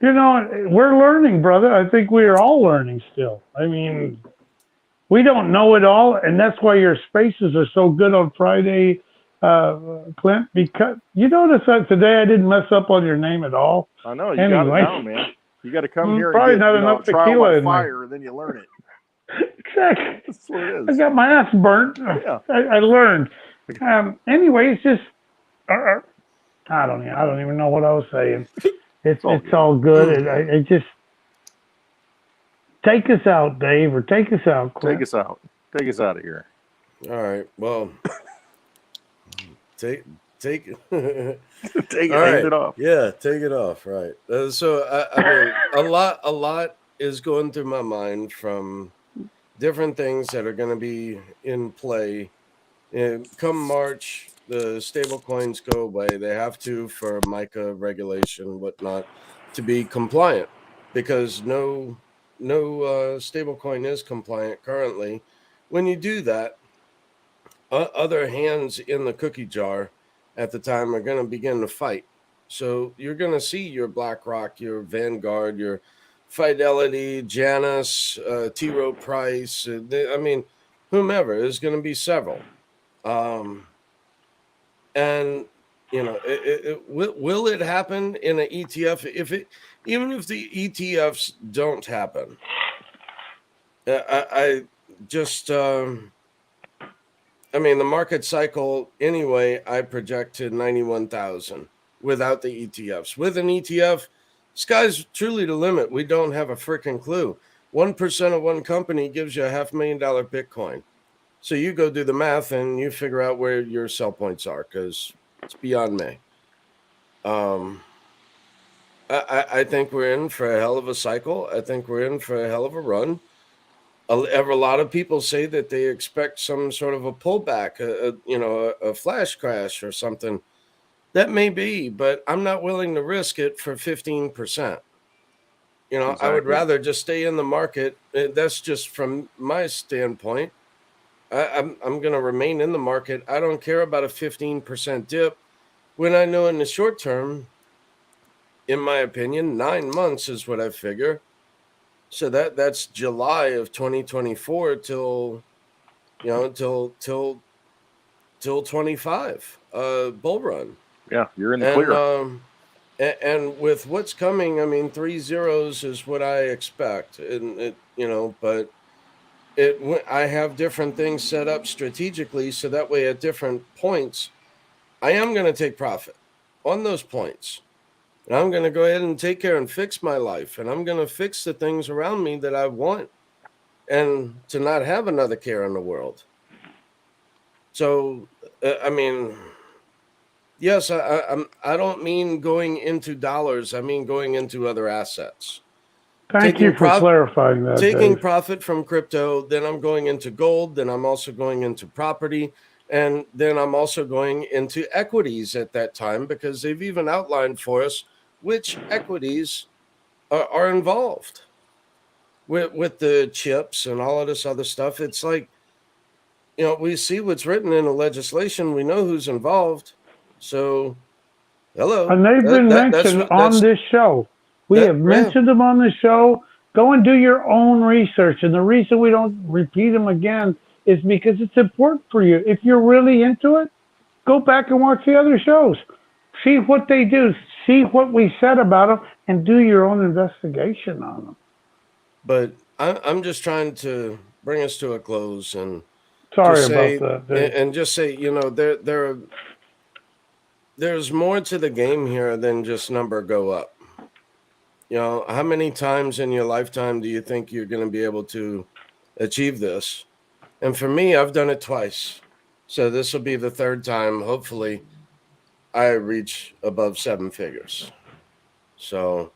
We're learning, brother. I think we are all learning still. I mean, we don't know it all, and that's why your spaces are so good on Friday, Clint, because you notice that today I didn't mess up on your name at all. I know, you got it down, man. You got to come here probably and get not enough trial tequila by fire, and then you learn it. Exactly. That's what it is. I got my ass burnt. Yeah. I learned. Anyway, it's just I don't even know what I was saying. It's all good. I just take us out, Dave, or take us out, Clint. Take us out. Take us out of here. All right. Well, take Take it, all hand right. it off. Yeah, take it off. Right. So I mean, a lot is going through my mind from different things that are going to be in play. And come March, the stable coins go away. They have to for MiCA regulation, whatnot, to be compliant, because no stable coin is compliant currently. When you do that, other hands in the cookie jar at the time are going to begin to fight. So you're going to see your BlackRock, your Vanguard, your Fidelity, Janus, T. Rowe Price. I mean, whomever. There's going to be several. And will it happen in an ETF? Even if the ETFs don't happen, I just. I mean, the market cycle, anyway, I project to 91,000 without the ETFs. With an ETF, sky's truly the limit. We don't have a freaking clue. 1% of one company gives you $500,000 Bitcoin. So you go do the math and you figure out where your sell points are, because it's beyond me. I think we're in for a hell of a cycle. I think we're in for a hell of a run. A lot of people say that they expect some sort of a pullback, a flash crash or something. That may be, but I'm not willing to risk it for 15%. Exactly. I would rather just stay in the market. That's just from my standpoint. I'm going to remain in the market. I don't care about a 15% dip when I know in the short term, in my opinion, 9 months is what I figure. So that's July of 2024 till 25 bull run. Yeah, you're in the clear. And with what's coming, I mean, 3 zeros is what I expect, and but I have different things set up strategically, so that way at different points, I am going to take profit on those points. And I'm going to go ahead and take care and fix my life. And I'm going to fix the things around me that I want, and to not have another care in the world. So, I mean, yes, I don't mean going into dollars. I mean going into other assets. Thank you for clarifying that. Taking Dave. profit from crypto, then I'm going into gold, then I'm also going into property. And then I'm also going into equities at that time, because they've even outlined for us which equities are involved with the chips and all of this other stuff. It's like, we see what's written in the legislation. We know who's involved. So, hello. And they've been mentioned on this show. We have mentioned them on the show, Go and do your own research. And the reason we don't repeat them again is because it's important for you. If you're really into it, go back and watch the other shows. See what they do. See what we said about them, and do your own investigation on them. But I'm just trying to bring us to a close and Sorry say, about that. and just say, there's more to the game here than just number go up. How many times in your lifetime do you think you're going to be able to achieve this? And for me, I've done it twice. So this will be the third time. Hopefully I reach above 7 figures. So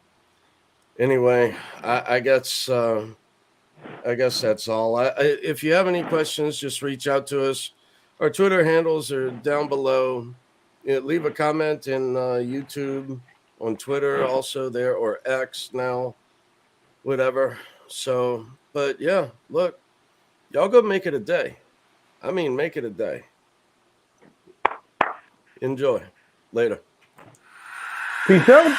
anyway, I guess that's all. If you have any questions, just reach out to us. Our Twitter handles are down below. Leave a comment in YouTube, on Twitter also there, or X now, whatever. So, but yeah, look, y'all go make it a day. I mean, make it a day. Enjoy. Later. Peace out.